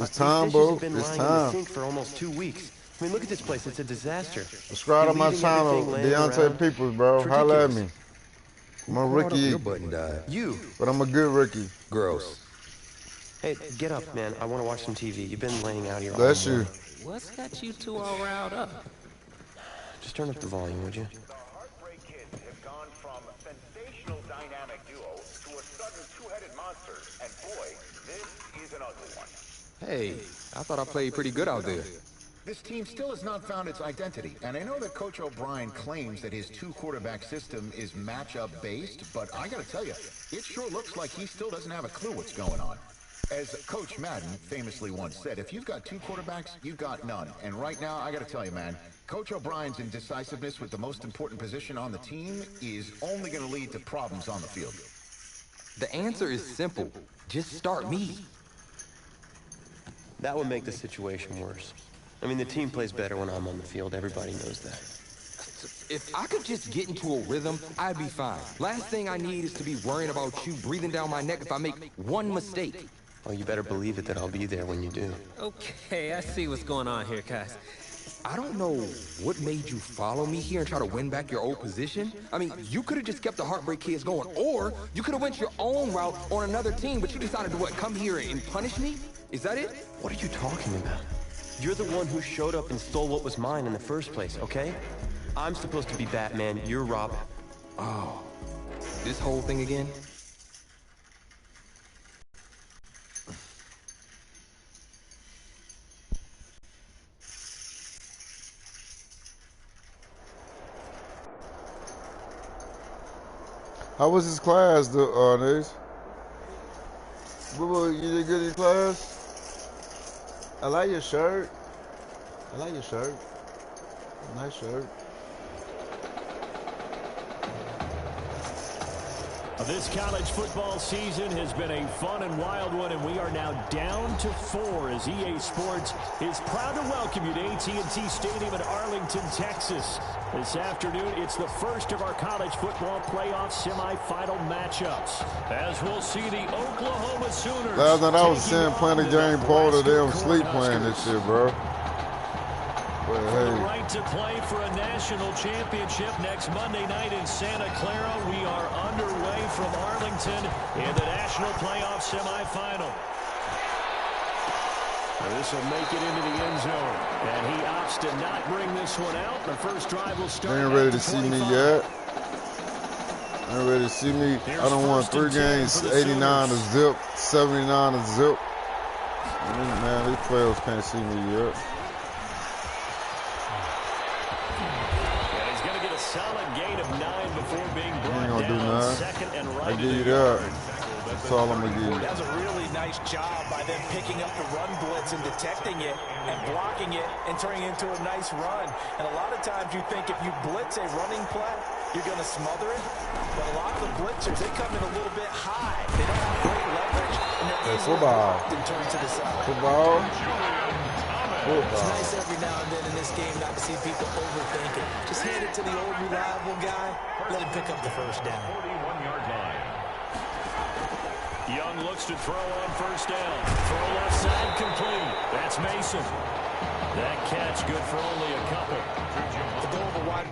It's time, bro. Been it's lying time. in the sink for almost 2 weeks. I mean, look at this place. It's a disaster. Subscribe to my channel, Diuanta88's, bro. Holla at me. I'm a rookie. Your button died. You. But I'm a good rookie. Gross. Hey, get up, man. I want to watch some TV. You've been laying out here all Bless you. morning. What's got you two all riled up? Just turn up the volume, would you? The Heartbreak Kids have gone from sensational dynamic duo to a sudden two-headed monster, and boy, this is an ugly one. Hey, I thought I played pretty good out there. This team still has not found its identity, and I know that Coach O'Brien claims that his two-quarterback system is matchup-based, but I gotta tell you, it sure looks like he still doesn't have a clue what's going on. As Coach Madden famously once said, if you've got two quarterbacks, you've got none. And right now, I gotta tell you, man, Coach O'Brien's indecisiveness with the most important position on the team is only gonna lead to problems on the field. The answer is simple. Just start me. That would make the situation worse. I mean, the team plays better when I'm on the field. Everybody knows that. If I could just get into a rhythm, I'd be fine. Last thing I need is to be worrying about you breathing down my neck if I make one mistake. Well, you better believe it that I'll be there when you do. Okay, I see what's going on here, guys. I don't know what made you follow me here and try to win back your old position. I mean, you could have just kept the Heartbreak Kids going, or you could have went your own route on another team, but you decided to what, come here and punish me? Is that it? What are you talking about? You're the one who showed up and stole what was mine in the first place, okay? I'm supposed to be Batman, you're Robin. Oh, this whole thing again? How was his class, Nate? Boo, you did good in class? I like your shirt. I like your shirt. Nice shirt. This college football season has been a fun and wild one, and we are now down to 4 as EA Sports is proud to welcome you to AT&T Stadium in Arlington, Texas. This afternoon, it's the first of our college football playoff semifinal matchups, as we'll see the Oklahoma Sooners. Last night I was seeing playing the game Boulder. They don't sleep playing this shit, bro. But For the hey. right to play for a national championship next Monday night in Santa Clara. We are underway from Arlington in the national playoff semifinal. This will make it into the end zone. And he opts to not bring this one out. The first drive will start. They ain't ready to see me yet. They ain't ready to see me. I don't want 3 games, 89 to zip, 79 to zip. Man, these players can't see me yet. Solid gain of 9 before being brought gonna do down. nothing. Second and right. I give you that. That's all I'm gonna give you. That was a really nice job by them picking up the run blitz and detecting it and blocking it and turning it into a nice run. And a lot of times you think if you blitz a running play, you're going to smother it. But a lot of the blitzers, they come in a little bit high. They don't have great leverage, and they're easily blocked and turned to the side. Football. It's nice every now and then in this game not to see people overthink it. Just hand it to the old reliable guy, let him pick up the first down. 41-yard line. Young looks to throw on first down. Throw left side complete. That's Mason. That catch good for only a couple. The goal of the wide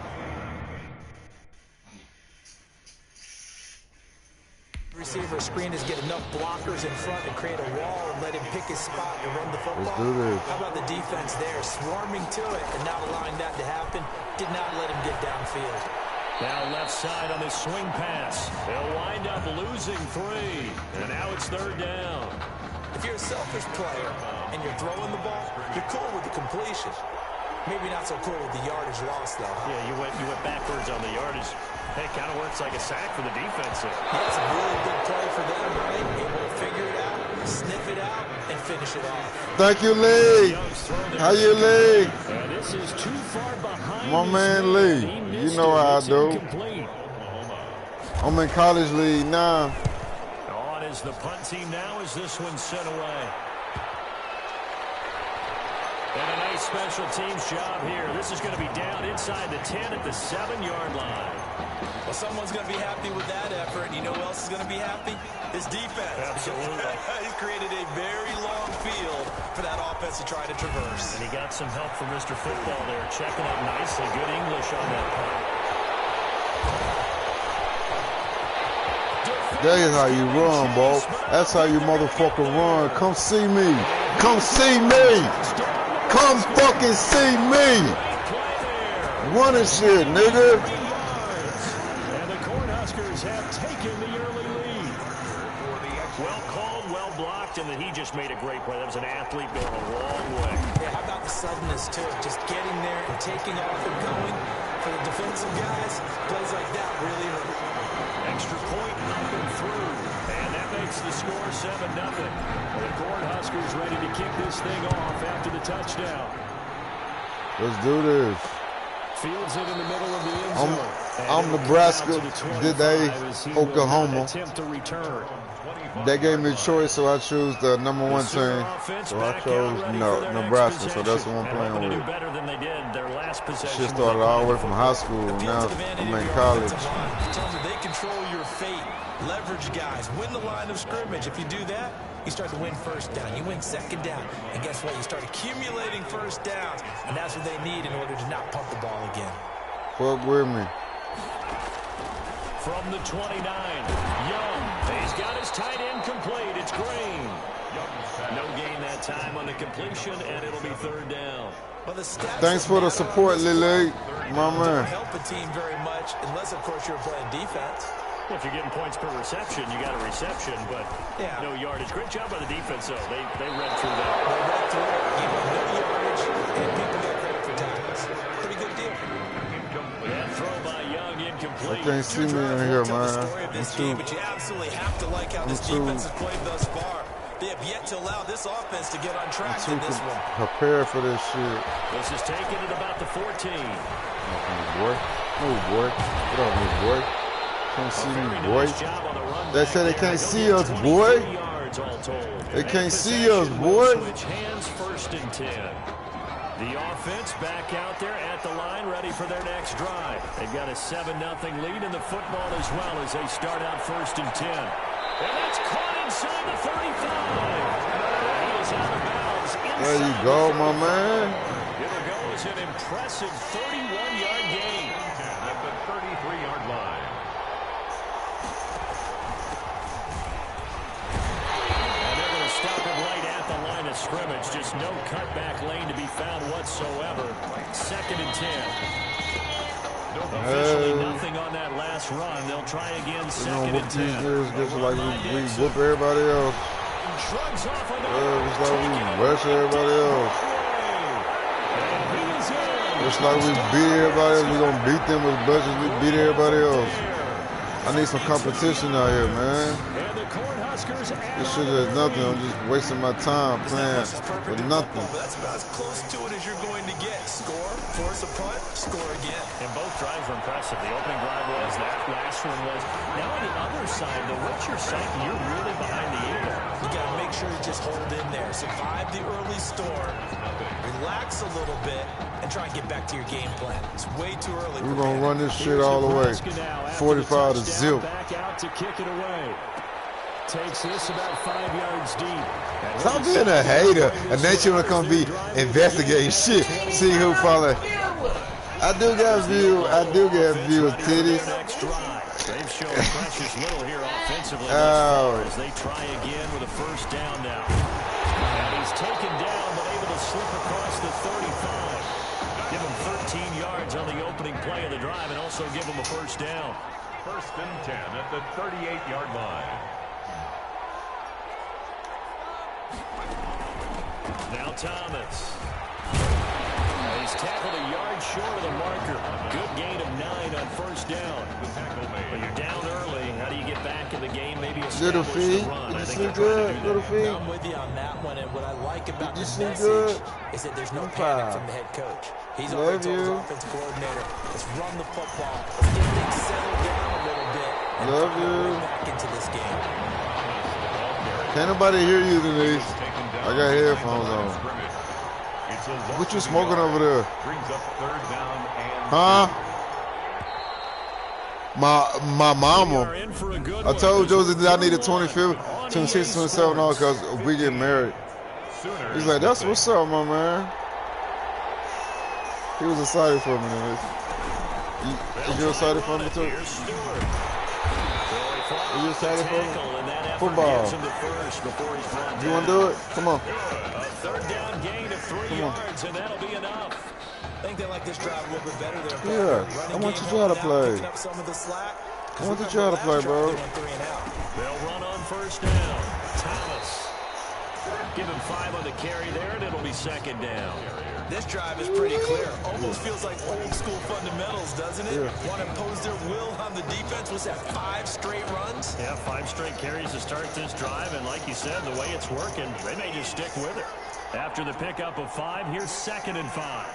receiver screen is get enough blockers in front to create a wall and let him pick his spot to run the football. Let's do this. How about the defense there, swarming to it and not allowing that to happen? Did not let him get downfield. Now left side on this swing pass. They'll wind up losing 3. And now it's third down. If you're a selfish player and you're throwing the ball, you're cool with the completion. Maybe not so cool with the yardage loss, though. Yeah, you went backwards on the yardage. Hey, kind of works like a sack for the defense there. Yeah, it's a really good play for them, right? Able to figure it out, sniff it out, and finish it off. Thank you, Lee. How you, Lee? This is too far behind. My man, Lee. You know how I do. I'm in college league now. On is the punt team now as this one's sent away. And a nice special teams job here. This is going to be down inside the 10 at the 7-yard line. Well, someone's going to be happy with that effort. And you know who else is going to be happy? His defense. Absolutely. He's created a very long field for for that offense to try to traverse. And he got some help from Mr. Football there, checking up nicely. Good English on that punt. That is how you run, bro. That's how you motherfucker run. Come see me. Come see me. Come fucking see me. Running shit, nigga. And the Cornhuskers have taken the early lead. Well called, well blocked, and then he just made a great play. That was an athlete going a long way. Yeah, how about the suddenness, too? Just getting there and taking off and going. For the defensive guys, plays like that really hurt. Extra point up and through. And that makes the score 7-0. The Cornhuskers ready to kick this thing off after the touchdown. Let's do this. Fields it in the middle of the end zone. I'm Nebraska. Did they Oklahoma? Attempt to return. They gave me a choice, so I choose the number 1 team. So I chose Nebraska, so that's what I'm playing with. Better than they did their last possession. Shit started all the way from high school. Now I'm in college. They control your fate. Leverage guys. Win the line of scrimmage. If you do that, you start to win first down. You win second down. And guess what? You start accumulating first downs. And that's what they need in order to not pump the ball again. Fuck with me. From the 29, Young. He's got his tight end complete. It's Green. No gain that time on the completion, and it'll be third down. Well, the stats Thanks for the support, Lily. My man. Don't help a team very much, unless, of course, you're playing defense. Well, if you're getting points per reception, you got a reception, but no yardage. Great job by the defense, though. They read through that. They read through it. You know, no yardage, and people got credit for tackles. Pretty good deal. That throw by Young incomplete. I can't see me in here, man. But you absolutely have to like how this defense has played thus far. They have yet to allow this offense to get on track in this one. Prepare for this shit. This is taken at about the 14. Boy. Move, boy. Get off me, boy. Can't see me, boy. They said they can't see us, boy. They can't see us, boy. Switch hands, 1st and 10. The offense back out there at the line, ready for their next drive. They've got a 7-0 lead in the football as well as they start out 1st and 10. And that's caught inside the 35. He is out of bounds. There you go, my man. It'll go as an impressive 31-yard gain. At the 33-yard line. And they're going to stop him right at the line of scrimmage. Just no cutback lane to be found whatsoever. 2nd and 10. Officially nothing on that last run. They'll try again, 2nd and 10. Just like we whoop everybody else. Shrugs off Just like we rush everybody else. Just like we beat everybody else, we gonna beat them as much as we beat everybody else. I need some competition out here, man. This shit is nothing. I'm just wasting my time playing with nothing. That's about as close to it as you're going to get. Score, force a punt, score again. And both drives were impressive. The opening drive was, that last one was. Now on the other side, though, what's your sight? You're really behind the eight ball. You got to make sure you just hold in there. Survive the early storm. Relax a little bit and try and get back to your game plan. It's way too early. We're going to run this shit all the way. 45 to 0. Back out to kick it away. Takes this about 5 yards deep. Stop being a hater. And then you're going to be investigating shit. See who follow. I do get view of titties. They've shown precious little here offensively as they try again with a 1st down now. And he's taken down but able to slip across the 35. Give him 13 yards on the opening play of the drive and also give him a 1st down. 1st and 10 at the 38-yard line. Now Thomas. He's tackled a yard short of the marker. Good gain of 9 on 1st down. But you're down early. How do you get back in the game? Maybe establish the run. I think they're trying to do that. I'm with you on that one. And what I like about this message is that there's no panic from the head coach. He's already told his offensive coordinator, let's run the football. Let's get things settled down a little bit. And Love you. Back into this game. Can't nobody hear you, Denise. I got headphones on. What you smoking over there? Huh? My mama. I told Josie that I needed 25, 26, 27 because we get married. Sooners. He's like, that's what's up, my man. He was excited for me. You excited for me too? Are you excited for me? Football. You want to do it? Come on. A third down gain of 3 yards, and that'll be enough. I think they like this drive a little bit better there. Yeah, I want you to try to play. I want you to try to play, bro. They'll run on first down. Thomas. Give him 5 on the carry there, and it'll be second down. This drive is pretty clear. Almost feels like old school fundamentals, doesn't it? Yeah. Want to impose their will on the defense. Was that 5 straight runs? Yeah, 5 straight carries to start this drive, and like you said, the way it's working, they may just stick with it. After the pickup of 5, here's 2nd and 5.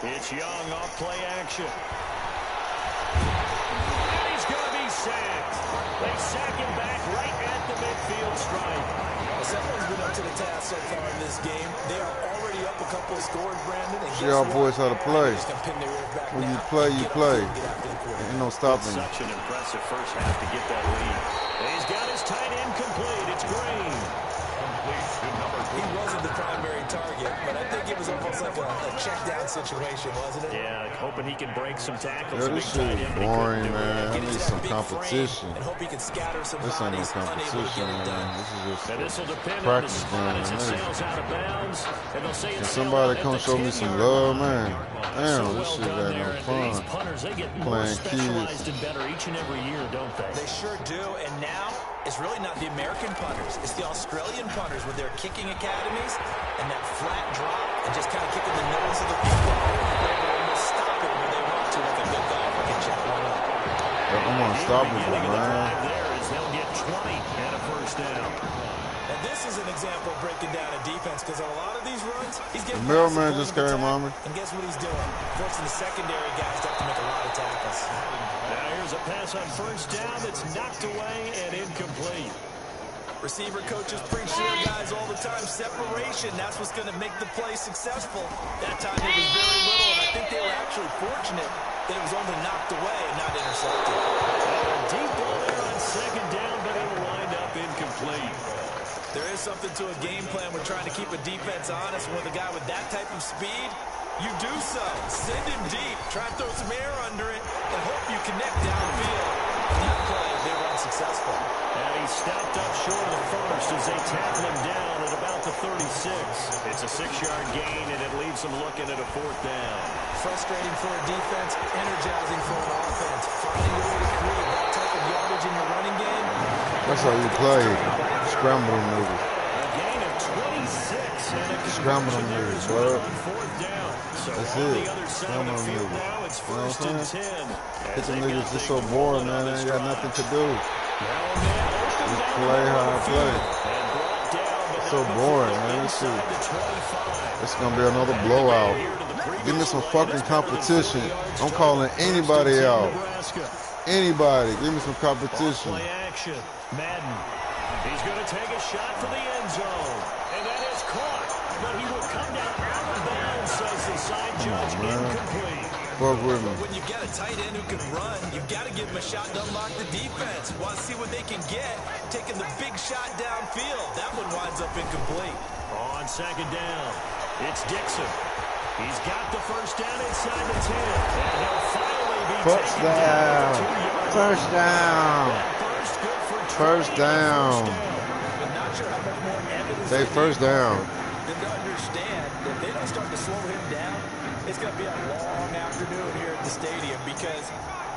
It's Young off play action. And he's going to be sacked. They sack him back right at the midfield stripe. Someone's been up to the task so far in this game. They are already up a couple of scores, Brandon. And Y'all boys how to play. When you play, you play. Ain't no stopping. Such an impressive first half to get that lead. And he's got his tight end complete. It's Green. He wasn't the primary target, but I think it was almost like a check down situation, wasn't it? Yeah, hoping he can break some tackles. Yeah, this shit is boring, man. I need some competition. And hope he can scatter some This ain't no bodies, unable to get competition, it done. man. This is And this will just depend on the practice spot as it game, man. sails out of bounds. And they'll say Can it's somebody sailed come at the show me some 10-yard love, line. man? Damn, So this well shit done ain't there. no And fun. these punters, they get more Playing specialized kids. and better each and every year, don't they? They sure do, and now it's really not the American punters. It's the Australian punters with their kicking academies and that flat drop and just kind of kicking the nose of the people. They're able to almost stop it where they want to with a good golfer can check one up. I'm unstoppable, man. There is they'll get 20 and a first down. And this is an example of breaking down a defense because on a lot of these runs, he's getting The mailman just came, mommy. And guess what he's doing? Forcing the secondary guys to have to make a lot of tackles. Now here's a pass on first down that's knocked away and incomplete. Receiver coaches preach to their guys all the time. Separation, that's what's going to make the play successful. That time it was very little, and I think they were actually fortunate that it was only knocked away and not intercepted. Deep ball there on second down, but it'll wind up incomplete. There is something to a game plan when trying to keep a defense honest. With a guy with that type of speed, you do so. Send him deep, try and throw some air under it, and hope you connect downfield. And that play, they were unsuccessful. And he stopped up short of the first as they tackle him down at about the 36. It's a 6-yard gain, and it leaves them looking at a 4th down. Frustrating for a defense, energizing for an offense. Finding a way to create that type of yardage in your running game. That's how you play. Scramble them niggas. A gain of 26 and a Scramble them conversion niggas, is bro. on 4th down. So That's on it. the other side Scramble of the them field niggas. now, it's You know what 1st I'm and saying? 10. Hit As them they niggas got just things so boring, rolling on man. They this ain't got drive. nothing to do. Now a man open Just down play the how I middle of the play. field and brought down, but So down the boring, field man. This shit. inside the 25. It's gonna be another blowout. Give me some fucking competition. I'm calling anybody out. Anybody. Give me some competition. Play action. Madden. He's going to take a shot for the end zone. And that is caught. But he will come down out of bounds, says the side judge. Incomplete. Fuck with me. When you've got a tight end who can run, you've got to give him a shot to unlock the defense. Want to see what they can get, taking the big shot downfield. That one winds up incomplete. On second down, it's Dixon. He's got the first down inside the 10. And he'll finally be taken down. First down. First down. I'm not sure how much more evidence They first down. than to understand that they don't start to slow him down. It's going to be a long afternoon here at the stadium because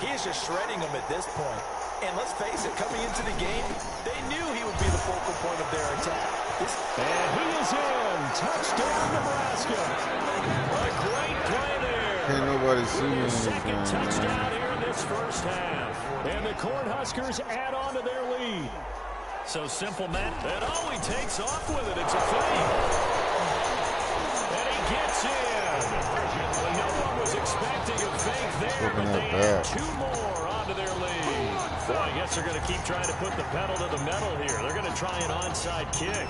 he is just shredding them at this point. And let's face it, coming into the game, they knew he would be the focal point of their attack. And he is in. Touchdown, Nebraska. A great play there. Can't nobody see me in this Second game, touchdown man. here in this first half. And the Cornhuskers add on to their lead. So simple, Matt. And he takes off with it. It's a fake. And he gets in. No one was expecting a fake there, but they add 2 more onto their lead. Well, I guess they're going to keep trying to put the pedal to the metal here. They're going to try an onside kick.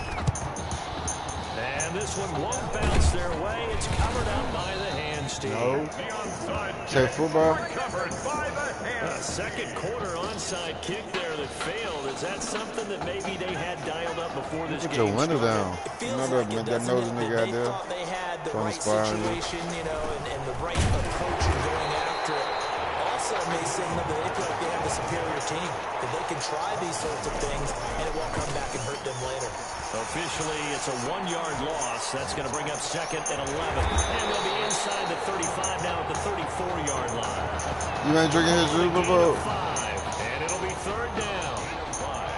And this one won't bounce their way. It's covered up by the hands team. No. Say football. Second quarter onside kick there that failed. Is that something that maybe they had dialed up before this game? Put your window down. You know that nosy nigga out there. They had the Trying right to spy on you. situation, you know, and the right approach in going after it. Also may signal that they feel like they have the superior team, that they can try these sorts of things and it won't come back and hurt them later. Officially, it's a 1-yard loss. That's going to bring up second and 11. And they'll be inside the 35 now at the 34-yard line. You ain't drinking his juice, bro? And it'll be third down.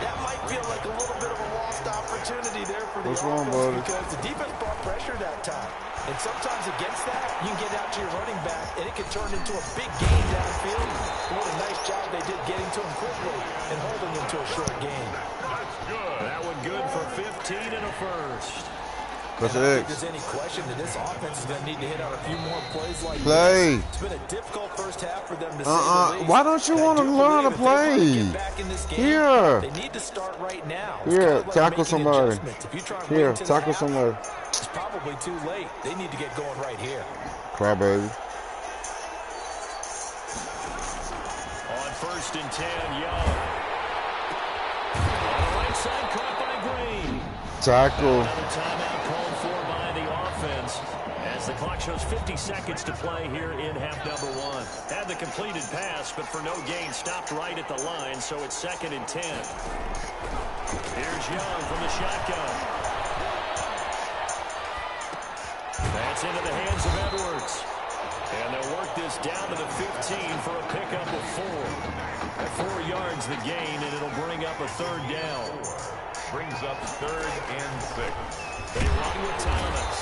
That might feel like a little bit of a lost opportunity there for the What's wrong, offense buddy? because the defense brought pressure that time. And sometimes against that, you can get out to your running back, and it can turn into a big gain downfield. And what a nice job they did getting to him quickly and holding him to a short gain. That one good for 15 and a first. What's I don't think X? there's any question that this offense is going to need to hit on a few more plays like Play. this. It's been a difficult first half for them to say the least. Why don't you And I want to do learn how believe to if they want to play? get back in this game, Here. they need to start right now. It's Here, kind of like tackle making somebody. adjustments. If you try and Here, wait till the tackle half, somebody. it's probably too late. They need to get going right here. Cry, baby. On first and 10, Young. On the right side, caught by Green. Tackle. Another timeout called for by the offense as the clock shows 50 seconds to play here in half number 1. Had the completed pass, but for no gain, stopped right at the line, so it's second and 10. Here's Young from the shotgun. That's into the hands of Edwards. And they'll work this down to the 15 for a pickup of 4. At 4 yards the gain, and it'll bring up a third down. Brings up third and 6. They run with Thomas.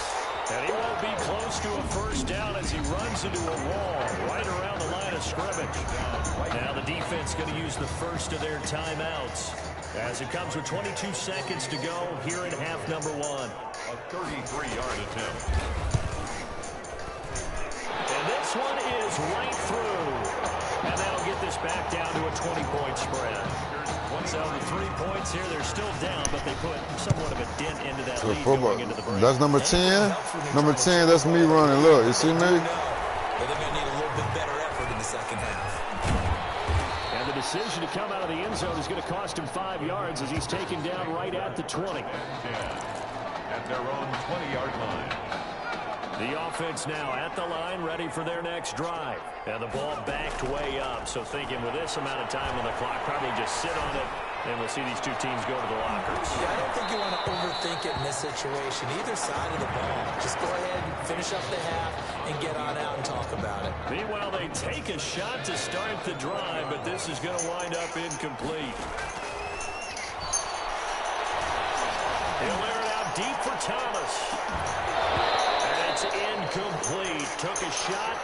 And he won't be close to a first down as he runs into a wall right around the line of scrimmage. Now the defense going to use the first of their timeouts as it comes with 22 seconds to go here in half number 1. A 33-yard attempt. And this one is right through. And that'll get this back down to a 20-point spread. So the 3 points here, they're still down, but they put somewhat of a dent into that lead going into the break. That's number 10. Number 10, that's me running. Look, you see me? But they're going to need a little bit better effort in the second half. And the decision to come out of the end zone is going to cost him 5 yards as he's taken down right at the 20. At their own 20-yard line. The offense now at the line, ready for their next drive. And the ball backed way up, so thinking with this amount of time on the clock, probably just sit on it, and we'll see these two teams go to the lockers. Yeah, I don't think you want to overthink it in this situation. Either side of the ball. Just go ahead, finish up the half, and get on out and talk about it. Meanwhile, they take a shot to start the drive, but this is going to wind up incomplete. He'll air it out deep for Thomas. It's incomplete. Took a shot.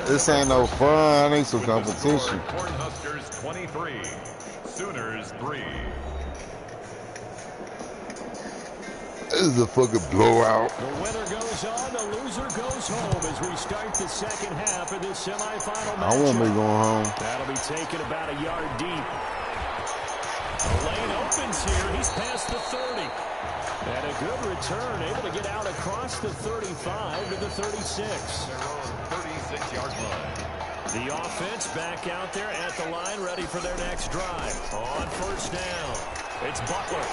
This ain't no fun. I need some competition. Cornhuskers 23, Sooners 3. This is a fucking blowout. The winner goes on, the loser goes home as we start the second half of this semifinal match. I won't be going home. That'll be taken about a yard deep. The lane opens here. He's past the 30. And a good return, able to get out across the 35 to the 36. Their own 36-yard line. The offense back out there at the line, ready for their next drive. On first down, it's Butler.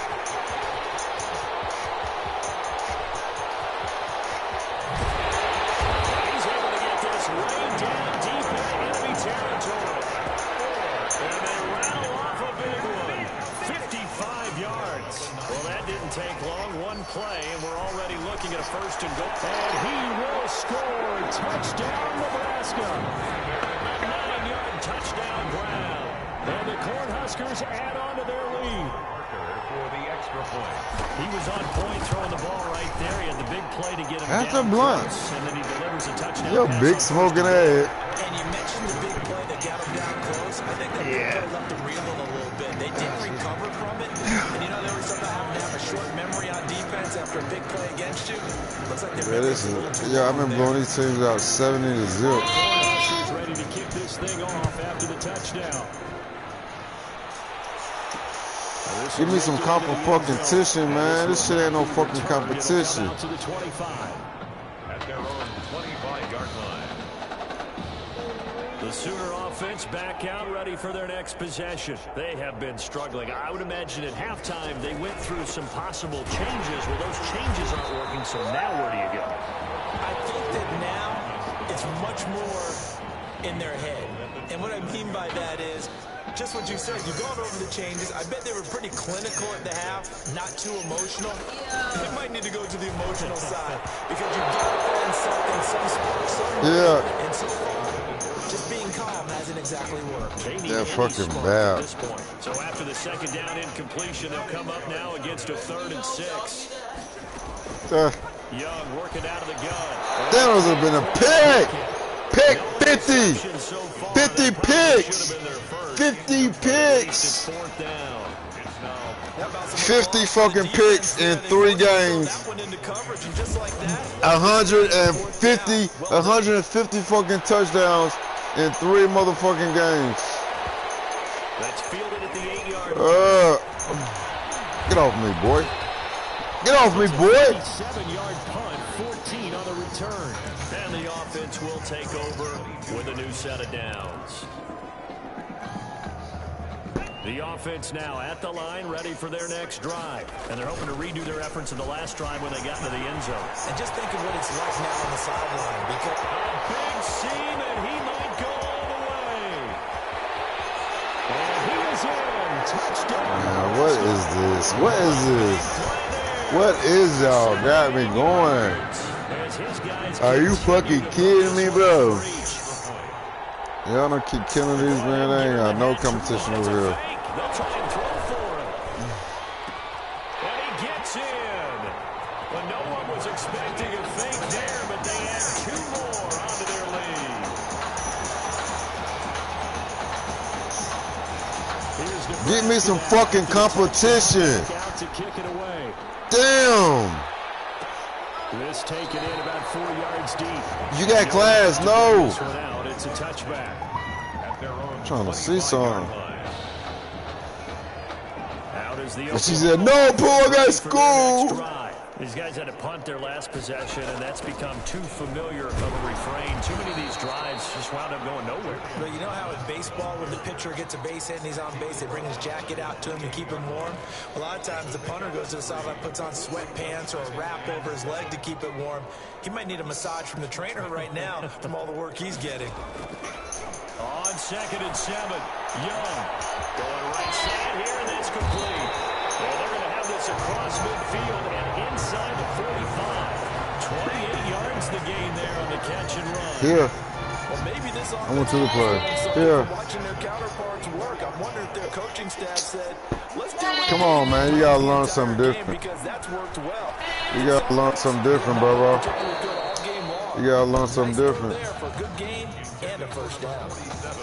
He's able to get this way down deep in enemy territory. And they rattle off a big one. 55 yards. Well, that didn't take long. One play, and we're already looking at a first and goal. And he will score. Touchdown, Nebraska. 9-yard touchdown Brown. And the Cornhuskers add on to their lead. For the extra point. He was on point throwing the ball right there. He had the big play to get him That's down a blunt. close, and then he delivers a touchdown. Yo, pass big on smoking first ass. And you mentioned the big play that got him down close. I think that big play left them reeling a little bit. They didn't recover from it. And you know, there was something having to have a short memory on defense after a big play against you. Looks like they're I've been blowing these teams out 70 to 0. Cornhuskers ready to kick this thing off after the touchdown. Give me some competition, man. This shit ain't no fucking competition. To the 25. At their own 25-yard line. The Sooner offense back out, ready for their next possession. They have been struggling. I would imagine at halftime they went through some possible changes. Well, those changes aren't working, so now where do you go? I think that now it's much more in their head. And what I mean by that is just what you said. You've gone over the changes. I bet they were pretty clinical at the half, not too emotional. They might need to go to the emotional side because you've got to find something, some spark somewhere. Yeah. And so far, just being calm hasn't exactly worked. They're fucking bad. At this point. So after the second down incompletion, they'll come up now against a 3rd and 6. Young working out of the gun. That would have been a pick. Pick 50. 50 picks. 50 picks. 50 fucking picks in 3 games. 150 fucking touchdowns in 3 motherfucking games. That's fielded at the 8-yard. Get off me, boy. Get off me, boy. 7-yard punt, 14 on the return. And the offense will take over with a new set of downs. The offense now at the line, ready for their next drive. And they're hoping to redo their efforts in the last drive when they got into the end zone. And just think of what it's like now on the sideline. Because a big seam, and he might go all the way. And he is in. Touchdown. What is this? What is this? What is y'all got me going? Are you fucking kidding me, bro? Y'all don't keep killing these, man. They ain't got no competition over here. They'll try and throw for him. And he gets in. But no one was expecting a fake there, but they add 2 more onto their lead. Get me some fucking competition. To kick it away. Damn. This taken in about 4 yards deep. You got class, no. This one out, it's a touchback. I'm trying to see something. And she said, no, Paul, I got school. These guys had to punt their last possession, and that's become too familiar of a refrain. Too many of these drives just wound up going nowhere. But you know how in baseball, when the pitcher gets a base hit and he's on base, they bring his jacket out to him to keep him warm? A lot of times the punter goes to the sideline, puts on sweatpants or a wrap over his leg to keep it warm. He might need a massage from the trainer right now from all the work he's getting. On 2nd and 7, Young going right side here, and that's complete. Well, they're going to have this across midfield and inside the 45. 28 yards the gain there on the catch and run. Here. Well, maybe this I want to the play. Here. Watching their counterparts work, I'm wondering if their coaching staff said, let's do what come on, man. You got to learn something different. Because that's worked well. You got to learn something different, brother. You got to learn something different. And a first down.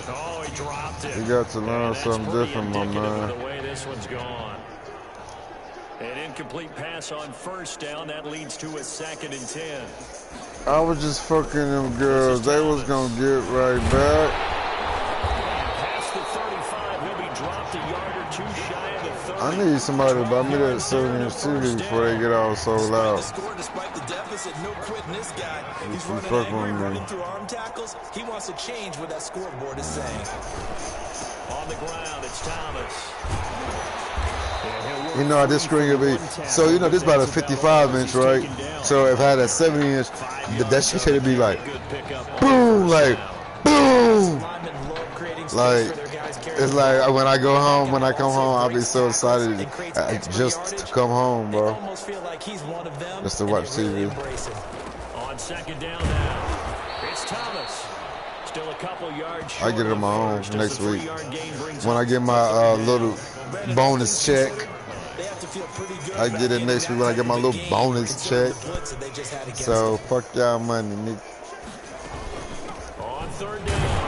Oh, he dropped it. You got to learn something different, my man. The way this one's gone. An incomplete pass on first down. That leads to a 2nd and 10. I was just fucking them girls. They was going to get right back. Past the 35, he'll be dropped a yard or 2 shy of the 30. I need somebody to buy me that 7-inch TV before they get all so loud. No quitting this guy. He's running through arm tackles. He wants to change what that scoreboard is saying. On the ground, it's Thomas. You know, this screen will be, so you know, this is about a 55-inch, right? So if I had a 70-inch, that shit should be like, boom, like, boom. Like, it's like when I go home, when I come home, I'll be so excited just to come home, bro. Just to watch TV. On 2nd down now, it's Thomas. Still a couple yards short. I get it on my own next week. When I get my little bonus check, I get it next week when I get my little bonus check. So fuck y'all money, nigga. On 3rd down.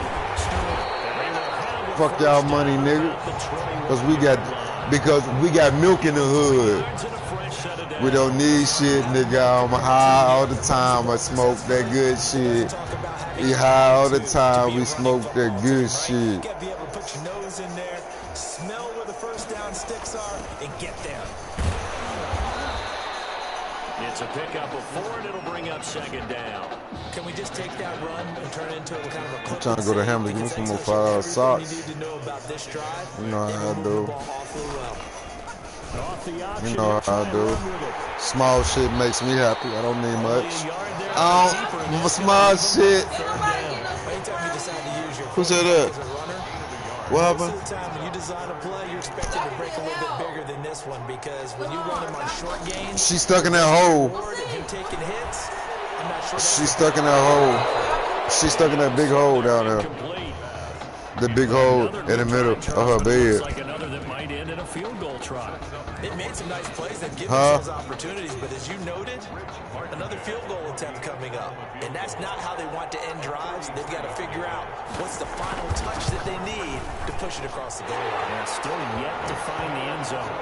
Fuck y'all money, nigga. Because we got milk in the hood. We don't need shit, nigga. I'm high all the time. I smoke that good shit. We high all the time. We smoke that good shit. car and get there. It's a pickup of 4, and it'll bring up second down. Can we just take that run and turn it into a kind of a I'm clip? trying to go to Hamlin, give me some more $5 socks. You need to know about this drive. You know how I do. Off the option, You know how I do. Small shit makes me happy. I don't need much. Small shit. Who said that? What happened? Most of the time when you design a play, you're expected to break a little bit bigger than this one because when you run him on short gains, She's stuck in that hole. him taking hits, I'm not sure. She's stuck in that hole. She's stuck in that big hole down there. The big hole in the middle of her bed. Like another that might end in a field goal try. It made some nice plays that give themselves opportunities, but as you noted, another field goal attempt coming up. And that's not how they want to end drives. They've got to figure out what's the final touch that they need to push it across the goal line. Yeah, still yet to find the end zone.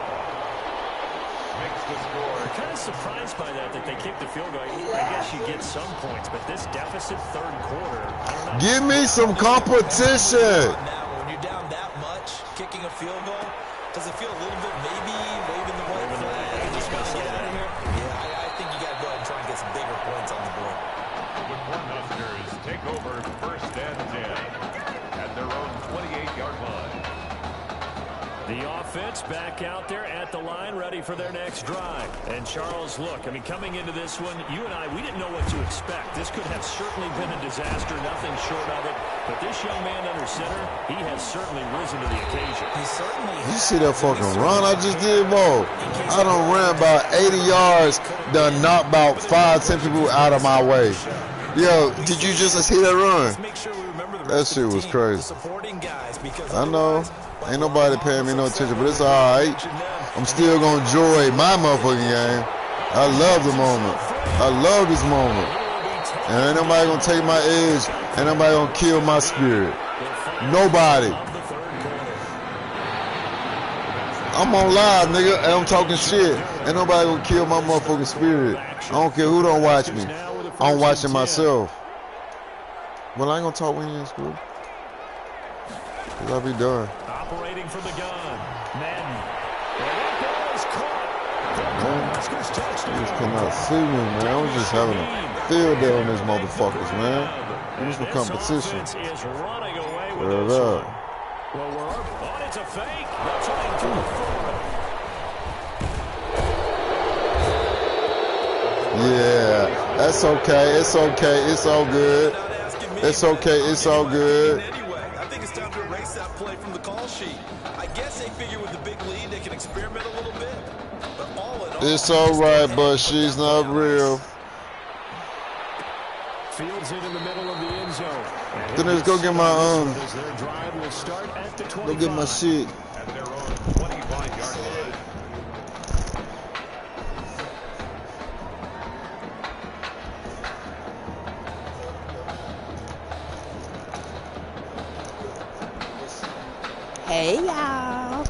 I'm kind of surprised by that they kicked the field goal. I guess you get some points, but this deficit third quarter, I don't know. Give me some competition. Now, when you're down that much, kicking a field goal, does it feel a little bit maybe waving the white flag and just want to get out of here? Yeah, I think you got to go ahead and try and get some bigger points on the board. The Cornhuskers take over first and 10 at their own 28-yard line. The offense back out there at the line, ready for their next drive. And Charles, look, I mean, coming into this one, you and I, we didn't know what to expect. This could have certainly been a disaster, nothing short of it. But this young man under center, he has certainly risen to the occasion. He certainly You see that fucking run I just did, bro? I done ran about 80 yards, done knocked about 5-10 people out of my way. Yo, did you just see that run? That shit was crazy. I know. Ain't nobody paying me no attention, but it's alright. I'm still gonna enjoy my motherfucking game. I love the moment. I love this moment. And ain't nobody gonna take my edge. Ain't nobody gonna kill my spirit. Nobody. I'm on live, nigga, and I'm talking shit. Ain't nobody gonna kill my motherfucking spirit. I don't care who don't watch me. I'm watching myself. Well, I ain't gonna talk when you're in school. Cause I'll be done. Operating from the gun, Madden. And that ball is caught. You just cannot see me, man. I was just having a field day on these motherfuckers, man. Use the competition. Is running away with Word this up. one. Well, we're on. It's a fake. They're trying to Yeah, that's okay. It's okay. It's all good. It's okay. It's all good. I think it's time to erase that play from the call sheet. I guess they figure with the big lead they can experiment a little bit. But all in all, It's all right, but she's not real. Fields it in the middle of the end zone. Then let's go get my Their drive will start at the 25. go get my shit. At their own 25-yard line. Hey, y'all.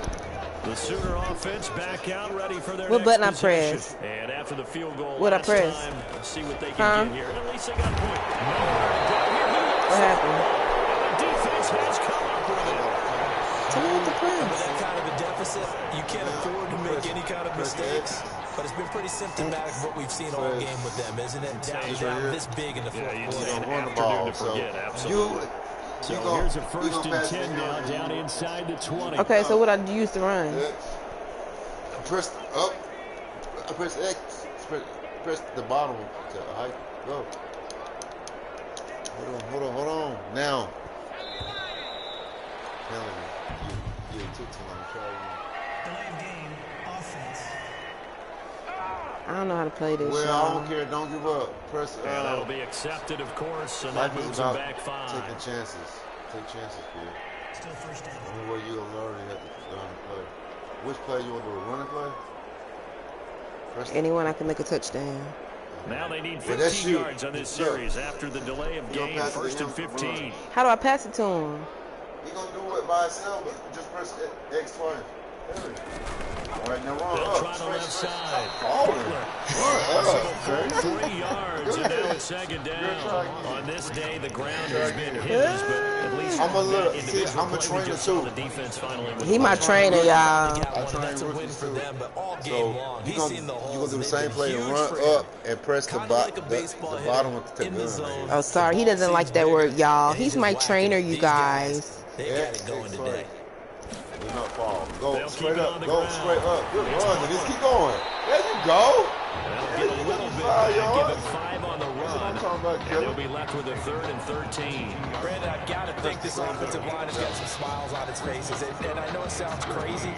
The Sooner offense back out, ready for their What next button I possession. press? And after the field goal What I last press? time, see what they can get here. At least they got a point. Nowhere to go here. What happened? And the defense has come up with it. Tell me what to with press. that kind of a deficit, you can't afford to make any kind of mistakes. But it's been pretty symptomatic of what we've seen all game with them, isn't it? Down this big in the fourth Yeah, you'd quarter. say an Run the afternoon ball, to so forget, absolutely. So here's a first and 10 now down inside the 20. Okay, so what I use to run? Press up. Press X. Press the bottom to height. Go. Hold on. Now. You took too long. Try again. I don't know how to play this. Well, I y'all. don't care. Don't give up. Press. And that'll be accepted, of course, and Life that is moves them about back 5. taking chances. Take chances, kid. Still first down. The only way you'll learn, you have to learn to play. Which play you want to do? A running play? Press Anyone I can make a touchdown. Now they need Well, that's 15 you. yards on this Yeah. series after the delay of You don't game, pass it to first and him, 15. How do I pass it to him? He's going to do it by himself, but just press X twice. Right now, They'll try the left side. Run 3 yards, and now it's second down. On this day, the ground has been his, but at least I'm a little. individual See, I'm a play, we trainer just saw too. the defense finally. He my trainer, y'all. That's a win for them, but all game long, he's seen the holes. You're gonna do the and same they've play been and huge run for him. up and press the, Kinda like a baseball the hitter bottom with the in the zone. Oh, sorry. He doesn't like that word, y'all. He's my trainer, you guys. They got it going today. Do not fall. Go They'll straight keep it up. on the Go ground. straight up. Good run. And just keep going. There you go. They'll get a little bit back, give him 5 on the run, and they'll be left with a 3rd and 13. Brandon, I've got to think this offensive line has got some smiles on its faces. And I know it sounds crazy,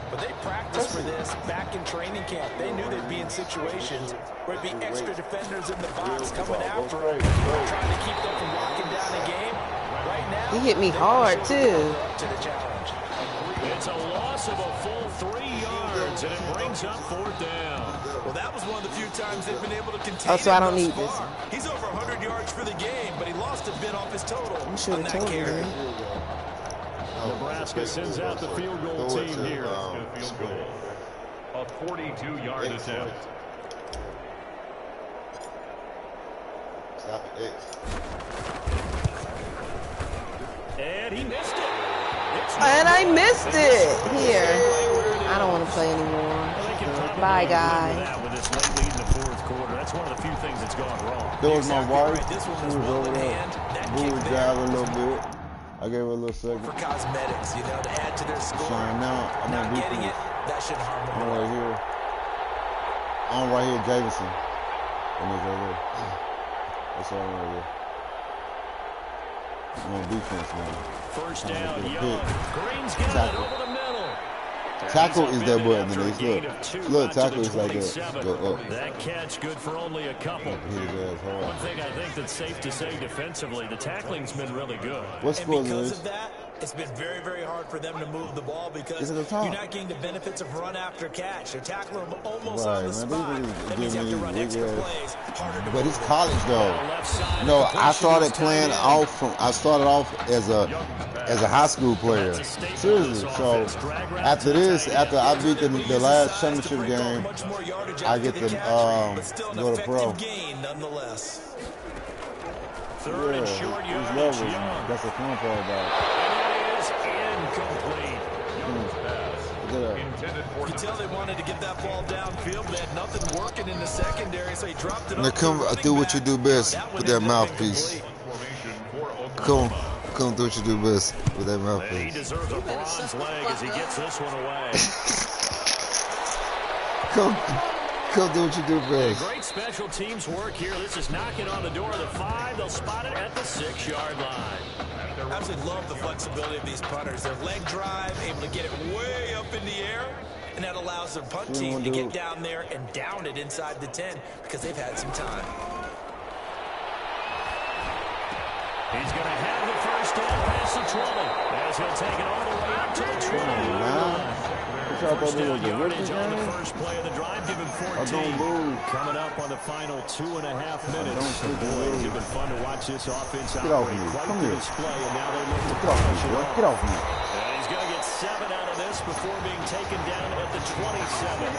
but they practiced for this back in training camp. They knew they'd be in situations where it'd be extra defenders in the box coming after them, trying to keep them from locking down the game. Right now, He hit me hard, too. to the challenge. It's a loss of a full 3 yards, and it brings up 4th down. Well, that was one of the few times they've been able to contain Oh, so I him don't thus need this. far. He's over 100 yards for the game, but he lost a bit off his total. You should on have that told me carry. that. Nebraska sends out the field goal team here. Field goal. A 42-yard attempt. Stop it. And he missed it. And I missed it. Here. I don't want to play anymore. Bye, guys. With this late lead in the 4th quarter, that's one of the few things that's gone wrong. That was my wife. This one She was was well over in there. hand. That We kick were there driving a little bit. I gave her a little second. for cosmetics, you know, to add to their score. So now I'm Not on getting it, defense. that shouldn't harm them. I'm right here. I'm right here, Jameson. And it's right there. That's all right there. I'm on defense now. First I'm down, gonna get a Young. pick. Green's got it Tackle. over the middle. Tackle is that button, After a Denise. gain Look. of 2 Look, out to tackle the is like 27. that. Go up. That catch good for only a couple. Hit his ass hard. One thing I think that's safe to say defensively, the tackling's been really good. What And score because is of that, it's been very, very hard for them to move the ball because Is it a top? you're not getting the benefits of run after catch. They're tackling them almost Right, on the man, spot. these niggas That means you have to give run me extra weak ass. plays, harder to But move it's them. college though. Left side No, I completion started is playing tight end. off from. I started off as a high school player. Seriously. So after this, after I beat the last championship game, Much more yardage I after get the to catch, but still an go to pro. effective gain nonetheless. 3rd and short it's yardage, lovely. Young. That's the fun part about And it is incomplete. it. Intended for You can tell they wanted to get that ball downfield, but they had nothing working in the secondary, so he dropped it Now off to come the running do what you back. do best That one with that ended up mouthpiece. incomplete. formation for Oklahoma. Come do what you do best with that And he mouthpiece. deserves a bronze leg as he gets this one away. Come do what you do best. Great special teams work here. This is knocking on the door of the 5. They'll spot it at the 6-yard line. I absolutely love the flexibility of these punters. Their leg drive, able to get it way up in the air, and that allows their punt team to get down there and down it inside the 10 because they've had some time. He's going to have the first down past the 20. As he'll take it all the way up to the 20. First down yardage on the first play of the drive. Give him 14. Coming up on the final 2.5 minutes. Boy, it's been fun to watch this offense operate. Quite the display, and now they're looking to finish it off. Get off me. And he's going to get 7 out of this before being taken down at the 27.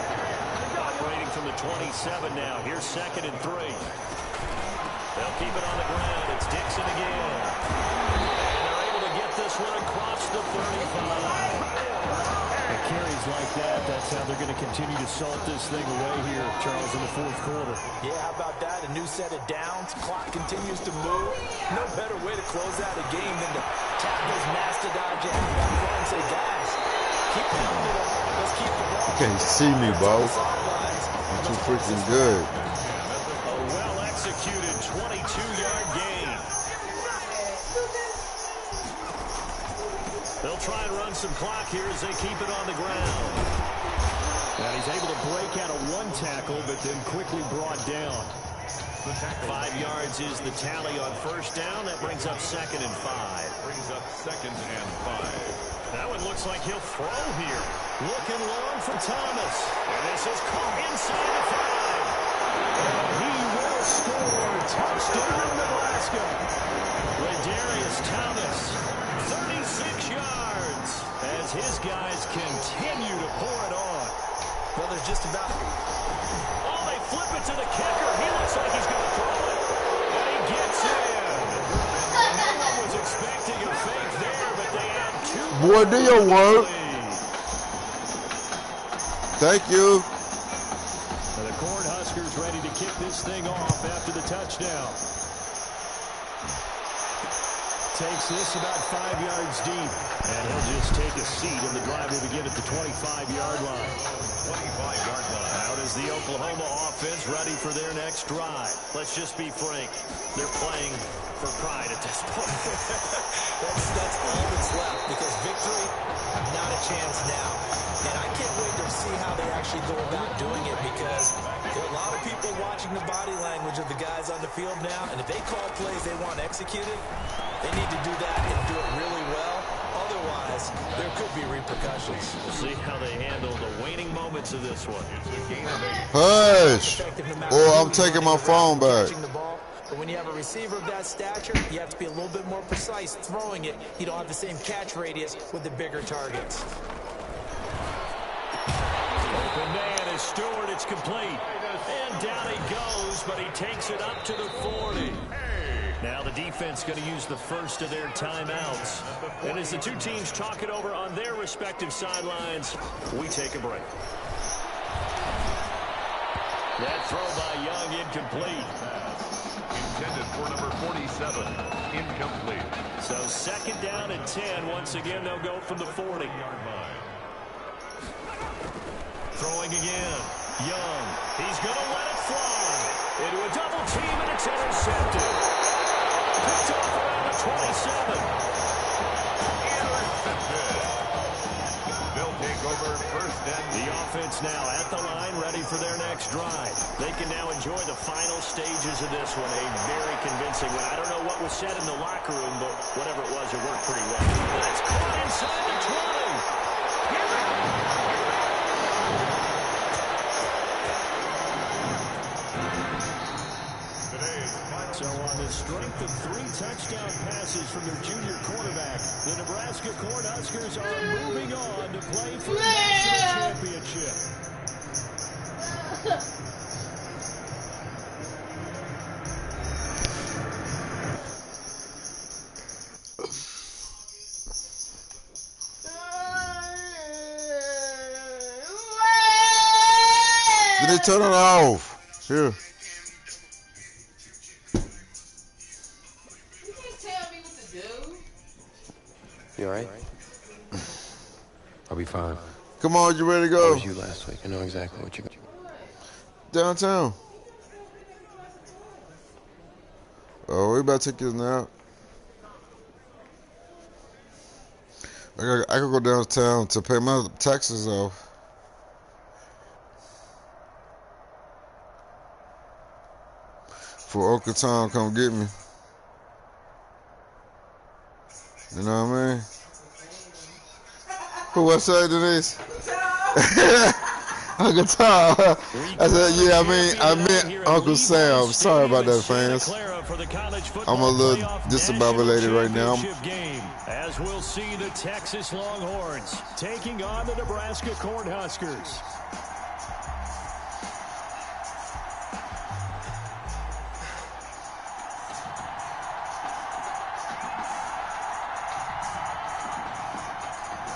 Operating from the 27 now. Here's 2nd and 3. They'll keep it on the ground. It's Dixon again. And they're able to get this one across the 35. Carries like that, that's how they're going to continue to salt this thing away here, Charles, in the 4th quarter. Yeah, how about that? A new set of downs. Clock continues to move. No better way to close out a game than to tap those mastodons you have out front and say, guys, keep pounding it. Let's keep the ball. You can't see me, bro. I'm too freaking good. A well-executed 22-yard gain. They'll try and run some clock here as they keep it on the ground. And he's able to break out of 1 tackle, but then quickly brought down. 5 yards is the tally on first down. That brings up 2nd and 5. Brings up 2nd and 5. That one looks like he'll throw here. Looking long for Thomas. And this is caught inside the 5. He will score. Touchdown, Nebraska. Ladarius Thomas, 36 yards, as his guys continue to pour it on. Well, there's just about... Oh, they flip it to the kicker. He looks like he's going to throw it. And he gets in. No one was expecting a fake there, but they had 2. Boy, do your work. Thank you. And the Cornhuskers ready to kick this thing off after the touchdown. Takes this about 5 yards deep. And he'll just take a seat, and the drive will begin at the 25-yard line. 25-yard line. Out is the Oklahoma offense ready for their next drive. Let's just be frank. They're playing for pride at this point. That's all that's left, because victory, not a chance now. And I can't wait to see how they actually go about doing it, because there are a lot of people watching the body language of the guys on the field now, and if they call plays they want executed, they need to do that and do it really well. Otherwise, there could be repercussions. We'll see how they handle the waning moments of this one. Hush! Or I'm taking my phone back. But when you have a receiver of that stature, you have to be a little bit more precise throwing it. You don't have the same catch radius with the bigger targets. Open man is Stewart. It's complete. And down he goes, but he takes it up to the 40. Now the defense going to use the first of their timeouts. And as the two teams talk it over on their respective sidelines, we take a break. That throw by Young incomplete. Intended for number 47. Incomplete. So second down and 10. Once again, they'll go from the 40. Throwing again. Young. He's going to let it fly. Into a double team, and it's intercepted. Picked off around the 27. Intercepted. They'll take over first and... The offense now at the line, ready for their next drive. They can now enjoy the final stages of this one. A very convincing one. I don't know what was said in the locker room, but whatever it was, it worked pretty well. And it's caught inside the 20. So on the strength of 3 touchdown passes from their junior quarterback, the Nebraska Cornhuskers are moving on to play for the national championship. Did they turn it off? Here. You all right? I'll be fine. Come on, you ready to go? How was you last week? I know exactly what you got. Downtown. Oh, we about to take this now. I could go downtown to pay my taxes off. For Uncle Tom come get me. You know what I mean? Who was saying to this? Uncle Tom. I said, yeah, I meant Uncle Sam. Sorry about that, fans. I'm a little discombobulated right now. As we'll see the Texas Longhorns taking on the Nebraska Cornhuskers.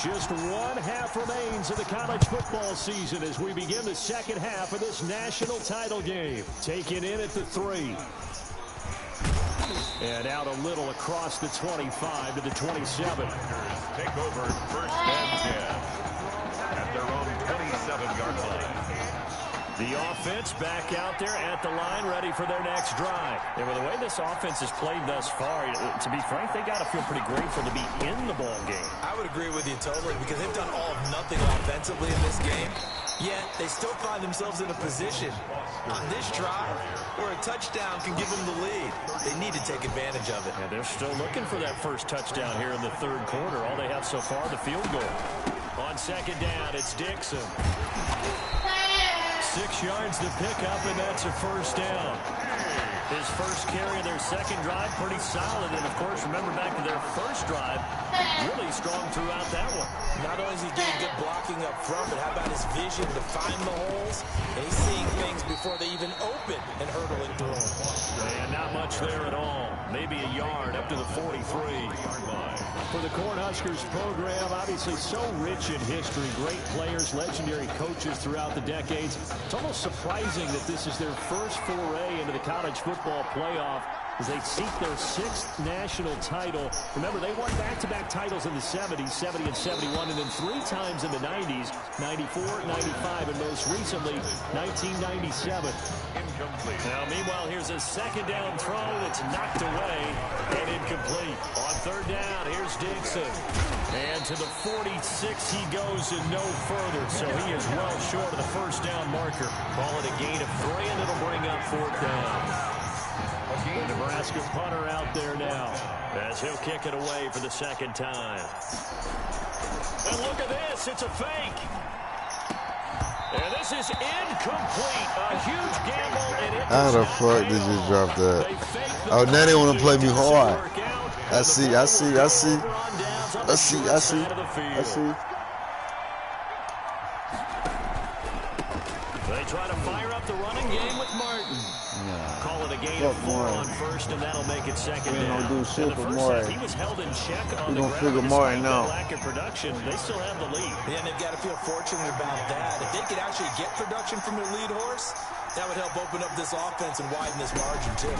Just one half remains of the college football season as we begin the second half of this national title game. Taken in at the 3. And out a little across the 25 to the 27. Take over first and 10 at their own 27-yard line. The offense back out there at the line, ready for their next drive. And with the way this offense has played thus far, to be frank, they got to feel pretty grateful to be in the ball game. I would agree with you totally, because they've done all of nothing offensively in this game, yet they still find themselves in a position on this drive where a touchdown can give them the lead. They need to take advantage of it. And they're still looking for that first touchdown here in the third quarter. All they have so far, the field goal. On second down, it's Dixon. 6 yards to pick up, and that's a first down. His first carry of their second drive, pretty solid. And, of course, remember back to their first drive, really strong throughout that one. Not only is he getting good blocking up front, but how about his vision to find the holes? And he's seeing things before they even open and hurdling through them. And not much there at all. Maybe a yard up to the 43-yard line. For the Cornhuskers program, obviously so rich in history. Great players, legendary coaches throughout the decades. It's almost surprising that this is their first foray into the college football playoff as they seek their 6th national title. Remember, they won back-to-back titles in the 70s, 70 and 71, and then 3 times in the 90s, 94, 95, and most recently, 1997. Incomplete. Now, meanwhile, here's a second down throw that's knocked away and incomplete. On third down, here's Dixon. And to the 46 he goes and no further, so he is well short of the first down marker. Call it a gain of 3, and it'll bring up 4th down. The Nebraska punter out there now as he'll kick it away for the second time. And look at this. It's a fake. And this is incomplete. A huge gamble. And How the fuck did you drop that? Oh, now they want to play me hard. I see. They try to fire up the running game with Martin. Call it a gain of 4 on first, and that'll make it second down. We don't do shit for Martin. He was held in check on We the gonna ground. figure Martin out. Lack of production, they still have the lead. Yeah, and they've got to feel fortunate about that. If they could actually get production from their lead horse, that would help open up this offense and widen this margin, too.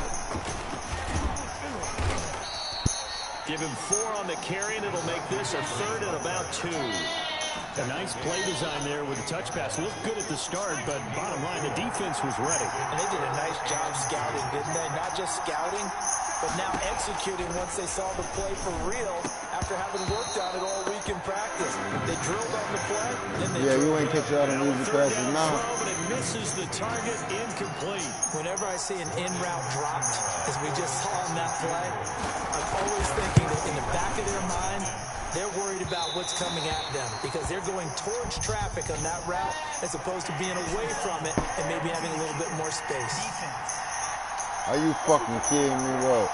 Give him 4 on the carry, and it'll make this a 3rd and about 2. A nice play design there with the touch pass. Looked good at the start, but bottom line, the defense was ready. And they did a nice job scouting, didn't they? Not just scouting, but now executing once they saw the play for real after having worked on it all week in practice. They drilled on the play, then they Yeah, you ain't catch out on easy passes now. But it misses the target, incomplete. Whenever I see an in-route dropped, as we just saw on that play, I'm always thinking that in the back of their mind, they're worried about what's coming at them because they're going towards traffic on that route as opposed to being away from it and maybe having a little bit more space. Are you fucking kidding me, bro?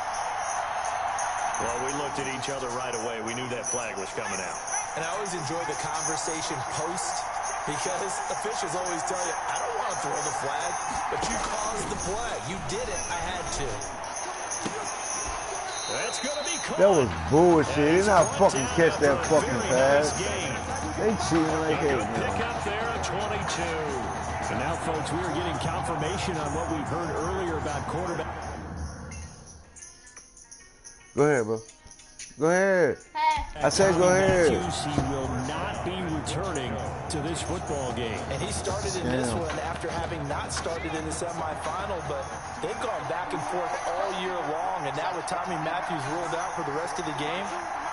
Well, we looked at each other right away. We knew that flag was coming out. And I always enjoy the conversation post because officials always tell you, I don't want to throw the flag, but you caused the play. You did it. I had to. That's going to be caught. That was bullshit. They did not fucking catch that fucking pass. They cheating like hell, man. Pick up there at 22. And now, folks, we are getting confirmation on what we've heard earlier about quarterback. Go ahead, bro. Go ahead. I said go ahead. Matthews, he will not be returning to this football game. And he started in this one after having not started in the semifinal, but they've gone back and forth all year long. And now with Tommy Matthews ruled out for the rest of the game,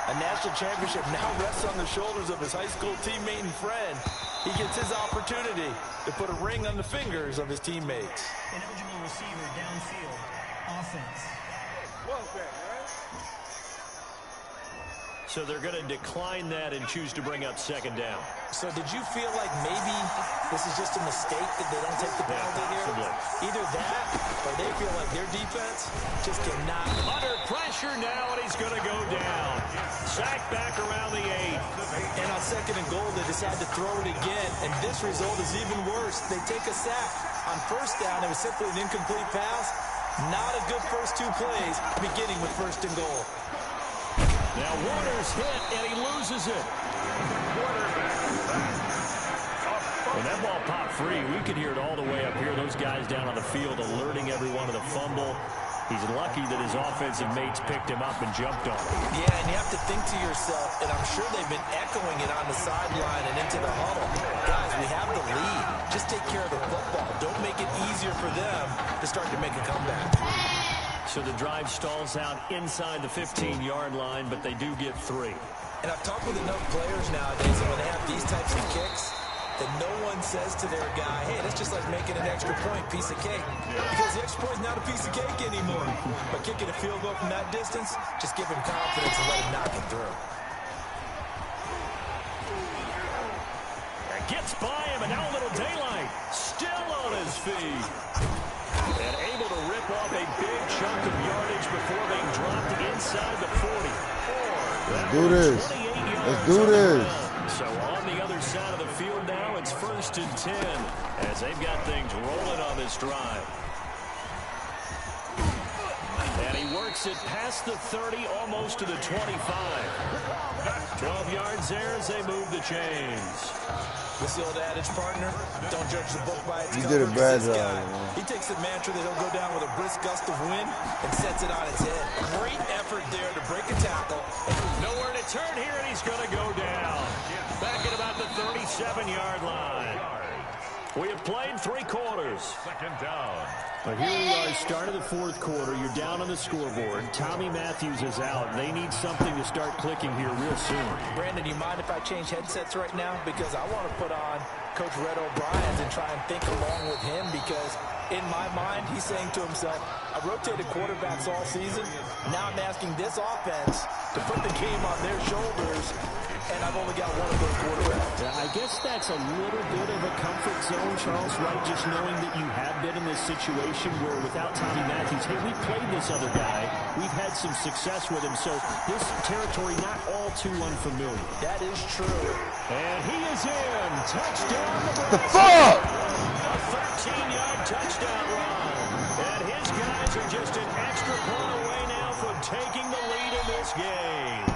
a national championship now rests on the shoulders of his high school teammate and friend. He gets his opportunity to put a ring on the fingers of his teammates. An eligible receiver downfield. Offense. So they're going to decline that and choose to bring up second down. So did you feel like maybe this is just a mistake that they don't take the penalty here? Either that or they feel like their defense just cannot. Under pressure now, and he's going to go down. Sacked back around the 8. And on second and goal, they decide to throw it again. And this result is even worse. They take a sack. On first down, it was simply an incomplete pass. Not a good first 2 plays, beginning with first and goal. Now Warner's hit, and he loses it. When that ball popped free, we could hear it all the way up here. Those guys down on the field alerting everyone of the fumble. He's lucky that his offensive mates picked him up and jumped on him. Yeah, and you have to think to yourself, and I'm sure they've been echoing it on the sideline and into the huddle. Guys, we have the lead. Just take care of the football. Don't make it easier for them to start to make a comeback. So the drive stalls out inside the 15-yard line, but they do get 3. And I've talked with enough players nowadays that when they have these types of kicks, that no one says to their guy, hey, that's just like making an extra point, piece of cake. Because the extra point is not a piece of cake anymore. By kicking a field goal from that distance, just give him confidence and let him knock it through. And gets by him, and now a little daylight. Still on his feet. And able to rip off a big before they dropped inside the 40. Let's do this. Let's do this. So on the other side of the field now, it's 1st and 10 as they've got things rolling on this drive. And he works it past the 30, almost to the 25. 12 yards there as they move the chains. This the old adage, partner, don't judge the book by its cover. You did a bad job, He takes a mantra that he'll go down with a brisk gust of wind and sets it on its head. Great effort there to break a tackle. Nowhere to turn here, and he's going to go down. Back at about the 37-yard line. We have played 3 quarters. 2nd down. But here we are, start of the 4th quarter. You're down on the scoreboard. Tommy Matthews is out. They need something to start clicking here real soon. Brandon, do you mind if I change headsets right now? Because I want to put on Coach Red O'Brien's and try and think along with him, because in my mind, he's saying to himself, I rotated quarterbacks all season. Now I'm asking this offense to put the game on their shoulders, and I've only got one of those quarterbacks. Yeah, I guess that's a little bit of a comfort zone, Charles, right? Just knowing that you have been in this situation where without Tommy Matthews, hey, we played this other guy. We've had some success with him, so this territory not all too unfamiliar. That is true. And he is in. Touchdown. The fuck? A 13-yard touchdown run. And his guys are just an extra point away now from taking the lead in this game.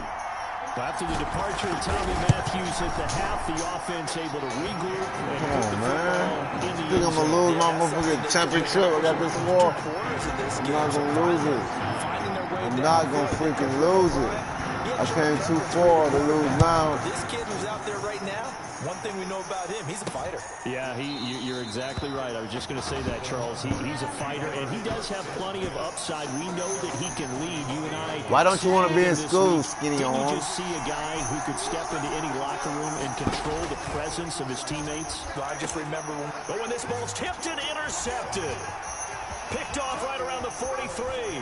After the departure of Tommy Matthews at the half, the offense able to regroup and put the football in the I think I'm going to lose my motherfucking championship. I got this war. I'm not going to lose it. I'm not going to freaking lose it. I came too far to lose now. This kid who's out there right now, one thing we know about him, he's a fighter. Yeah, you're exactly right. I was just going to say that, Charles. He's a fighter, and he does have plenty of upside. We know that he can lead. You and I. Why don't you want to be in school, skinny Didn't arm? you just see a guy who could step into any locker room and control the presence of his teammates? No, I just remember when this ball's tipped and intercepted. Picked off right around the 43.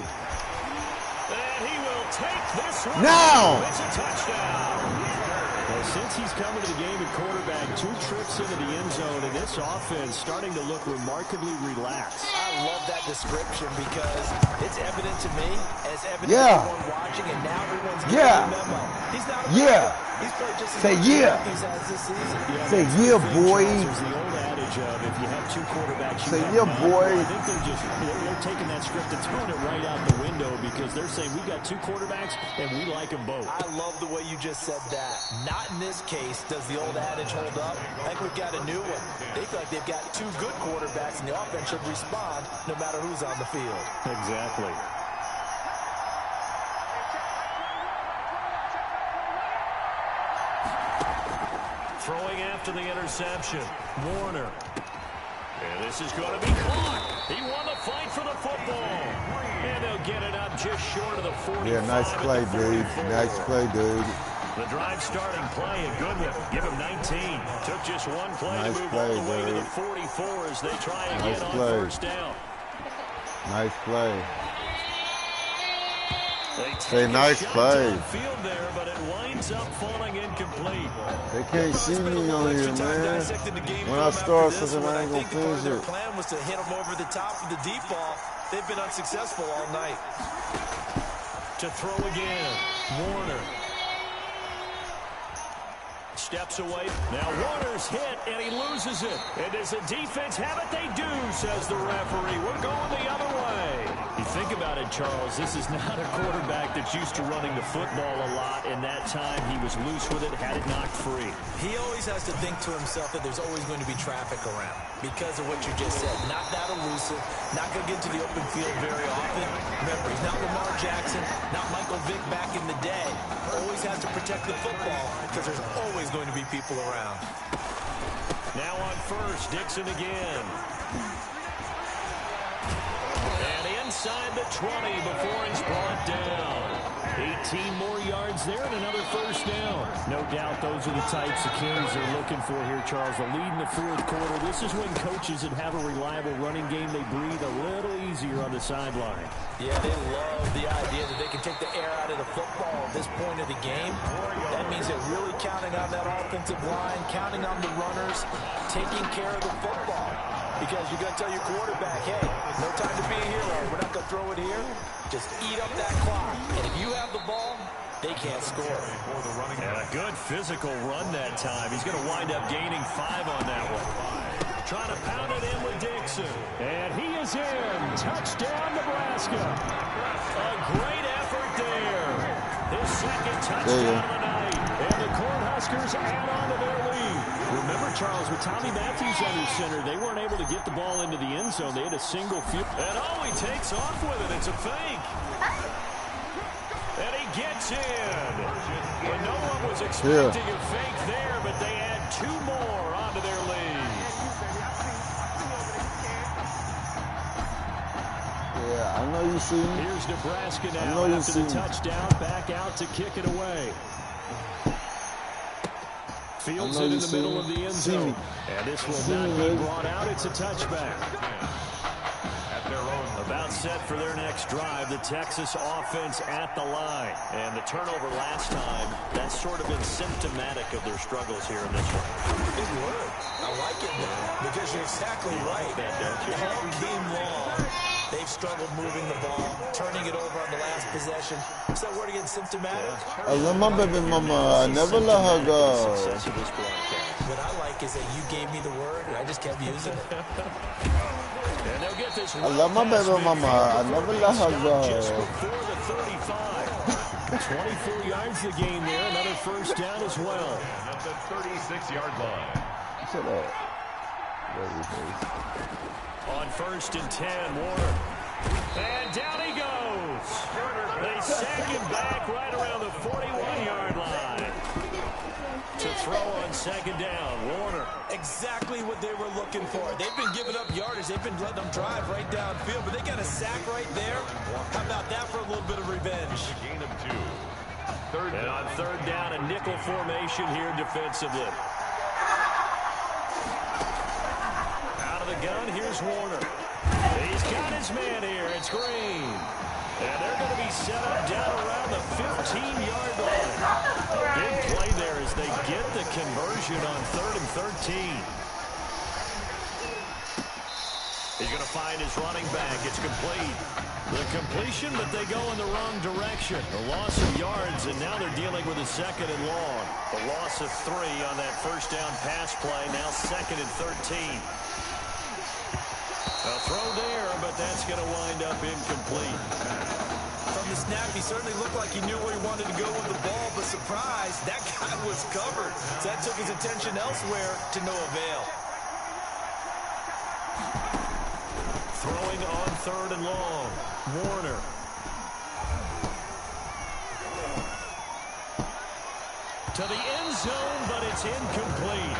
And he will take this one. Now! It's a touchdown. Well, since he's coming to the game at quarterback, 2 trips into the end zone, and this offense starting to look remarkably relaxed. I love that description because it's evident to me, as evident to Yeah. everyone watching, and now everyone's getting Yeah. the memo. He's not a Yeah. He's played just as Say much yeah. as he's had this season. Say yeah, boy. There's the old adage of if you have 2 quarterbacks, you Say have yeah, none. boy. I think they're taking that script and throwing it right out the window because they're saying we got 2 quarterbacks and we like them both. I love the way you just said that. Not in this case does the old adage hold up. I think we've got a new one. They feel like they've got 2 good quarterbacks, and the offense should respond no matter who's on the field. Exactly. Throwing after the interception, Warner. And this is going to be caught. He won the fight for the football. And they'll get it up just short of the 45. Yeah, nice play, dude. Nice play, dude. The drive starting play, a good one. Give him 19. Took just one play Nice to move play, all the way to dude. the 44 as they try again Nice on play. 1st down. Nice play. They Say take nice a shot play. downfield there, but it winds up falling incomplete. They can't see me on here, man. When I start something, I ain't going to finish Their it. plan was to hit them over the top of the deep ball. They've been unsuccessful all night. To throw again, Warner. Steps away. Now Warner's hit, and he loses it. And does the defense have it? They do, says the referee. We're going the other way. You think about it, Charles. This is not a quarterback that's used to running the football a lot, and that time he was loose with it, had it knocked free. He always has to think to himself that there's always going to be traffic around because of what you just said. Not that elusive, not going to get to the open field very often. Remember, he's not Lamar Jackson, not Michael Vick back in the day. Always has to protect the football because there's always going to be people around. Now on first, Dixon again. And inside the 20 before he's brought down. 18 more yards there and another 1st down. No doubt those are the types of carries they're looking for here, Charles. The lead in the 4th quarter. This is when coaches that have a reliable running game, they breathe a little easier on the sideline. Yeah, they love the idea that they can take the air out of the football at this point of the game. That means they're really counting on that offensive line, counting on the runners, taking care of the football. Because you're going to tell your quarterback, hey, no time to be a hero. We're not going to throw it here. Just eat up that clock. And if you have the ball, they can't score. And a good physical run that time. He's going to wind up gaining 5 on that one. Trying to pound it in with Dixon. And he is in. Touchdown, Nebraska. A great effort there. His second touchdown of the night. And the Cornhuskers add on to their lead. Remember, Charles, with Tommy Matthews under center, they weren't able to get the ball into the end zone. They had a single field. And oh, he takes off with it. It's a fake. And he gets in. But no one was expecting a fake there, but they add 2 more onto their lead. Yeah, I know you see me. Here's Nebraska now after the touchdown, back out to kick it away. Fields it in the middle of the end zone. And this will not be brought out. It's a touchback. About set for their next drive, the Texas offense at the line. And the turnover last time, that's sort of been symptomatic of their struggles here in this one. Good word. I like it now because you're exactly right. All game long, they've struggled moving the ball, turning it over on the last possession. Is that word again, symptomatic? I love my baby mama. I never let her go. What I like is that you gave me the word, and I just kept using it. And they'll get this I love my baby mama. I never let her go. Just before the 35. 24 yards the game there. Another first down as well. At the 36-yard line. Shut up. On 1st and 10, Warner. And down he goes. They sack him back right around the 41-yard line. To throw on 2nd down, Warner. Exactly what they were looking for. They've been giving up yardage. They've been letting them drive right downfield, but they got a sack right there. How about that for a little bit of revenge? Gain of 2. And on 3rd down, a nickel formation here defensively. Out of the gun, here's Warner. He's got his man here. It's Green. And they're going to be set up down around the 15-yard line. A big play there as they get the conversion on 3rd and 13. He's going to find his running back. It's complete. The completion, but they go in the wrong direction. A loss of yards, and now they're dealing with a 2nd and long. A loss of 3 on that first down pass play. Now 2nd and 13. A throw there, but that's going to wind up incomplete. From the snap, he certainly looked like he knew where he wanted to go with the ball, but surprise, that guy was covered. So that took his attention elsewhere to no avail. Throwing on 3rd and long, Warner. To the end zone, but it's incomplete.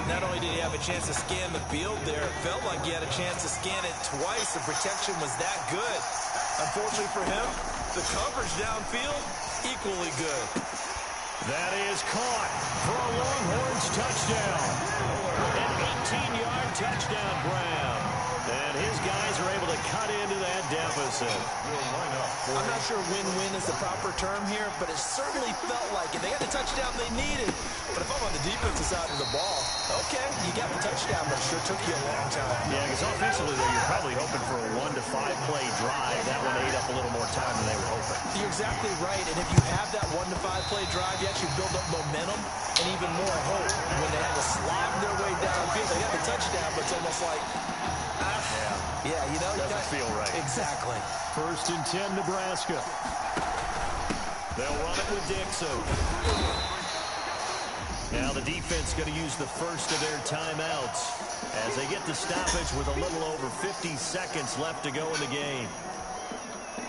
Not only did he have a chance to scan the field there, it felt like he had a chance to scan it twice. The protection was that good. Unfortunately for him, the coverage downfield, equally good. That is caught for a Longhorns touchdown. An 18-yard touchdown grab. And his guys are able to cut into that deficit. I'm not sure win-win is the proper term here, but it certainly felt like it. They got the touchdown they needed. But if I'm on the defensive side of the ball, okay, you got the touchdown, but it sure took you a long time. Yeah, because offensively, though, you're probably hoping for a 1 to 5 play drive. That one ate up a little more time than they were hoping. You're exactly right, and if you have that 1 to 5 play drive, you actually build up momentum and even more hope. When they had to slog their way downfield, they got the touchdown, but it's almost like, yeah, you know, doesn't feel right. Exactly. 1st and 10, Nebraska. They'll run it with Dixon. Now the defense going to use the first of their timeouts as they get the stoppage with a little over 50 seconds left to go in the game.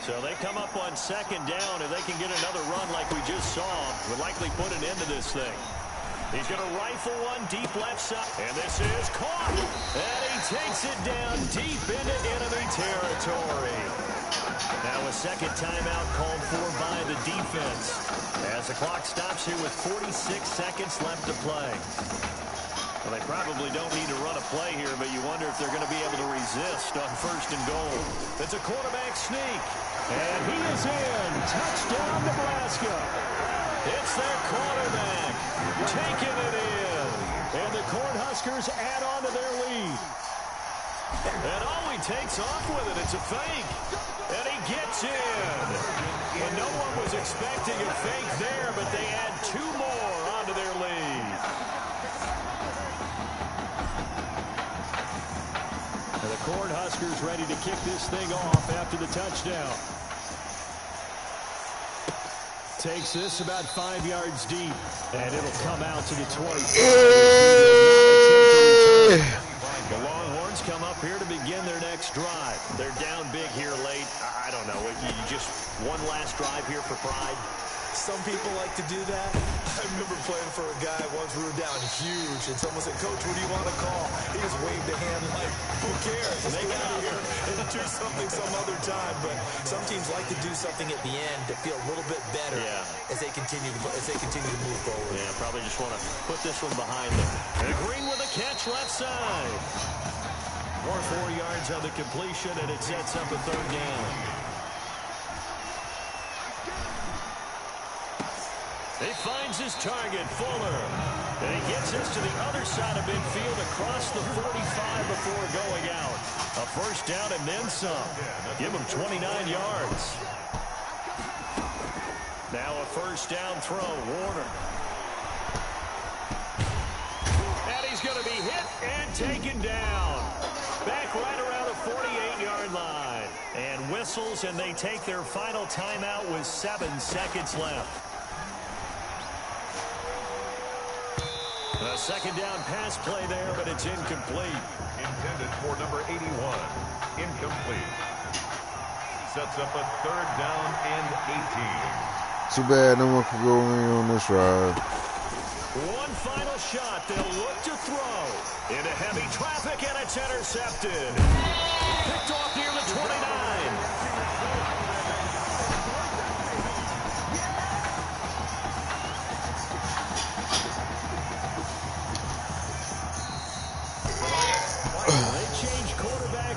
So they come up on 2nd down. If they can get another run like we just saw, will likely put an end to this thing. He's going to rifle one deep left side. And this is caught. And he takes it down deep into enemy territory. Now a 2nd timeout called for by the defense as the clock stops here with 46 seconds left to play. Well, they probably don't need to run a play here, but you wonder if they're going to be able to resist on 1st and goal. It's a quarterback sneak. And he is in. Touchdown, Nebraska. It's their quarterback taking it in. And the Cornhuskers add on to their lead. And he takes off with it. It's a fake. And he gets in. And no one was expecting a fake there, but they add 2 more onto their lead. And the Cornhuskers ready to kick this thing off after the touchdown. Takes this about 5 yards deep, and it'll come out to the 20. The Longhorns come up here to begin their next drive. They're down big here late. I don't know. You just one last drive here for pride. Some people like to do that. I remember playing for a guy once we were down huge, and someone said, "Coach, what do you want to call?" He just waved a hand like, "Who cares? Let's get out of here and do something some other time." But some teams like to do something at the end to feel a little bit better as they continue to move forward. Yeah, probably just want to put this one behind them. And Green with a catch left side. More 4 yards on the completion, and it sets up a 3rd down. He finds his target, Fuller. And he gets this to the other side of midfield across the 45 before going out. A 1st down and then some. Give him 29 yards. Now a 1st down throw, Warner. And he's going to be hit and taken down. Back right around the 48-yard line. And whistles, and they take their final timeout with 7 seconds left. A 2nd down pass play there, but it's incomplete. Intended for number 81. Incomplete. Sets up a 3rd down and 18. Too bad no one could go in on this ride. One final shot. They'll look to throw. Into heavy traffic, and it's intercepted. Picked off near the 29.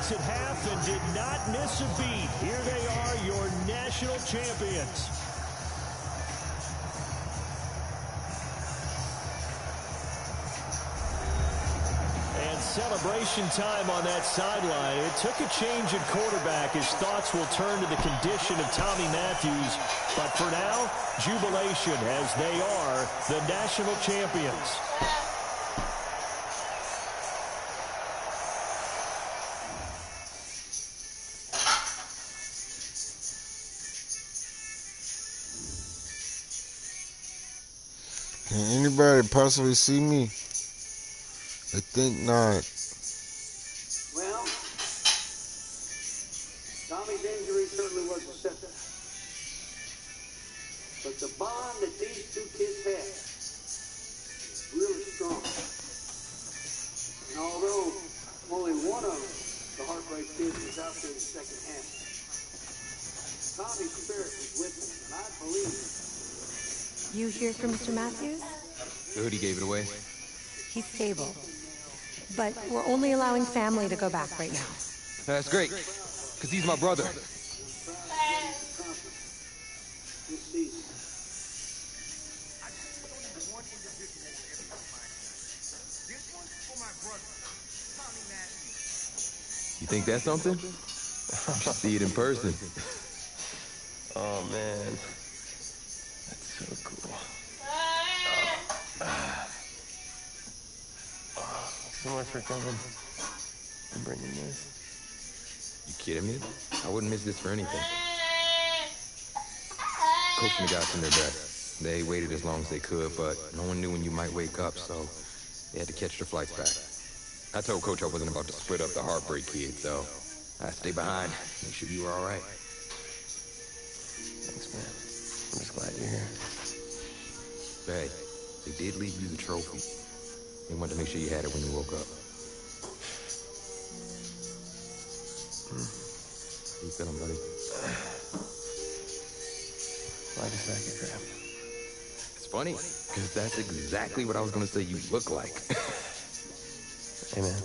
At half and did not miss a beat. Here they are, your national champions. And celebration time on that sideline. It took a change at quarterback. His thoughts will turn to the condition of Tommy Matthews. But for now, jubilation as they are the national champions. Can anybody possibly see me? I think not. Well, Tommy's injury certainly was a setback. But the bond that these 2 kids had is really strong. And although only one of the Heartbreak Kids was out there in the second half, Tommy's spirit was with him, and I believe. You hear from Mr. Matthews? The hoodie gave it away. He's stable. But we're only allowing family to go back right now. That's great, because he's my brother. You think that's something? You should see it in person. Oh, man. That's so cool. So much for coming and bringing this. You kidding me? I wouldn't miss this for anything. Coach and the guys did their best. They waited as long as they could, but no one knew when you might wake up, so they had to catch their flights back. I told Coach I wasn't about to split up the Heartbreak Kids, so I stay behind, make sure you were all right. Thanks, man. I'm just glad you're here. Hey, they did leave you the trophy. They wanted to make sure you had it when you woke up. How you feeling, buddy? Like a sack of crap. It's funny, because that's exactly what I was going to say you look like. Hey, man.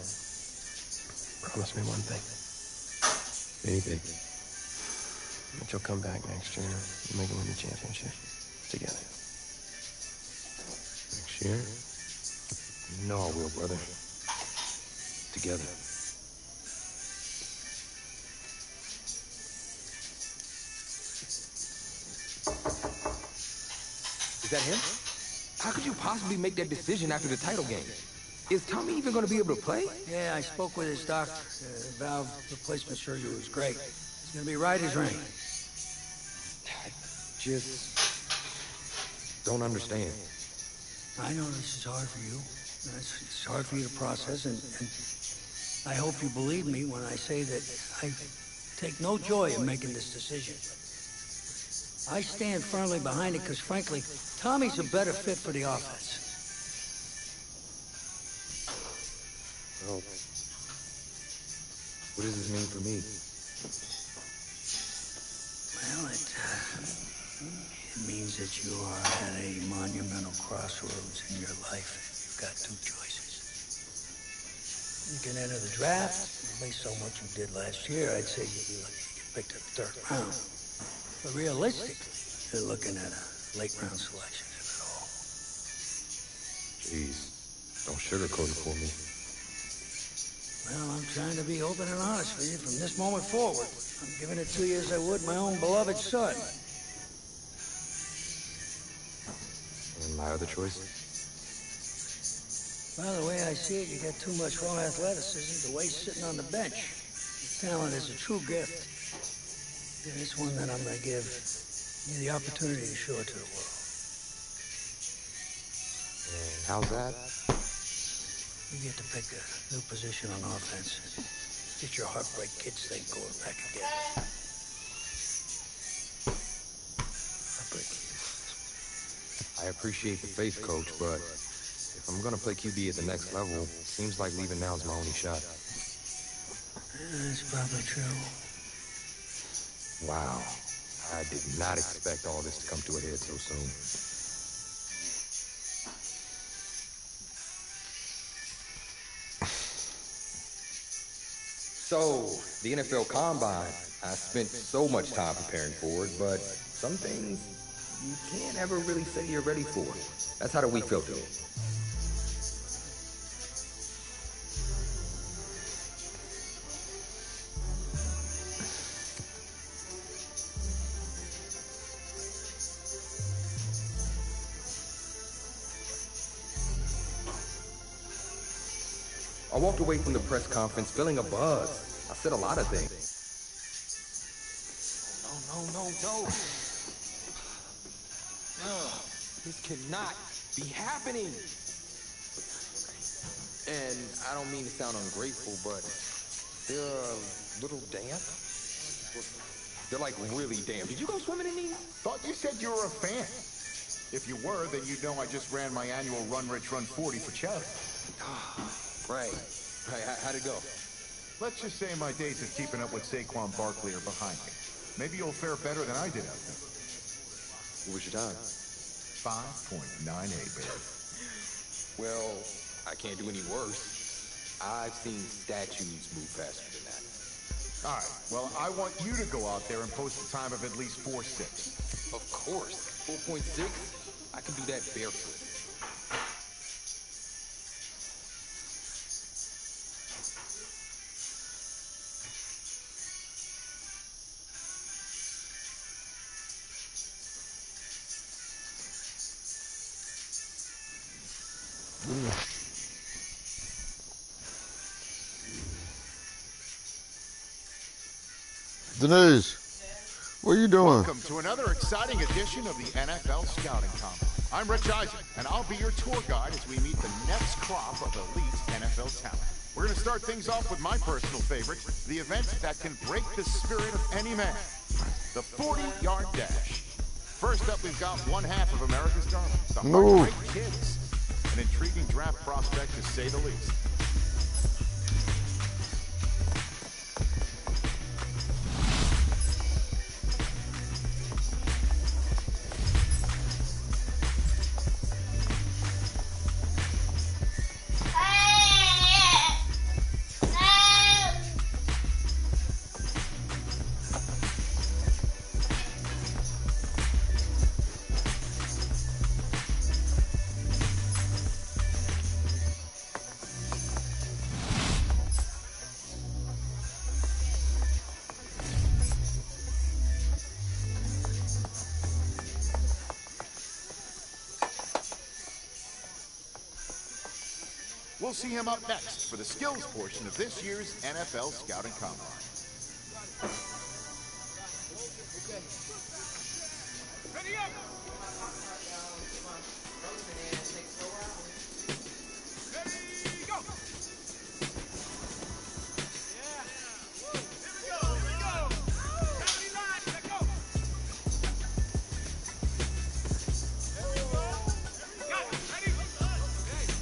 Promise me one thing. Anything. That you'll come back next year and make it win the championship together. Next year? You know I will, brother. Together. Is that him? How could you possibly make that decision after the title game? Is Tommy even going to be able to play? Yeah, I spoke with his doctor. Valve replacement surgery was great. He's gonna be right as rain. I just don't understand. I know this is hard for you. It's hard for you to process, and I hope you believe me when I say that I take no joy in making this decision. I stand firmly behind it because, frankly, Tommy's a better fit for the offense. Well, what does this mean for me? Well, it means that you are at a monumental crossroads in your life. You've got two choices. You can enter the draft. Based on what you did last year, I'd say you'd be lucky to get picked in the 3rd round. But realistically, you're looking at a late round selection, if at all. Jeez, don't sugarcoat it for me. Well, I'm trying to be open and honest with you from this moment forward. I'm giving it to you as I would my own beloved son. And my other choice? Well, the way I see it, you got too much raw athleticism to waste sitting on the bench. Your talent is a true gift. And it's one that I'm going to give you the opportunity to show it to the world. And how's that? You get to pick a new position on offense. Get your heartbreak kids thing going back again. Heartbreak kids. I appreciate the faith, Coach, but if I'm gonna play QB at the next level, seems like leaving now is my only shot. That's probably true. Wow. I did not expect all this to come to a head so soon. So, the NFL Combine, I spent so much time preparing for it, but some things you can't ever really say you're ready for. That's how the week felt to me. I walked away from the press conference feeling a buzz. I said a lot of things. No. This cannot be happening. And I don't mean to sound ungrateful, but they're a little damp. They're like really damp. Did you go swimming in these? Thought you said you were a fan. If you were, then you'd know I just ran my annual Run Rich Run 40 for charity. Right. How'd it go? Let's just say my days of keeping up with Saquon Barkley are behind me. Maybe you'll fare better than I did out there. What was your time? 5.98, baby. Well, I can't do any worse. I've seen statues move faster than that. All right. Well, I want you to go out there and post a time of at least 4.6. Of course. 4.6? I can do that barefoot. Denise, what are you doing? Welcome to another exciting edition of the NFL Scouting Combine. I'm Rich Eisen, and I'll be your tour guide as we meet the next crop of elite NFL talent. We're going to start things off with my personal favorite, the event that can break the spirit of any man, the 40-yard dash. First up, we've got one half of America's darlings, the Heartbreak Kids, an intriguing draft prospect to say the least. We'll see him up next for the skills portion of this year's NFL Scouting Combine. Ready up! Ready, go! Yeah. Here we go, here we go! County line, let go! There we go! Got it, ready? Okay, go!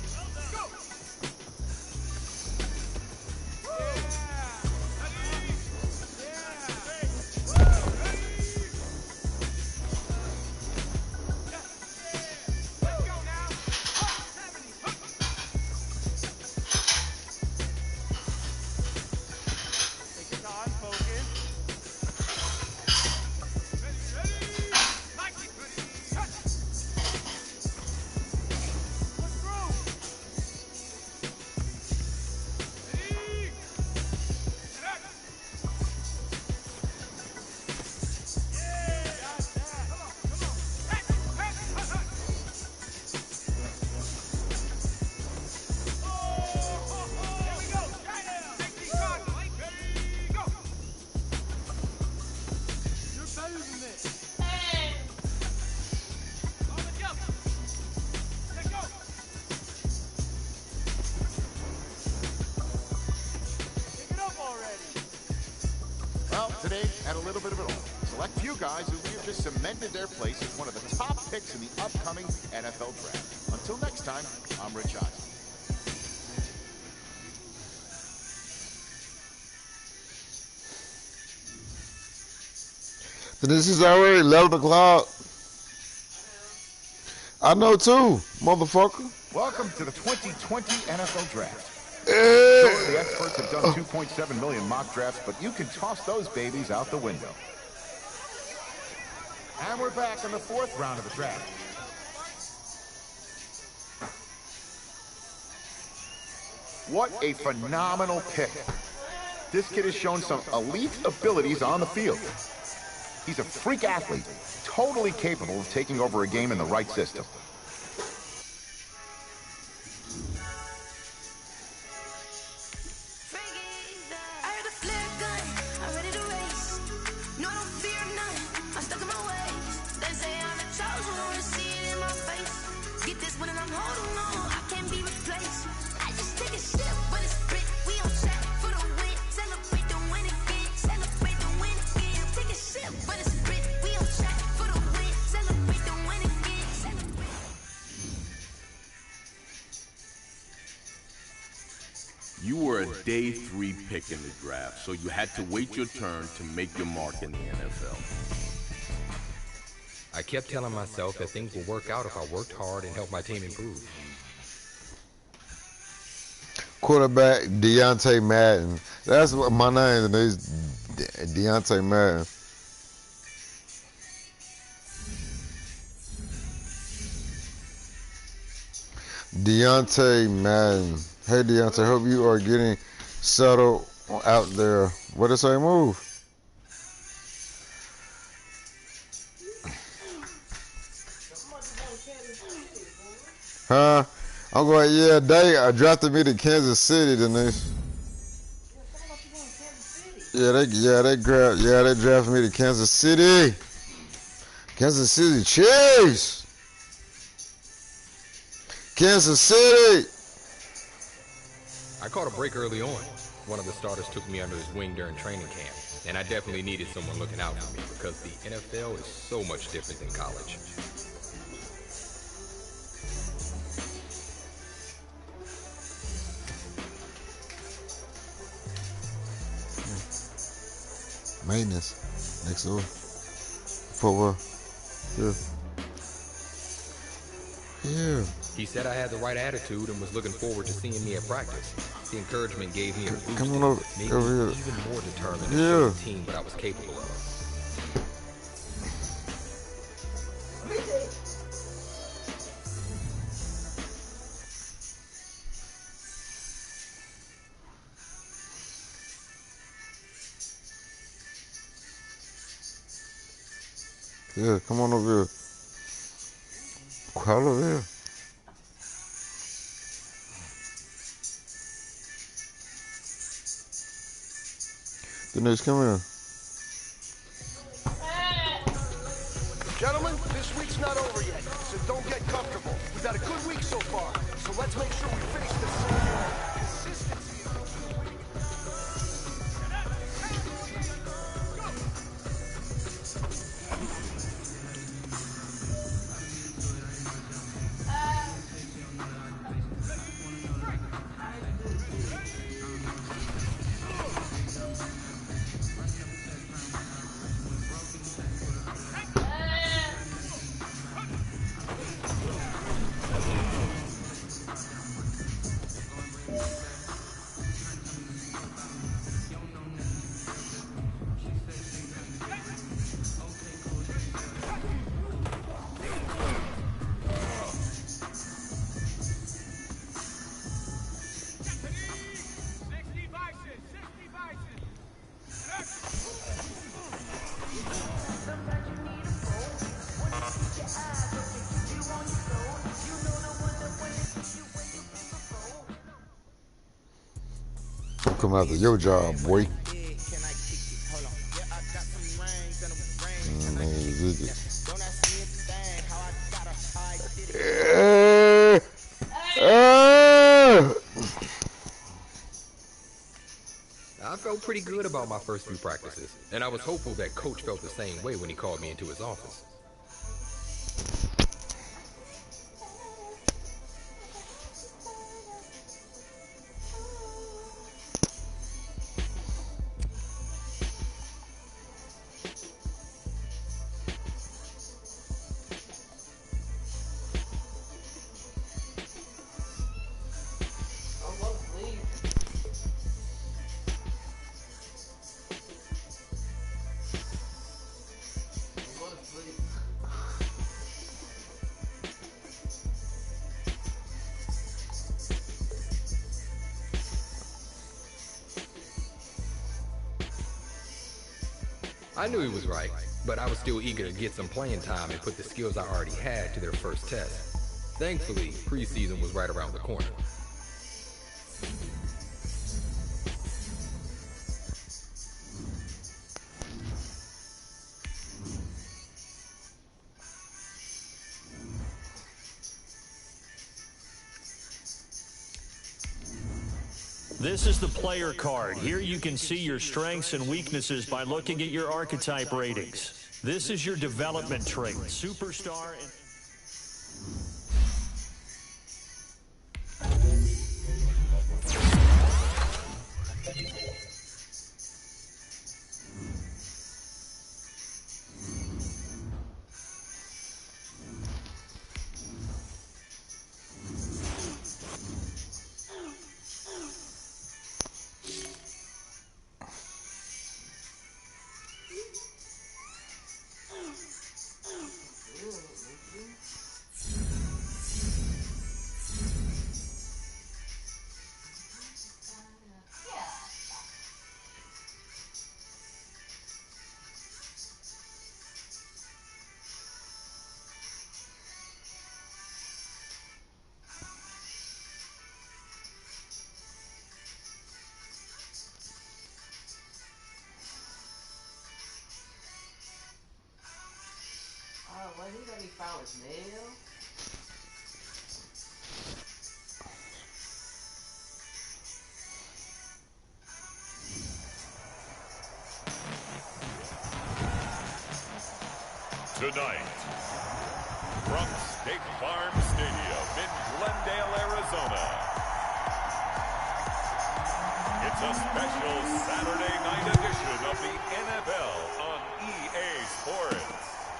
Yeah! Ready? Yeah! Ready? Let's go now! Take your time, focus. Ready? Mikey, touch! Push through! Ready? Connect! Yeah! Got that! Come on, come on! Hey, hey, hey, hey! Here we go! Take these shots! Ready, go! You're better than this! Hey! On the jump! Let go! Pick it up already! Well, today had a little bit of it all. Select few guys who have just cemented their place as one of the top picks in the upcoming NFL draft. Until next time, I'm Rich Eisen. So this is already 11 o'clock. I know too, motherfucker. Welcome to the 2020 NFL Draft. Hey. Sure, the experts have done 2.7 million mock drafts, but you can toss those babies out the window. And we're back in the 4th round of the draft. What a phenomenal pick. This kid has shown some elite abilities on the field. He's a freak athlete, totally capable of taking over a game in the right system. You were a day 3 pick in the draft, so you had to wait your turn to make your mark in the NFL. I kept telling myself that things would work out if I worked hard and helped my team improve. Quarterback Deontay Madden. That's what my name is. Deontay Madden. Deontay Madden. Hey Deontay, hope you are getting settled out there. What did it say? Move. Huh? I'm going, yeah, they drafted me to Kansas City, Denise. They drafted me to Kansas City. Kansas City Chiefs. Kansas City. I caught a break early on. One of the starters took me under his wing during training camp, and I definitely needed someone looking out for me because the NFL is so much different than college. Maintenance next door. Football. Yeah. He said I had the right attitude and was looking forward to seeing me at practice. The encouragement gave me a boost. Come on over, made me here. even more determined to show the team what I was capable of. Yeah, come on over here. Crowd over here. Denise, come here. Gentlemen, this week's not over yet, so don't get comfortable. We've had a good week so far, so let's make sure we finish the same way. Consistency. I'm coming after your job, boy. I felt pretty good about my first few practices, and I was hopeful that Coach felt the same way when he called me into his office. I knew he was right, but I was still eager to get some playing time and put the skills I already had to their first test. Thankfully, preseason was right around the corner. This is the player card. Here you can see your strengths and weaknesses by looking at your archetype ratings. This is your development trait, superstar. Well, he let me file his nail. Tonight, from State Farm Stadium in Glendale, Arizona, it's a special Saturday night edition of the NFL on EA Sports.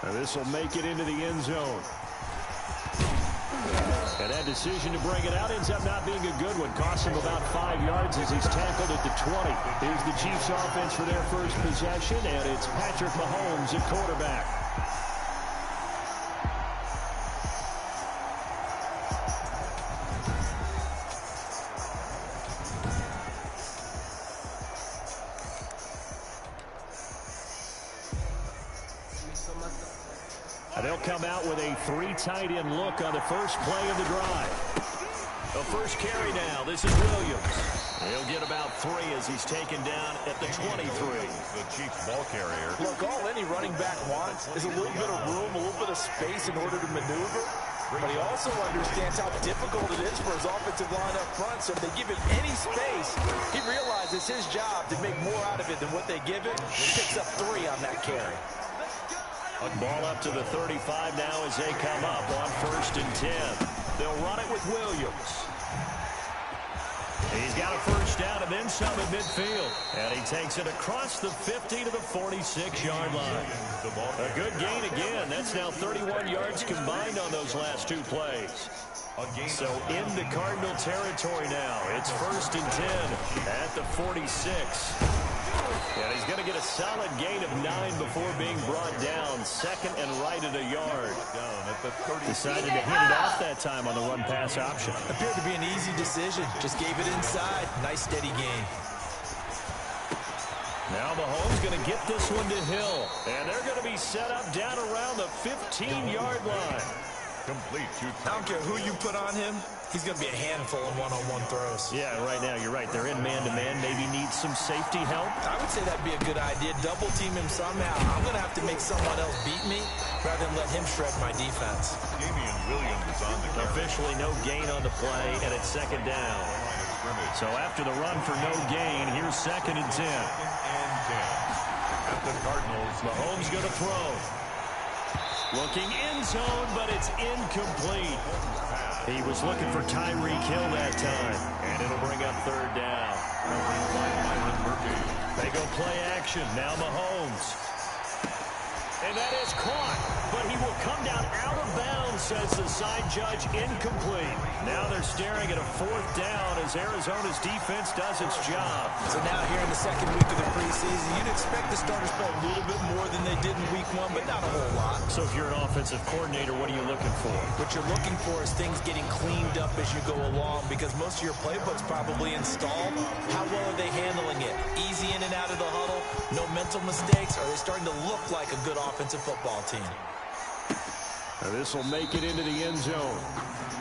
Now this will make it into the end zone. And that decision to bring it out ends up not being a good one. Costs him about 5 yards as he's tackled at the 20. Here's the Chiefs offense for their first possession, and it's Patrick Mahomes at quarterback. And they'll come out with a 3 tight end look on the first play of the drive. The first carry now. This is Williams. He'll get about 3 as he's taken down at the 23. The Chiefs ball carrier. Look, all any running back wants is a little bit of room, a little bit of space in order to maneuver. But he also understands how difficult it is for his offensive line up front. So if they give him any space, he realizes his job to make more out of it than what they give him. He picks up 3 on that carry. A ball up to the 35 now as they come up on 1st and 10. They'll run it with Williams. He's got a first down and then some at midfield. And he takes it across the 50 to the 46-yard line. A good gain again. That's now 31 yards combined on those last 2 plays. So into Cardinal territory now. It's 1st and 10 at the 46. And he's going to get a solid gain of 9 before being brought down. 2nd and right at a yard. Decided to hit it off that time on the run-pass option. Appeared to be an easy decision. Just gave it inside. Nice steady gain. Now Mahomes going to get this one to Hill. And they're going to be set up down around the 15-yard line. Complete to I don't care who you put on him. He's going to be a handful in one-on-one throws. Yeah, right now, you're right. They're in man-to-man. Maybe needs some safety help. I would say that'd be a good idea. Double team him somehow. I'm going to have to make someone else beat me rather than let him shred my defense. Damian Williams is on the carry. Officially no gain on the play, and it's 2nd down. So after the run for no gain, here's 2nd and 10. At the Cardinals. Mahomes going to throw. Looking in zone, but it's incomplete. He was looking for Tyreek Hill that time, and it'll bring up 3rd down. They go play action. Now Mahomes. And that is caught, but he will come down out of bounds, says the side judge, incomplete. Now they're staring at a 4th down as Arizona's defense does its job. So now here in the 2nd week of the preseason, you'd expect the starters to play a little bit more than they did in week 1, but not a whole lot. So if you're an offensive coordinator, what are you looking for? What you're looking for is things getting cleaned up as you go along, because most of your playbook's probably installed. How well are they handling it? Easy in and out of the huddle, no mental mistakes? Are they starting to look like a good offensive football team? This will make it into the end zone.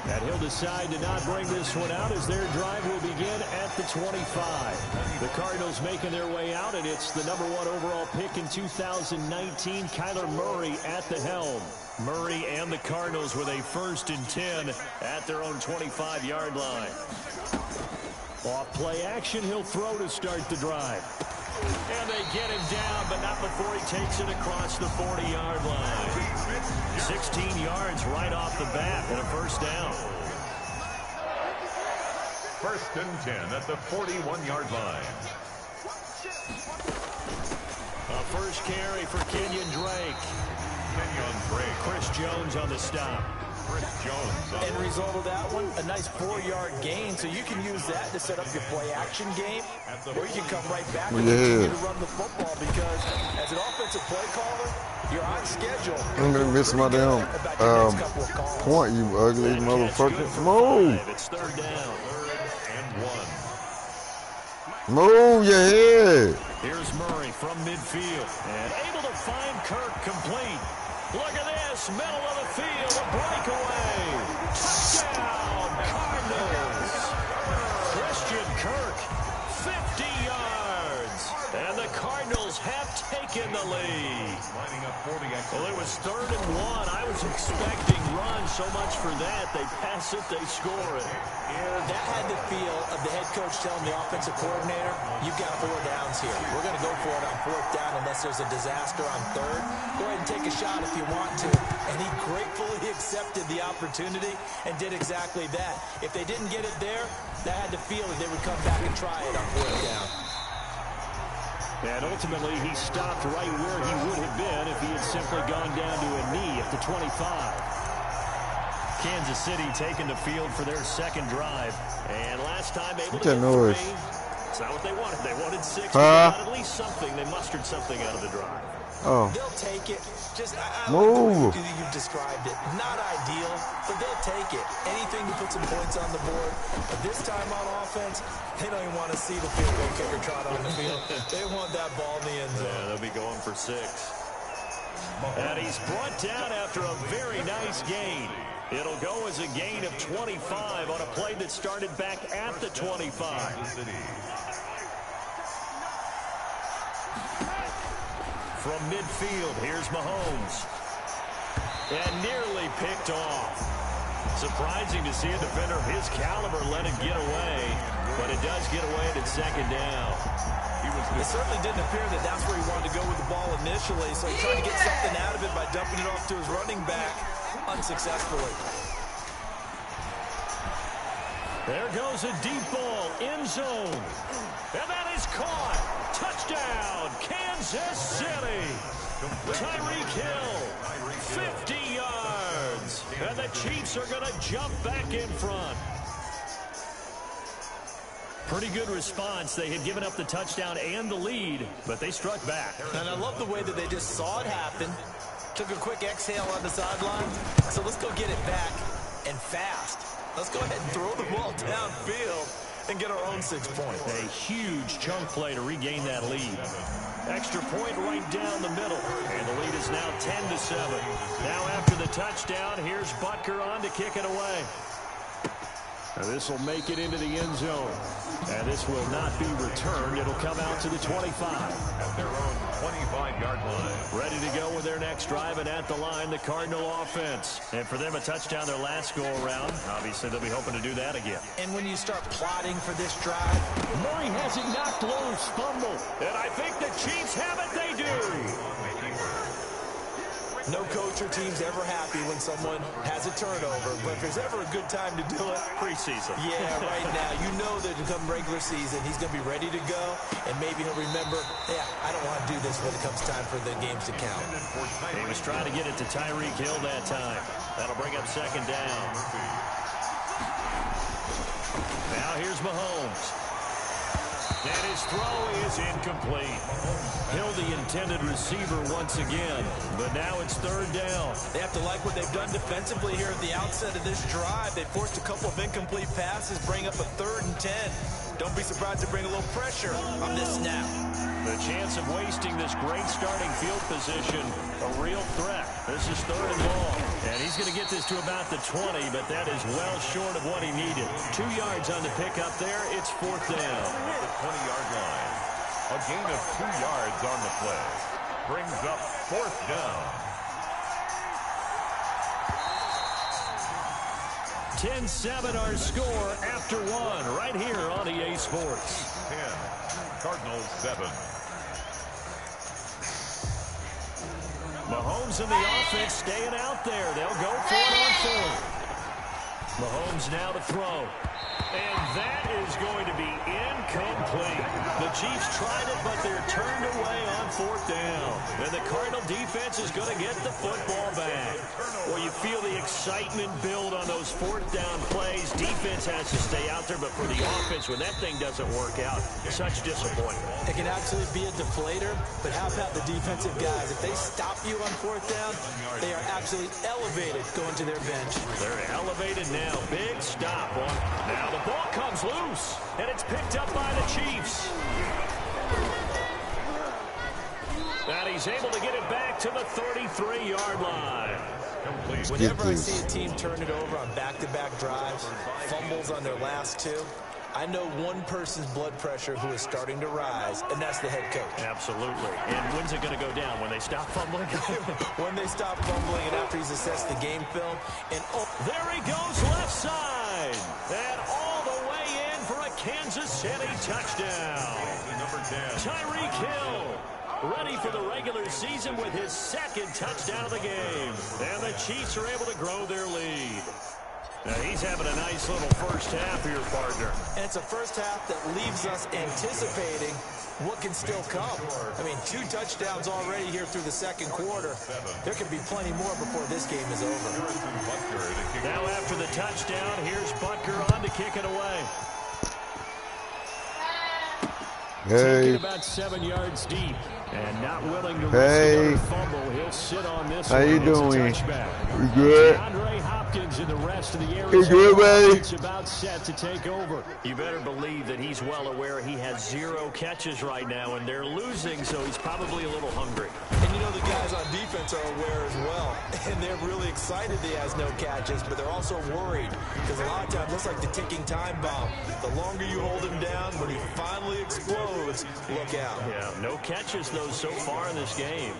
And he'll decide to not bring this one out as their drive will begin at the 25. The Cardinals making their way out, and it's the number 1 overall pick in 2019, Kyler Murray at the helm. Murray and the Cardinals with a 1st and 10 at their own 25-yard line. Off play action, he'll throw to start the drive. And they get him down, but not before he takes it across the 40-yard line. 16 yards right off the bat and a 1st down. 1st and 10 at the 41-yard line. A first carry for Kenyon Drake. Chris Jones on the stop. End result of that one, a nice 4-yard gain, so you can use that to set up your play-action game, or you can come right back and continue to run the football, because as an offensive play caller, you're on schedule. I'm going to miss my damn point, you ugly motherfucker. Move! It's 3rd down. 3rd and 1. Move your head! Here's Murray from midfield, and able to find Kirk complete. Look at this, middle of the field, a breakaway. Touchdown, Cardinals. Christian Kirk, 50 yards. And the Cardinals have taken the lead. Well, it was 3rd and 1. I was expecting runs, so much for that. They pass it, they score it. That had the feel of the head coach telling the offensive coordinator, you've got 4 downs here. We're going to go for it on 4th down unless there's a disaster on 3rd. Go ahead and take a shot if you want to. And he gratefully accepted the opportunity and did exactly that. If they didn't get it there, that had the feeling they would come back and try it on 4th down. And ultimately, he stopped right where he would have been if he had simply gone down to a knee at the 25. Kansas City taking the field for their 2nd drive. And last time able to get 3. It's not what they wanted. They wanted 6, but they got at least something. They mustered something out of the drive. Oh. They'll take it. Just move. You've described it. Not ideal, but they'll take it. Anything to put some points on the board. But this time on offense, they don't even want to see the field goal kicker trot on the field. They want that ball in the end zone. Yeah, they'll be going for 6. And he's brought down after a very nice gain. It'll go as a gain of 25 on a play that started back at the 25. From midfield, here's Mahomes. And nearly picked off. Surprising to see a defender of his caliber let it get away, but it does get away at second down. It certainly didn't appear that that's where he wanted to go with the ball initially, so he tried to get something out of it by dumping it off to his running back unsuccessfully. There goes a deep ball, end zone. And that is caught. Touchdown, Kansas City. Tyreek Hill, 50 yards. And the Chiefs are going to jump back in front. Pretty good response. They had given up the touchdown and the lead, but they struck back. And I love the way that they just saw it happen. Took a quick exhale on the sideline. So let's go get it back and fast. Let's go ahead and throw the ball downfield and get our own 6 points. A huge chunk play to regain that lead. Extra point right down the middle. And the lead is now 10-7. Now after the touchdown, here's Butker on to kick it away. Now this will make it into the end zone. And this will not be returned. It'll come out to the 25. At their own 25-yard line. Ready to go with their next drive, and at the line, the Cardinal offense. And for them, a touchdown their last go-around. Obviously, they'll be hoping to do that again. And when you start plotting for this drive, Murray has it knocked loose, fumble. And I think the Chiefs have it. They do. no coach or team's ever happy when someone has a turnover, but if there's ever a good time to do it, preseason. Yeah, right now. You know that come regular season, he's going to be ready to go, and maybe he'll remember, yeah, I don't want to do this when it comes time for the games to count. He was trying to get it to Tyreek Hill that time. That'll bring up second down. Now here's Mahomes. And his throw is incomplete. Hill, the intended receiver once again, but now it's third down. They have to like what they've done defensively here at the outset of this drive. They forced a couple of incomplete passes, bring up a 3rd and 10. Don't be surprised to bring a little pressure on this snap. The chance of wasting this great starting field position, a real threat. This is 3rd and long. And he's going to get this to about the 20, but that is well short of what he needed. 2 yards on the pickup there. It's 4th down. At the 20-yard line. A gain of 2 yards on the play. Brings up 4th down. 10-7 our score after 1 right here on EA Sports. 10, Cardinals 7. Mahomes and the offense staying out there. They'll go for it on 4th. Mahomes now to throw. And that is going to be incomplete. The Chiefs tried it, but they're turned away on 4th down. And the Cardinal defense is going to get the football back. Well, you feel the excitement build on those 4th down plays. Defense has to stay out there, but for the offense, when that thing doesn't work out, such disappointment. It can absolutely be a deflator, but how about the defensive guys? If they stop you on 4th down, they are absolutely elevated going to their bench. They're elevated now. Big stop on. Now the ball comes loose, and it's picked up by the Chiefs. And he's able to get it back to the 33-yard line. Whenever I see a team turn it over on back-to-back drives, fumbles on their last 2, I know one person's blood pressure who is starting to rise, and that's the head coach. Absolutely. And when's it going to go down? When they stop fumbling? When they stop fumbling and after he's assessed the game film. And there he goes left side. And all the way in for a Kansas City touchdown. Tyreek Hill, ready for the regular season with his 2nd touchdown of the game. And the Chiefs are able to grow their lead. Now he's having a nice little first half here, partner. And it's a first half that leaves us anticipating what can still come. I mean, 2 touchdowns already here through the 2nd quarter. There could be plenty more before this game is over. Now after the touchdown, here's Butker on to kick it away. Hey. Taking about 7 yards deep. And not willing to risk Hey. another fumble. He'll sit on this How one. you It's a doing? touchback. We good? DeAndre Hopkins and the rest of the You Arizona good, buddy? offense about set to take over. You better believe that he's well aware he has 0 catches right now, and they're losing, so he's probably a little hungry. And you know the guys on defense are aware as well. And they're really excited he has no catches, but they're also worried. Because a lot of times, it's like the ticking time bomb. The longer you hold him down, when he finally explodes, look out. Yeah, no catches, though, so far in this game.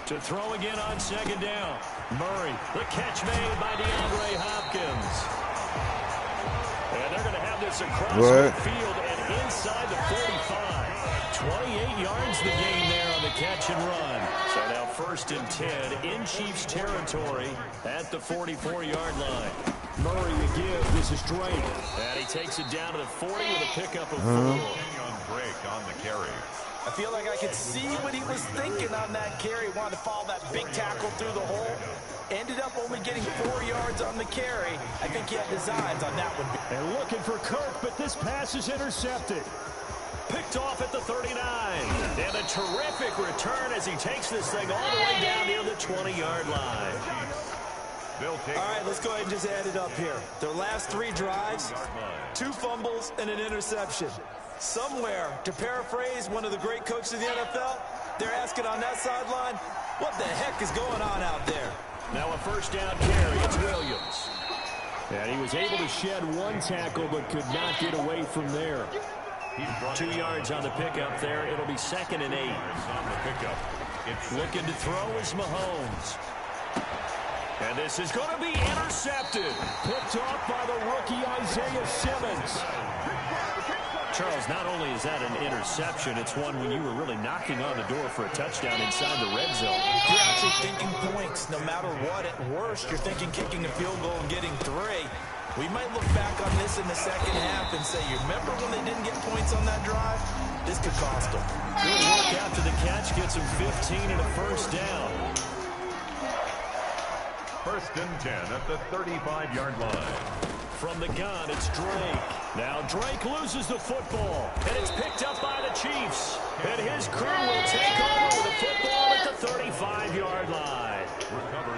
To throw again on second down. Murray, the catch made by DeAndre Hopkins. And they're going to have this across the field and inside the 45. 28 yards the gain there on the catch and run. So now 1st and 10 in Chiefs territory at the 44-yard line. Murray to give. This is Drake. And he takes it down to the 40 with a pickup of 4. On Drake on the carry. I feel like I could see what he was thinking on that carry. Wanted to follow that big tackle through the hole. Ended up only getting 4 yards on the carry. I think he had designs on that one. And looking for Kirk, but this pass is intercepted. Picked off at the 39. And a terrific return as he takes this thing all the way down near the 20-yard line. All right, let's go ahead and just add it up here. Their last 3 drives, 2 fumbles and an interception. Somewhere, to paraphrase one of the great coaches of the NFL, they're asking on that sideline, what the heck is going on out there? Now a 1st down carry. It's Williams. And he was able to shed 1 tackle but could not get away from there. 2 yards on the pickup there. It'll be 2nd and 8. On the pickup. It's looking to throw is Mahomes. And this is going to be intercepted. Picked off by the rookie Isaiah Simmons. Charles, not only is that an interception, it's one when you were really knocking on the door for a touchdown inside the red zone. You're actually thinking points no matter what. At worst, you're thinking kicking a field goal and getting 3. We might look back on this in the second half and say, you remember when they didn't get points on that drive? This could cost them. Good work after the catch, gets him 15 and a 1st down. 1st and 10 at the 35-yard line. From the gun, it's Drake. Now Drake loses the football. And it's picked up by the Chiefs. And his crew will take over the football at the 35-yard line.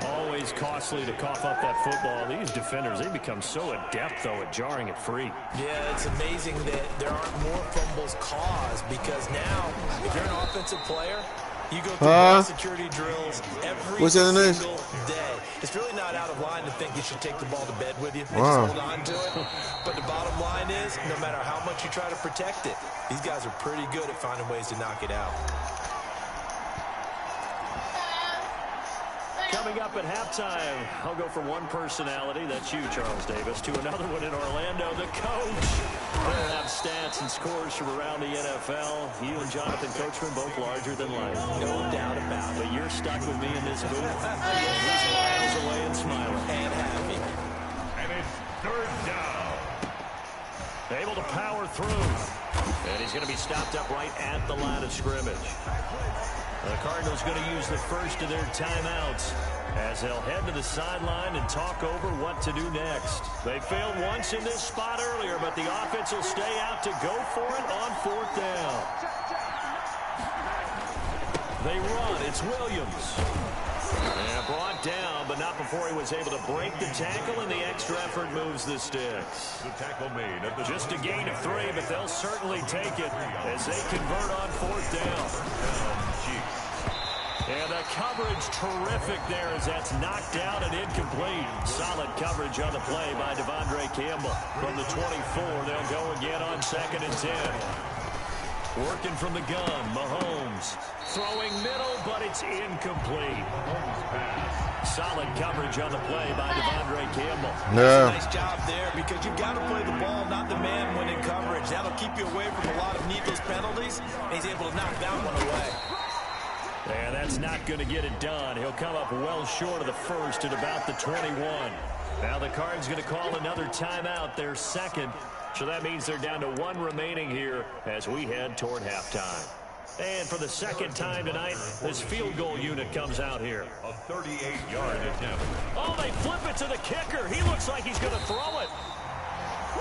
Always costly to cough up that football. These defenders, they become so adept, though, at jarring it free. Yeah, it's amazing that there aren't more fumbles caused because now, if you're an offensive player, you go through security drills every single day. It's really not out of line to think you should take the ball to bed with you and just hold on to it. But the bottom line is, no matter how much you try to protect it, these guys are pretty good at finding ways to knock it out. Coming up at halftime, I'll go from one personality, that's you, Charles Davis, to another one in Orlando, the coach. We'll have stats and scores from around the NFL. You and Jonathan Coachman both larger than life. No doubt about it. But you're stuck with me in this booth. He's miles away and smiling. And happy. And it's 3rd down. Able to power through. And he's going to be stopped up right at the line of scrimmage. The Cardinals going to use the 1st of their timeouts as they'll head to the sideline and talk over what to do next. They failed once in this spot earlier, but the offense will stay out to go for it on 4th down. They run. It's Williams. And brought down, but not before he was able to break the tackle, and the extra effort moves the sticks. The tackle made at the just a gain of 3, but they'll certainly take it as they convert on 4th down. And the coverage terrific there as that's knocked out and incomplete. Solid coverage on the play by Devondre Campbell. From the 24, they'll go again on 2nd and 10. Working from the gun, Mahomes. Throwing middle, but it's incomplete. Solid coverage on the play by Devondre Campbell. Yeah. Nice job there because you've got to play the ball, not the man when in coverage. That'll keep you away from a lot of needless penalties. And he's able to knock that one away. And that's not going to get it done. He'll come up well short of the 1st at about the 21. Now the Cards going to call another timeout, their 2nd. So that means they're down to 1 remaining here as we head toward halftime. And for the 2nd time tonight, this field goal unit comes out here. A 38-yard attempt. Oh, they flip it to the kicker. He looks like he's going to throw it.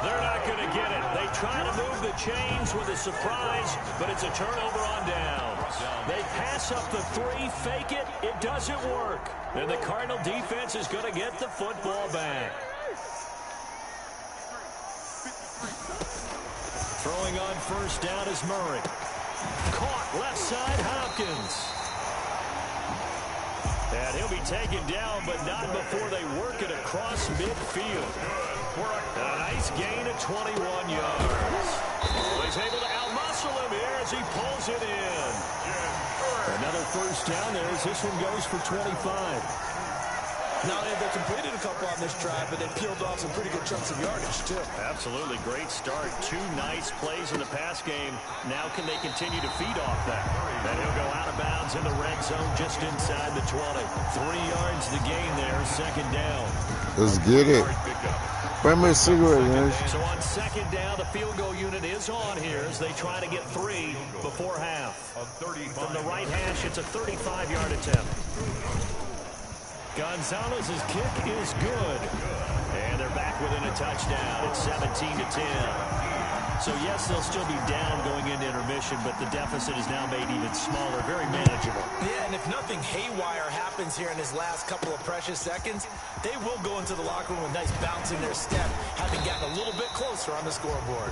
They're not going to get it. They try to move the chains with a surprise, but it's a turnover on downs. They pass up the 3, fake it. It doesn't work. And the Cardinal defense is going to get the football back. Throwing on first down is Murray. Caught left side, Hopkins. And he'll be taken down, but not before they work it across midfield. A nice gain of 21 yards. He's able to outmuscle him here as he pulls it in. Another first down there as this one goes for 25. Now, they completed a couple on this drive, but they peeled off some pretty good chunks of yardage, too. Absolutely. Great start. 2 nice plays in the pass game. Now can they continue to feed off that? And he'll go out of bounds in the red zone just inside the 20. 3 yards the gain there, second down. Let's get it. Bring me a cigarette, man. So on second down, the field goal unit is on here as they try to get 3 before half. From the right hash, it's a 35-yard attempt. Gonzalez's kick is good. And they're back within a touchdown. It's 17-10. So, yes, they'll still be down going into intermission, but the deficit is now made even smaller, very manageable. Yeah, and if nothing haywire happens here in his last couple of precious seconds, they will go into the locker room with nice bounce in their step, having gotten a little bit closer on the scoreboard.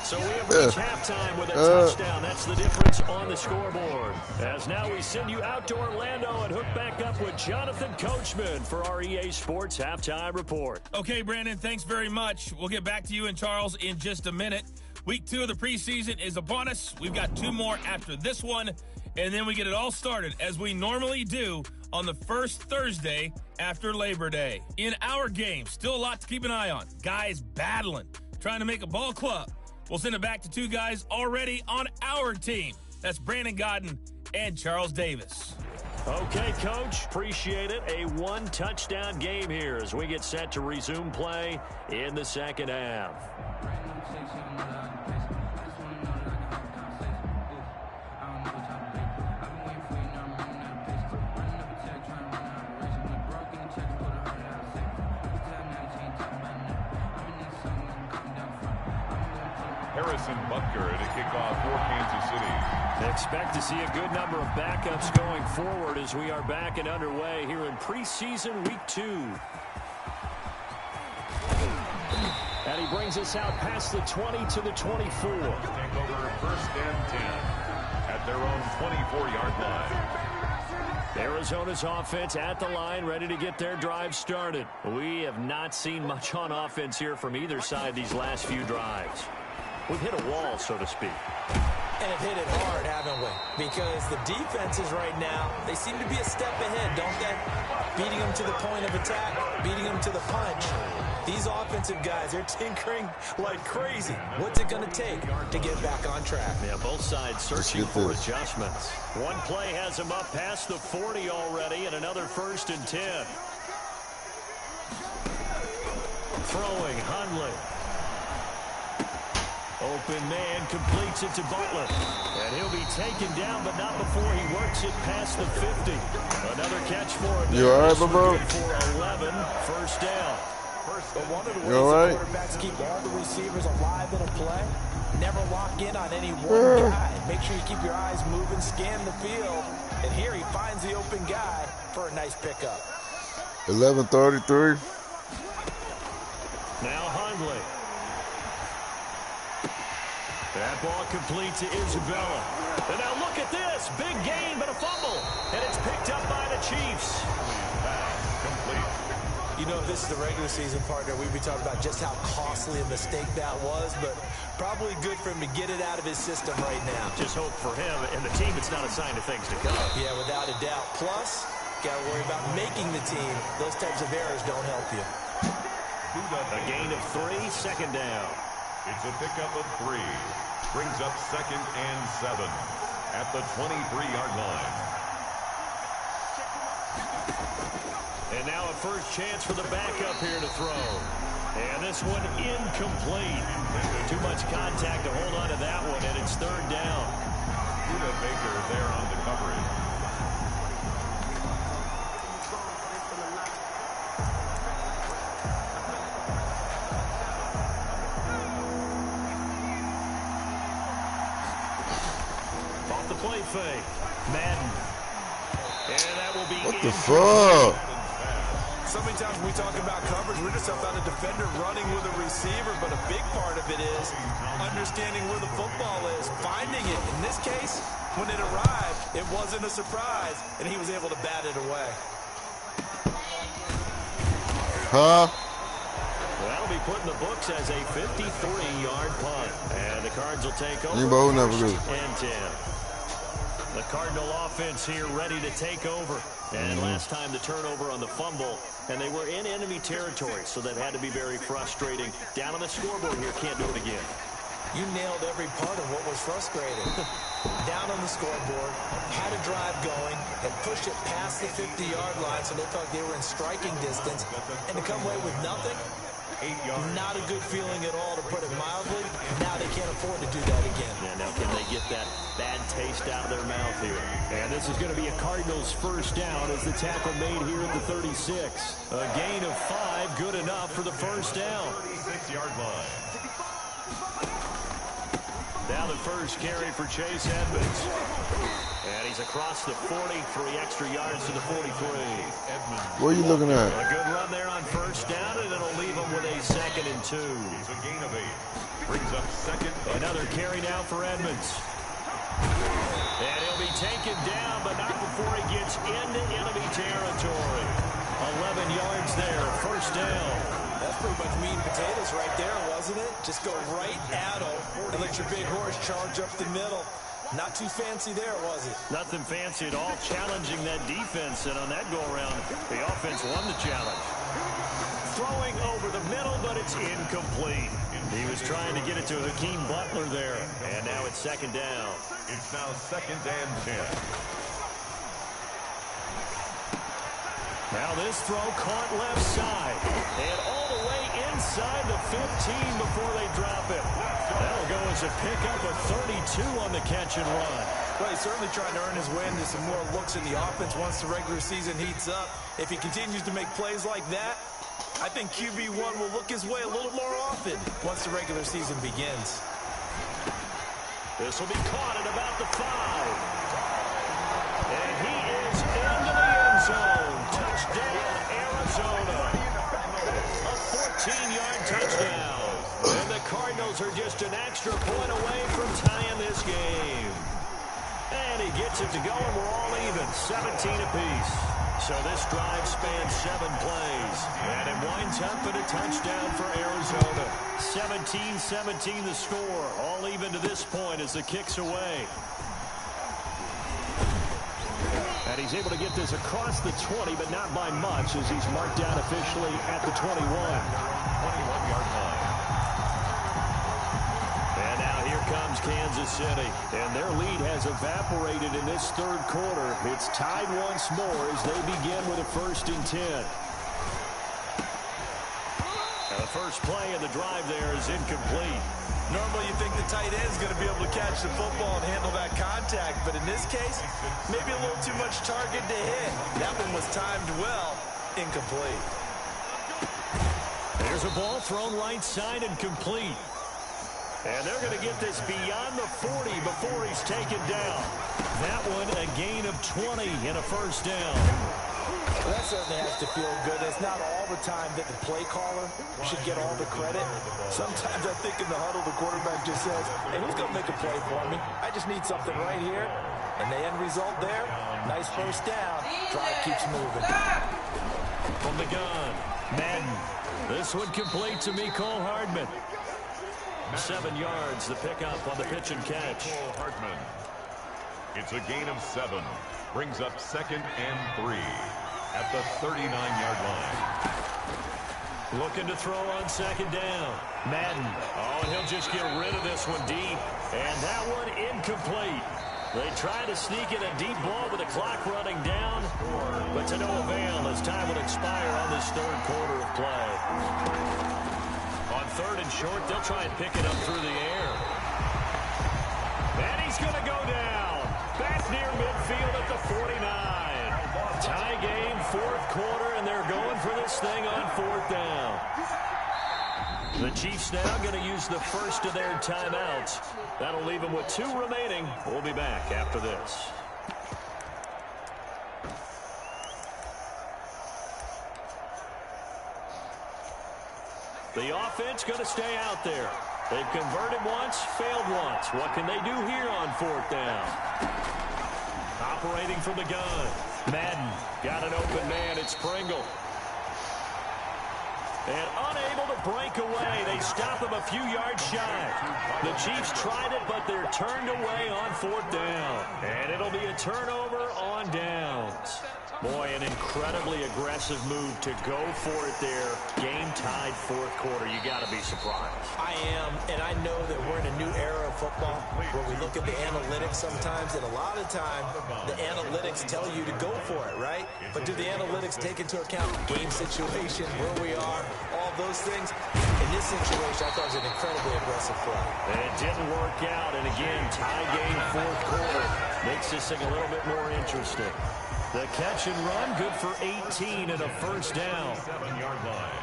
So we have reached halftime with a touchdown. That's the difference on the scoreboard. As now we send you out to Orlando and hook back up with Jonathan Coachman for our EA Sports Halftime Report. Okay, Brandon, thanks very much. We'll get back to you and Charles in just a minute. Week 2 of the preseason is upon us. We've got 2 more after this one, and then we get it all started, as we normally do, on the first Thursday after Labor Day. In our game, still a lot to keep an eye on. Guys battling, trying to make a ball club. We'll send it back to 2 guys already on our team. That's Brandon Godden and Charles Davis. Okay, Coach. Appreciate it. A 1-touchdown game here as we get set to resume play in the second half. Harrison Butker to kick off for Kansas City. Expect to see a good number of backups going forward as we are back and underway here in preseason week 2. And he brings us out past the 20 to the 24. Take over first and 10 at their own 24-yard line. Arizona's offense at the line, ready to get their drive started. We have not seen much on offense here from either side these last few drives. We've hit a wall, so to speak. And have hit it hard, haven't we? Because the defenses right now, they seem to be a step ahead, don't they? Beating them to the point of attack, beating them to the punch. These offensive guys, they're tinkering like crazy. What's it going to take to get back on track? Yeah, both sides searching for adjustments. One play has them up past the 40 already, and another first and 10. Throwing, Hundley. Open man completes it to Butler. And he'll be taken down, but not before he works it past the 50. Another catch for him. You all right, bro? For 11, first down. But one of the ways the quarterbacks keep all the receivers alive in a play, never lock in on any one guy. Make sure you keep your eyes moving, scan the field. And here he finds the open guy for a nice pickup. 11:33. Now Hundley. That ball complete to Isabella. And now look at this. Big gain, but a fumble. And it's picked up by the Chiefs. Complete. You know, if this is the regular season partner, we'd be talking about just how costly a mistake that was, but probably good for him to get it out of his system right now. Just hope for him and the team it's not a sign of things to come. Yeah, without a doubt. Plus, got to worry about making the team. Those types of errors don't help you. A gain of 3, second down. It's a pickup of 3. Brings up second and 7 at the 23-yard line. And now a first chance for the backup here to throw. And this one incomplete. Too much contact to hold on to that one, and it's third down. Judah Baker there on the coverage. the play fake. Madden. And that will be What the fuck? So many times when we talk about coverage, we're just about a defender running with a receiver, but a big part of it is understanding where the football is, finding it. In this case, when it arrived, it wasn't a surprise, and he was able to bat it away. Huh? That'll be put in the books as a 53-yard punt. And the Cards will take over. Anybody never do. And 10. The Cardinal offense here ready to take over. And last time the turnover on the fumble, and they were in enemy territory, so that had to be very frustrating. Down on the scoreboard here, can't do it again. You nailed every part of what was frustrating. Down on the scoreboard, had a drive going, and pushed it past the 50-yard line so they felt they were in striking distance. And to come away with nothing, not a good feeling at all, to put it mildly. Now they can't afford to do that again. Yeah, now can they get that bad taste out of their mouth here? And this is going to be a Cardinals first down as the tackle made here at the 36. A gain of 5, good enough for the first down. 36-yard line. Now the first carry for Chase Edmonds. And he's across the 40, 3 extra yards to the 43. What are you looking at? A good run there on first down, and it'll leave him with a 2nd and 2. It's a gain of 8. Brings up 2nd. Another carry now for Edmonds. And he'll be taken down, but not before he gets into enemy territory. 11 yards there, first down. That's pretty much meat and potatoes right there, wasn't it? Just go right at him and let your big horse charge up the middle. Not too fancy there, was it? Nothing fancy at all, challenging that defense, and on that go-around, the offense won the challenge. Throwing over the middle, but it's incomplete. He was trying to get it to Hakeem Butler there, and now it's 2nd down. It's now 2nd and 10. Now this throw caught left side, and all the way inside the 15 before they drop it. That'll go as a pickup of 32 on the catch and run. Well, he's certainly trying to earn his way into some more looks in the offense once the regular season heats up. If he continues to make plays like that, I think QB1 will look his way a little more often once the regular season begins. This will be caught at about the 5. And he is into the end zone. Touchdown, Arizona. A 14-yard touchdown. And the Cardinals are just an extra point away from tying this game. And he gets it to go, and we're all even, 17 apiece. So this drive spans 7 plays. And it winds up in a touchdown for Arizona. 17-17 the score. All even to this point as the kick's away. And he's able to get this across the 20, but not by much, as he's marked down officially at the 21. 21-yard line. And now here comes Kansas City. And their lead has evaporated in this 3rd quarter. It's tied once more as they begin with a 1st and 10. Now the first play of the drive there is incomplete. Normally you think the tight end is going to be able to catch the football and handle that contact, but in this case, maybe a little too much target to hit. That one was timed well, incomplete. There's a ball thrown right side and complete. And they're going to get this beyond the 40 before he's taken down. That one a gain of 20 and a first down. Well, that certainly has to feel good. It's not all the time that the play caller should get all the credit. Sometimes I think in the huddle, the quarterback just says, hey, who's going to make a play for me? I just need something right here. And the end result there, nice first down. Drive keeps moving. From the gun, Madden. This one complete to Mecole Hardman. 7 yards, the pickup on the pitch and catch. Hardman. It's a gain of 7. Brings up 2nd and 3 at the 39-yard line. Looking to throw on 2nd down. Madden. Oh, and he'll just get rid of this one deep. And that one incomplete. They try to sneak in a deep ball with the clock running down, but to no avail as time will expire on this 3rd quarter of play. On 3rd and short, they'll try and pick it up through the air. And he's going to go down. Back near midfield at the 49. Tie game, 4th quarter, and they're going for this thing on 4th down. The Chiefs now going to use the first of their timeouts. That'll leave them with 2 remaining. We'll be back after this. The offense going to stay out there. They've converted once, failed once. What can they do here on 4th down? Operating from the gun. Madden got an open man. It's Pringle. And unable to break away. They stop him a few yards shy. The Chiefs tried it, but they're turned away on 4th down. And it'll be a turnover on downs. Boy, an incredibly aggressive move to go for it there. Game-tied 4th quarter. You got to be surprised. I am, and I know that we're in a new era of football where we look at the analytics sometimes, and a lot of time the analytics tell you to go for it, right? But do the analytics take into account game situation, where we are, all those things? In this situation, I thought it was an incredibly aggressive play. And it didn't work out, and again, tie game 4th quarter. Makes this thing a little bit more interesting. The catch and run, good for 18 and a first down. 7-yard line.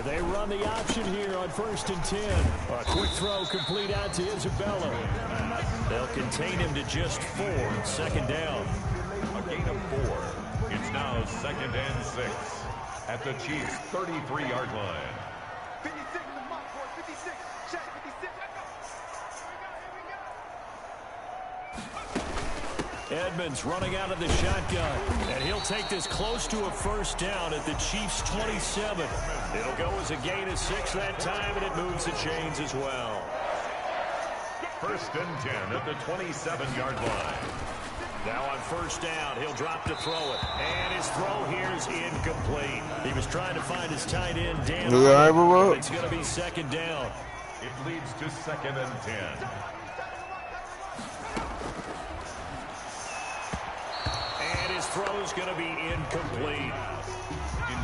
They run the option here on 1st and 10. A quick throw complete out to Isabella. They'll contain him to just 4. 2nd down. A gain of 4. It's now 2nd and 6 at the Chiefs' 33-yard line. 56, the mark for 56. Check 56. Edmonds running out of the shotgun, and he'll take this close to a first down at the Chiefs' 27. It'll go as a gain of 6 that time, and it moves the chains as well. 1st and 10 at the 27-yard line. Now on 1st down, he'll drop to throw it. And his throw here is incomplete. He was trying to find his tight end, Dan. It's going to be 2nd down. It leads to 2nd and 10. His throw is going to be incomplete.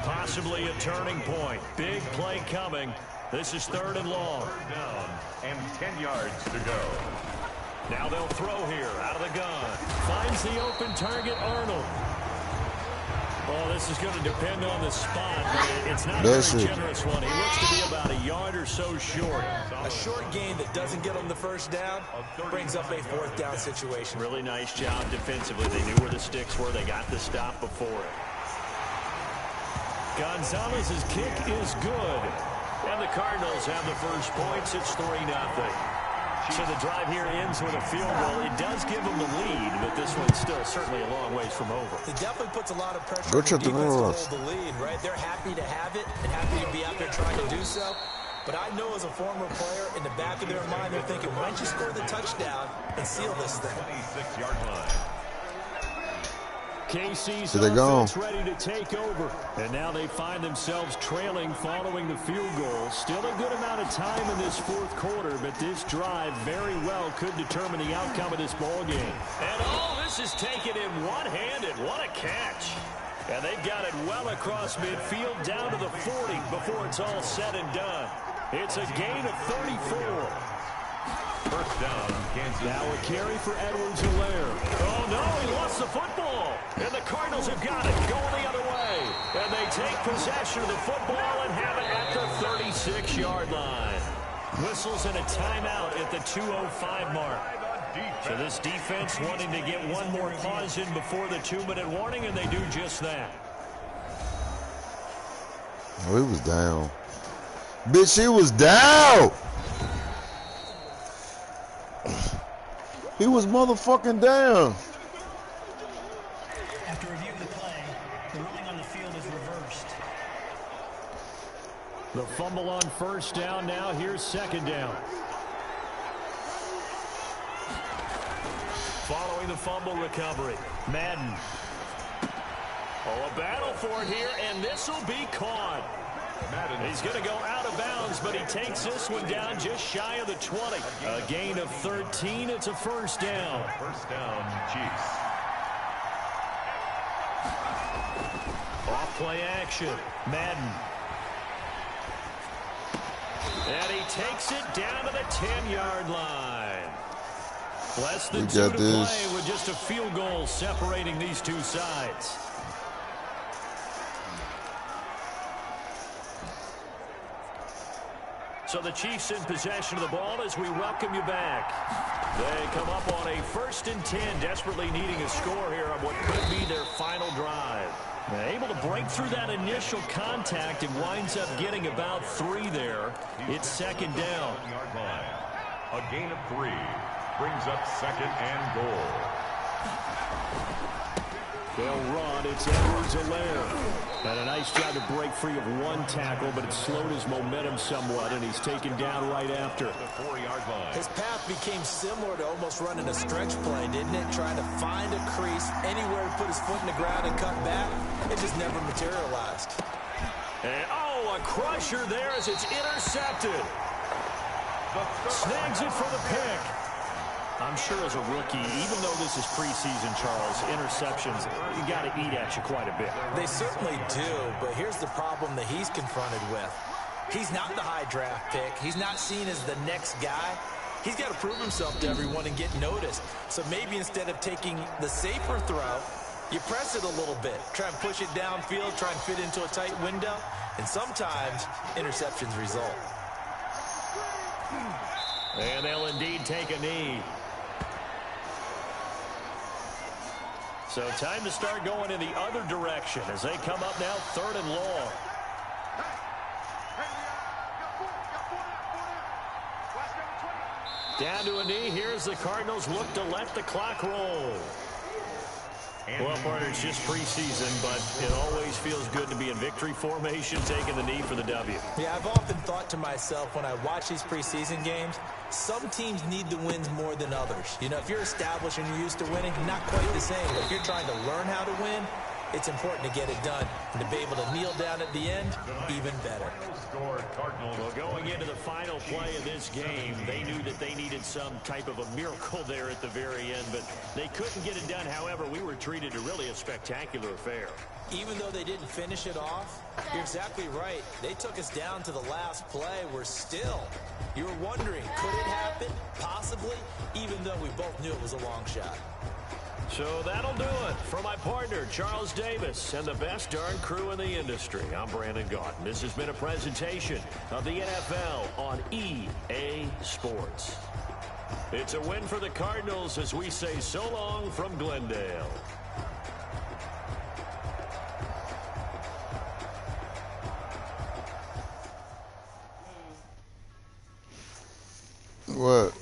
Possibly a turning point. Big play coming. This is 3rd and long. 3rd down and 10 yards to go. Now they'll throw here out of the gun. Finds the open target, Arnold. Oh, this is going to depend on the spot, but it's not a very generous one. He looks to be about a yard or so short. A short gain that doesn't get him the first down brings up a 4th down situation. Really nice job defensively. They knew where the sticks were. They got the stop before it. Gonzalez's kick is good. And the Cardinals have the first points. It's 3-0. So the drive here ends with a field goal. It does give them the lead, but this one's still certainly a long ways from over. It definitely puts a lot of pressure on the defense to hold the lead, right? They're happy to have it and happy to be out there trying to do so. But I know as a former player, in the back of their mind, they're thinking, why don't you score the touchdown and seal this thing? 26-yard line. KC's offense ready to take over. And now they find themselves trailing following the field goal. Still a good amount of time in this 4th quarter, but this drive very well could determine the outcome of this ball game. And all this is taken in one-handed. What a catch. And they've got it well across midfield down to the 40 before it's all said and done. It's a gain of 34. 1st down, Kansas. Now a carry for Edwards-Helaire. Oh, no, he lost the football. And the Cardinals have got it, going the other way. And they take possession of the football and have it at the 36-yard line. Whistles and a timeout at the 2:05 mark. So this defense wanting to get one more pause in before the 2-minute warning, and they do just that. Oh, he was down. Bitch, he was down. He was motherfucking down. After reviewing the play, the ruling on the field is reversed. The fumble on 1st down now. Here's 2nd down. Following the fumble recovery, Madden. Oh, a battle for it here, and this will be caught. He's going to go out of bounds, but he takes this one down just shy of the 20. A gain of 13. It's a 1st down. 1st down, Chiefs. Off play action. Madden. And he takes it down to the 10-yard line. Less than 2 to play with just a field goal separating these two sides. So the Chiefs in possession of the ball as we welcome you back. They come up on a 1st and 10, desperately needing a score here on what could be their final drive. Able to break through that initial contact and winds up getting about 3 there. It's 2nd down. A gain of 3 brings up 2nd and goal. They'll run. It's Edwards-Helaire. And a nice job to break free of 1 tackle, but it slowed his momentum somewhat, and he's taken down right after. The 4-yard line. His path became similar to almost running a stretch play, didn't it? Trying to find a crease, anywhere to put his foot in the ground and cut back. It just never materialized. And, oh, a crusher there as it's intercepted. Snags it for the pick. I'm sure as a rookie, even though this is preseason, Charles, interceptions, you got to eat at you quite a bit. They certainly do, but here's the problem that he's confronted with. He's not the high draft pick. He's not seen as the next guy. He's got to prove himself to everyone and get noticed. So maybe instead of taking the safer throw, you press it a little bit. Try and push it downfield, try and fit into a tight window, and sometimes interceptions result. And they'll indeed take a knee. So time to start going in the other direction as they come up now 3rd and long. Down to a knee. Here's the Cardinals look to let the clock roll. Well, partner, it's just preseason, but it always feels good to be in victory formation, taking the knee for the W. Yeah, I've often thought to myself when I watch these preseason games, some teams need the wins more than others. You know, if you're established and you're used to winning, not quite the same. But if you're trying to learn how to win, it's important to get it done. And to be able to kneel down at the end, even better. Well, going into the final play of this game, they knew that they needed some type of a miracle there at the very end, but they couldn't get it done. However, we were treated to really a spectacular affair. Even though they didn't finish it off, you're exactly right. They took us down to the last play. We're still. You were wondering, could it happen? Possibly, even though we both knew it was a long shot. So that'll do it for my partner, Charles Davis, and the best darn crew in the industry. I'm Brandon Gaudin. This has been a presentation of the NFL on EA Sports. It's a win for the Cardinals as we say so long from Glendale. What?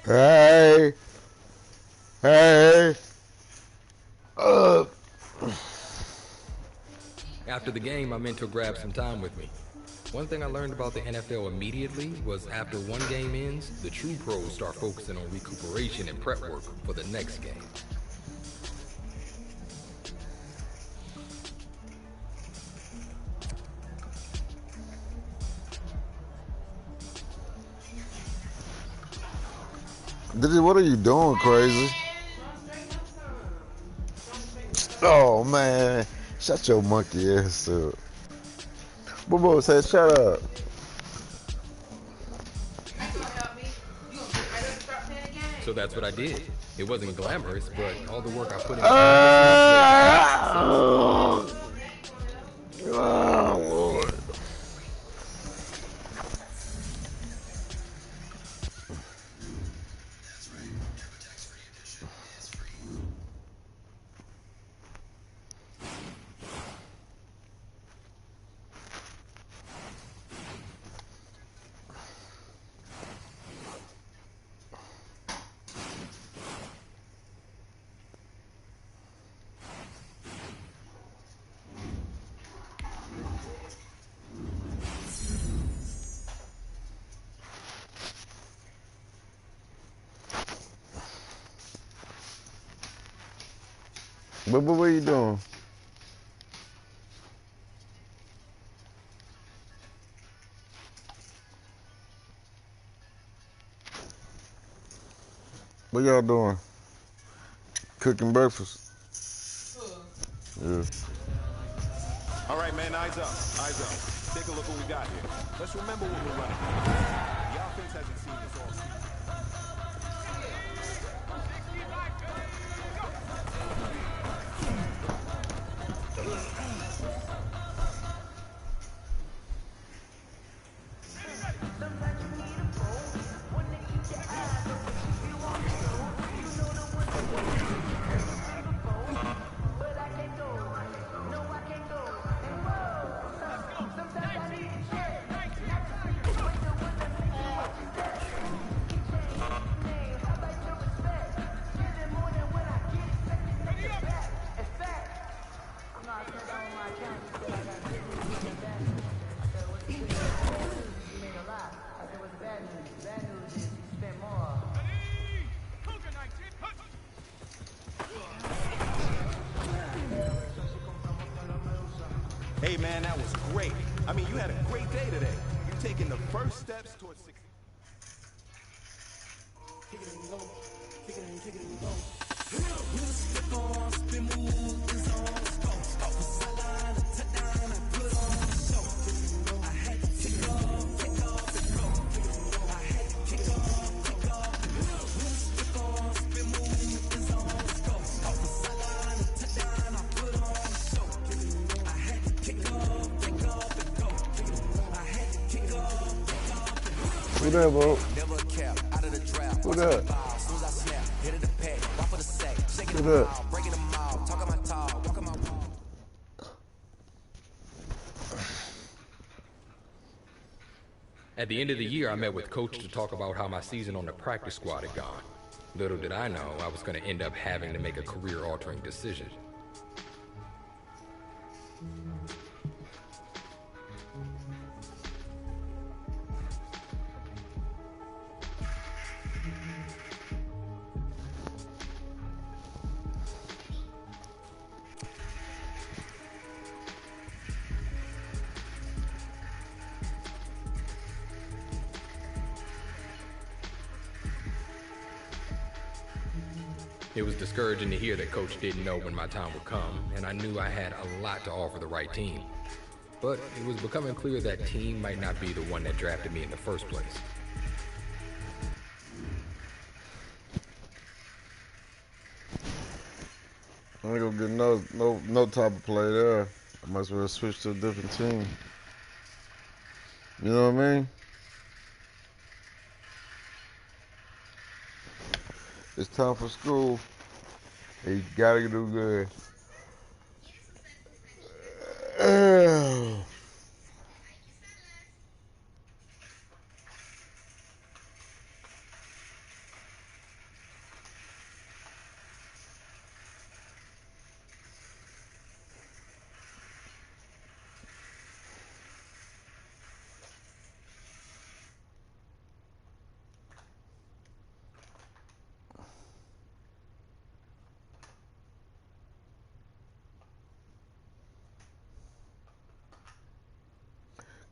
Hey. Hey. After the game, my mentor grabbed some time with me. One thing I learned about the NFL immediately was after one game ends, the true pros start focusing on recuperation and prep work for the next game. What are you doing, crazy? Oh, man. Shut your monkey ass up. Boo-boo said, shut up. So that's what I did. It wasn't glamorous, but all the work I put in. Oh, Lord. But what are you doing? What y'all doing? Cooking breakfast? Yeah. All right, man, eyes up. Eyes up. Take a look what we got here. Let's remember what we're running. The offense hasn't seen this all season. Hey, man, that was great. I mean, you had a great day today. You're taking the first steps towards success. Who that, bro? Who that? Who that? At the end of the year, I met with Coach to talk about how my season on the practice squad had gone. Little did I know I was going to end up having to make a career-altering decision. It was discouraging to hear that Coach didn't know when my time would come, and I knew I had a lot to offer the right team. But it was becoming clear that team might not be the one that drafted me in the first place. I ain't gonna get no type of play there. I might as well switch to a different team. You know what I mean? It's time for school. And you gotta do good.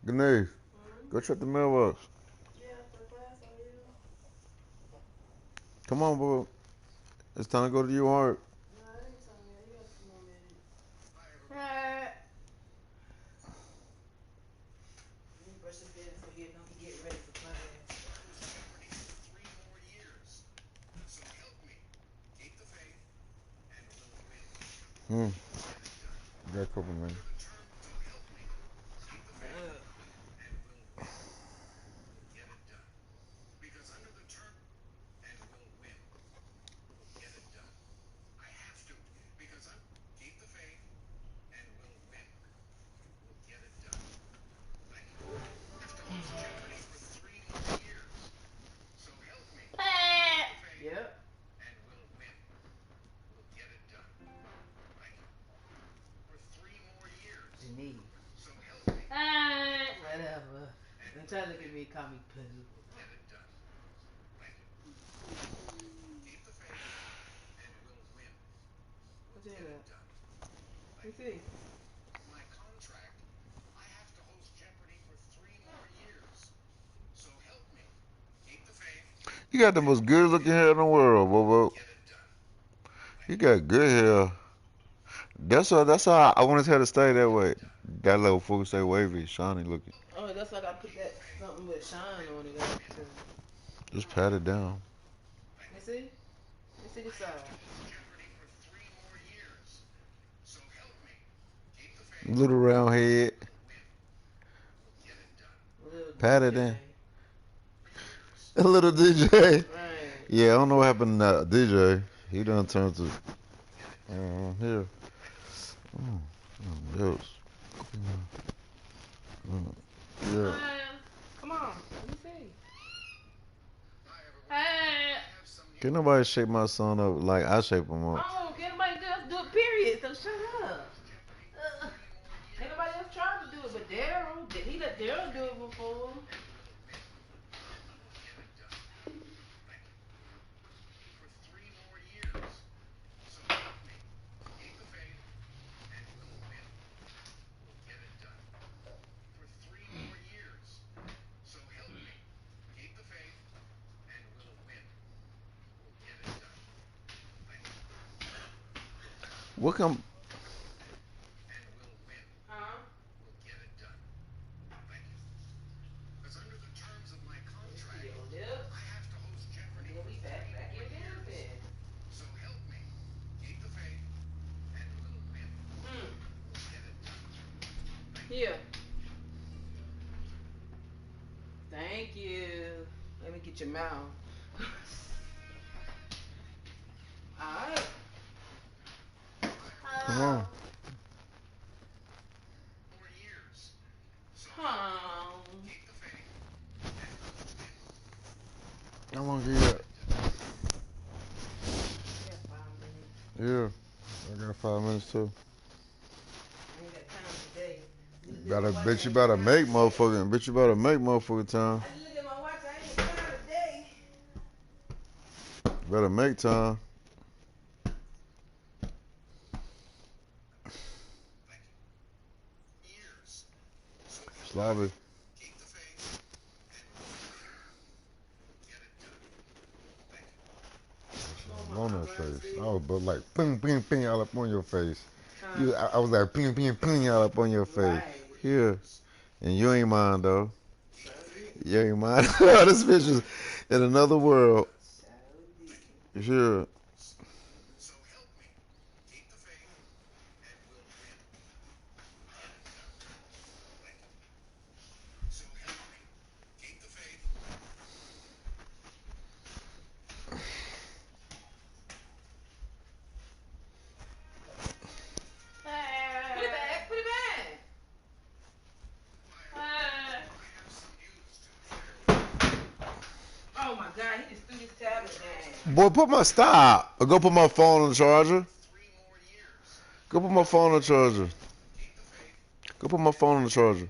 Grenade, go check the mailbox. Come on, bro. It's time to go to your heart. You got a couple minutes. Whatever. Don't try to look at me, call me Pooh. What's in it? Let me see. My contract, I have to host Jeopardy for 3 more years. So help me. Keep the faith. You got the most good looking hair in the world, Bobo. You got good hair. That's how I want his hair to stay that way. That little fool say wavy, shiny looking. Oh, that's like I put that something with shine on it. Just pat it down. You see? You see this side? Little round head. Little Pat it DJ. in. A little DJ. Right. Yeah, I don't know what happened to that DJ. He done turned to here. Yes. Yeah. Come on. Let me see. Hey. Can nobody shape my son up like I shape him up? Oh, can nobody just do it, period. So shut up. Ain't nobody else tried to do it but Daryl. He let Daryl do it before. What come? Here. Thank you. Let me get your mouth. Alright. Come on. How long you got? Yeah. I got 5 minutes too. Bitch, you better make motherfucking time. Better make time. Slavic. On that face. I was like ping, ping, ping all up on your face. I was like ping, ping, ping all up on your face. Here. And you ain't mine though. You ain't mine. This bitch is in another world. Sure. Put it back. Put it back. Oh my God, he just threw his tablet down. Boy, put my stop. Or go put my phone on the charger. Go put my phone on the charger. Go put my phone on the charger.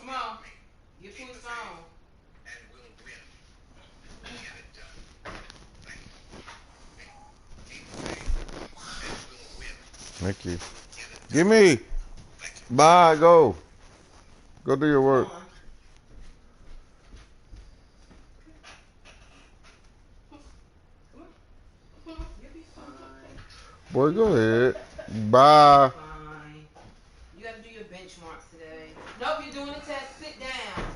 Come on. Get to his phone. Thank you. Give me. Bye. Go. Go do your work. Boy, go ahead. Bye. Fine. You got to do your benchmarks today. Nope, you're doing a test. Sit down.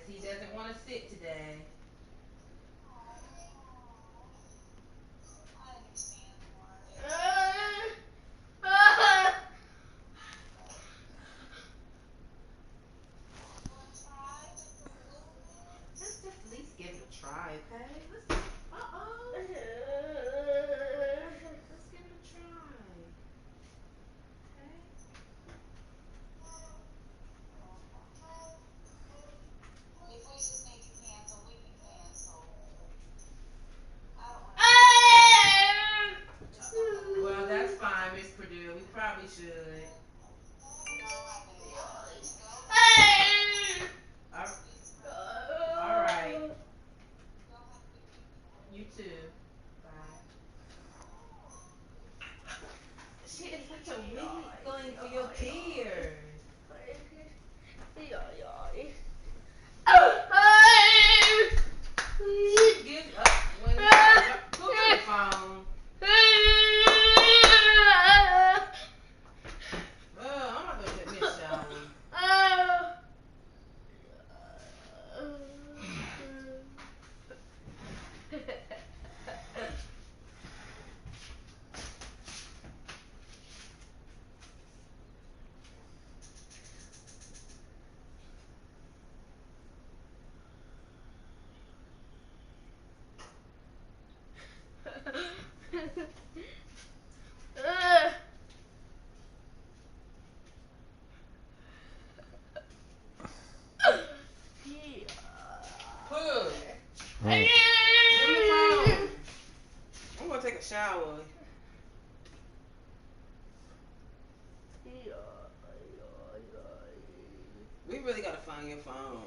he doesn't want to sit today. Let's just at least give it a try, okay? Let's, let's give it a try. Okay? If we just need to cancel, we can cancel. Well, that's fine, Miss Purdue. We probably should. All right. You too. Bye. Shit, it's such a wiggling for your tears. Get up when you go to the phone. Well, I'm not gonna get me a shower. Push. Give me the phone. I'm gonna take a shower. We really gotta find your phone.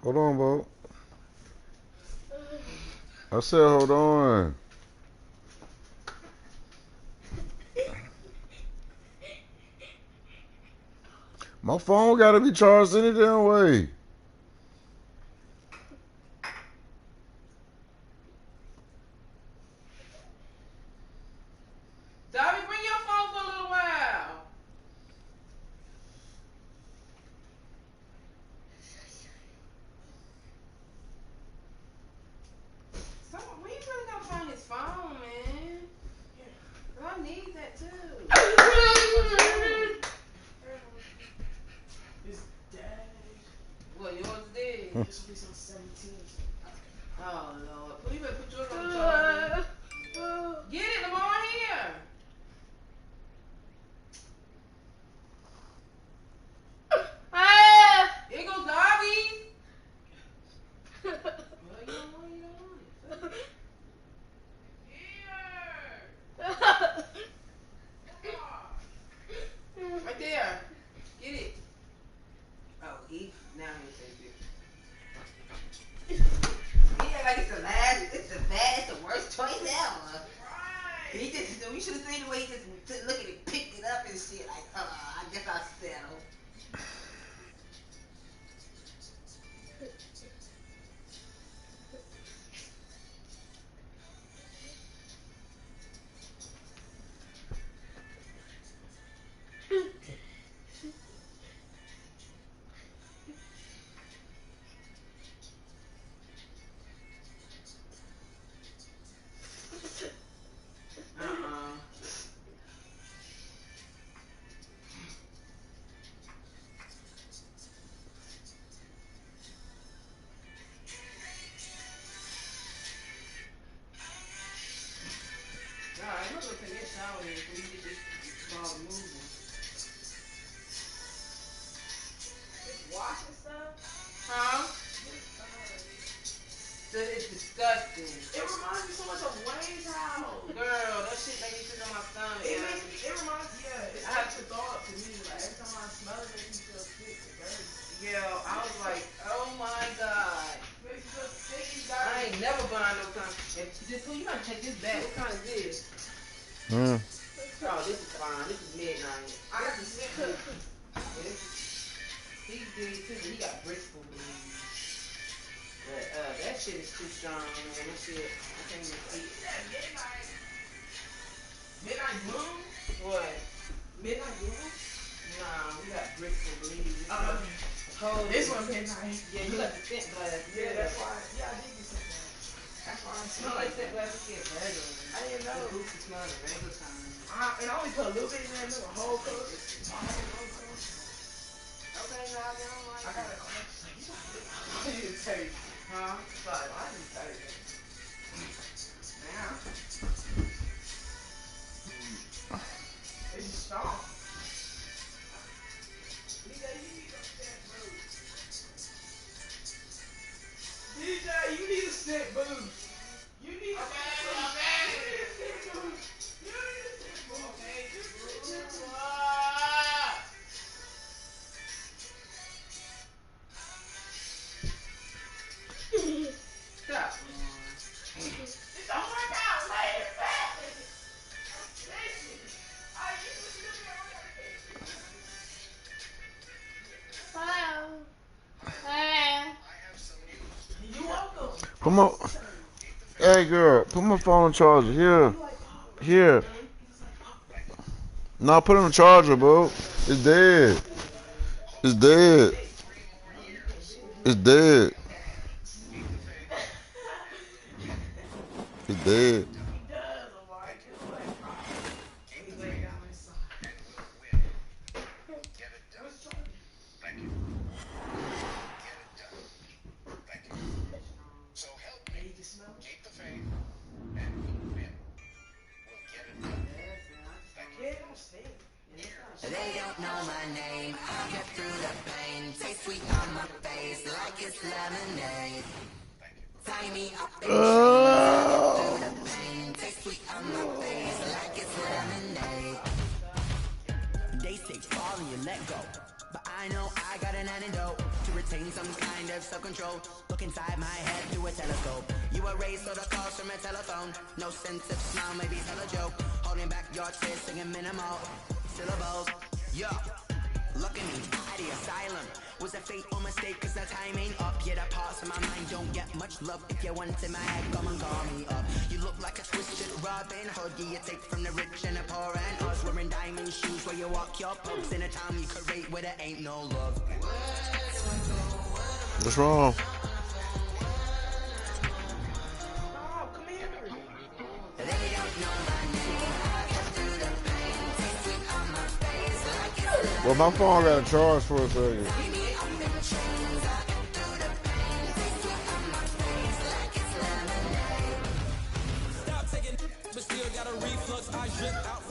Hold on, Bo. I said hold on. My phone gotta be charged any damn way. Dobby, bring your phone for a little while. We really gotta find his phone, man. I need that too. It's dead. What, yours is dead? This will be some 17. Oh, Lord. Well, you better put yours on the charger. Get it, Lamar, here. Here goes Dobby. Well, you don't want it. Here. Right there. Get it. Oh, now he takes it. Yeah, like it's the worst choice ever. Right. You should have seen the way he just look at it, picked it up and shit. Like, I guess I'll settle. I'm not gonna take that shower here so we can get this ball moving. It's washing stuff? Huh? It's disgusting. It reminds me so much of Wayne's house. Girl, that shit makes me sick on my stomach. It reminds me, it adds the thought to me. Like, every time I smell it, it makes me feel sick and dirty. Yeah, I was like, oh my God. Makes me feel sick and dirty. I ain't never buying no kind. You gotta take this back. What kind is this? Hmm. Oh, this is fine. This is midnight. I got the sick too. He did too, but he got bricks for believe. But that shit is too strong, man. That shit, I can't even see it. Midnight Bloom? What? Midnight Bloom? Nah, we got bricks for believe. This one midnight. Yeah, you got the scent glass. Yeah, that's why. Yeah, I did get scent glass. That's why I smell like scent glass. It's regular. I didn't know. The boots smell like regular time. And I only put a little bit in there, a whole coat. Okay, now I don't like it. I got it. I need to taste. Huh? Sorry, I need to taste. Now. It's strong. DJ, you need a scent boost. You need a scent boost. You need a scent boost. Stop. It's a hard out, lady. You welcome. Put my, hey girl, put my phone on charger. Here. Here. No, put it on charger, bro. It's dead. It's dead. It's dead. It's dead. They don't know my name. I'll get through the pain. Taste sweet on my face like it's lemonade. Tie me up and through the pain. Taste sweet on my face like it's lemonade. They say fall and you let go, but I know I got an antidote to retain some kind of self-control. Look inside my head through a telescope. You erase all the calls from a telephone. No sense of smile, maybe tell a joke. Holding back your tears, singing minimal syllables. Yo, look at me, at the asylum. Was a fate or mistake, cause the time ain't up. Yeah, the parts of my mind don't get much love. If you want in my head, come and call me up. You look like a twisted Robin Hood. Yeah, you take from the rich and the poor and us. Wearing diamond shoes where you walk your pubs. In a town you could rate where there ain't no love. What's wrong? Well, my phone got a charge for a second.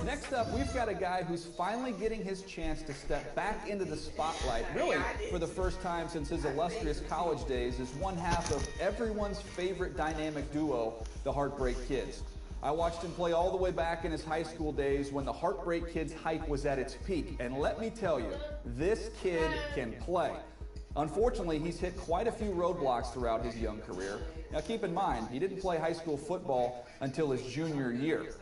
Next up, we've got a guy who's finally getting his chance to step back into the spotlight, really for the first time since his illustrious college days, as one half of everyone's favorite dynamic duo, the Heartbreak Kids. I watched him play all the way back in his high school days when the Heartbreak Kids hype was at its peak, and let me tell you, this kid can play. Unfortunately, he's hit quite a few roadblocks throughout his young career. Now keep in mind, he didn't play high school football until his junior year.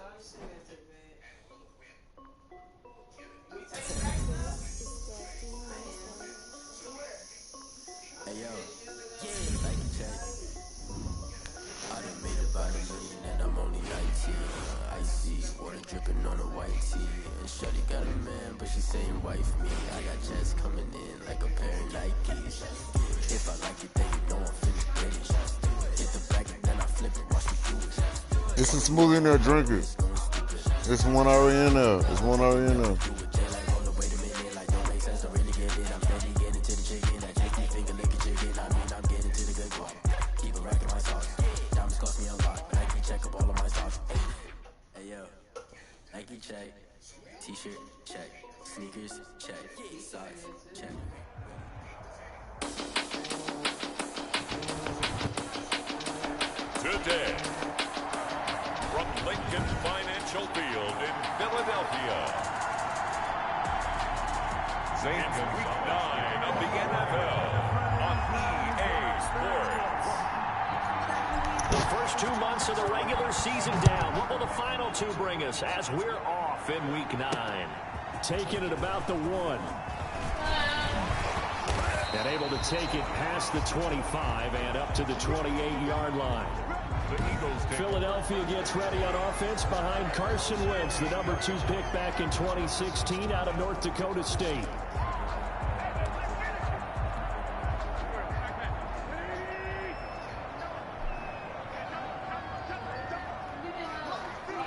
Hey yo, like check. I done made about $1 million and I'm only 19. Icy, water dripping on a white tee. And shorty got a man, but she saying wife me. I got jets coming in like a pair of Nikes. If I like it, then you know I'm finna get it. Hit the back and then I flip it, watch me do it. It's some smoothie in there, drink it. It's one already in there. It's one already in there. Nike check, t-shirt check, sneakers check, socks check. Today, from Lincoln Financial Field in Philadelphia, it's Week 9 of the NFL on EA Sports. The first 2 months of the regular season down. What will the final 2 bring us as we're off in Week 9? taken at about the 1. And able to take it past the 25 and up to the 28-yard line. Philadelphia gets ready on offense behind Carson Wentz, the number 2 pick back in 2016 out of North Dakota State.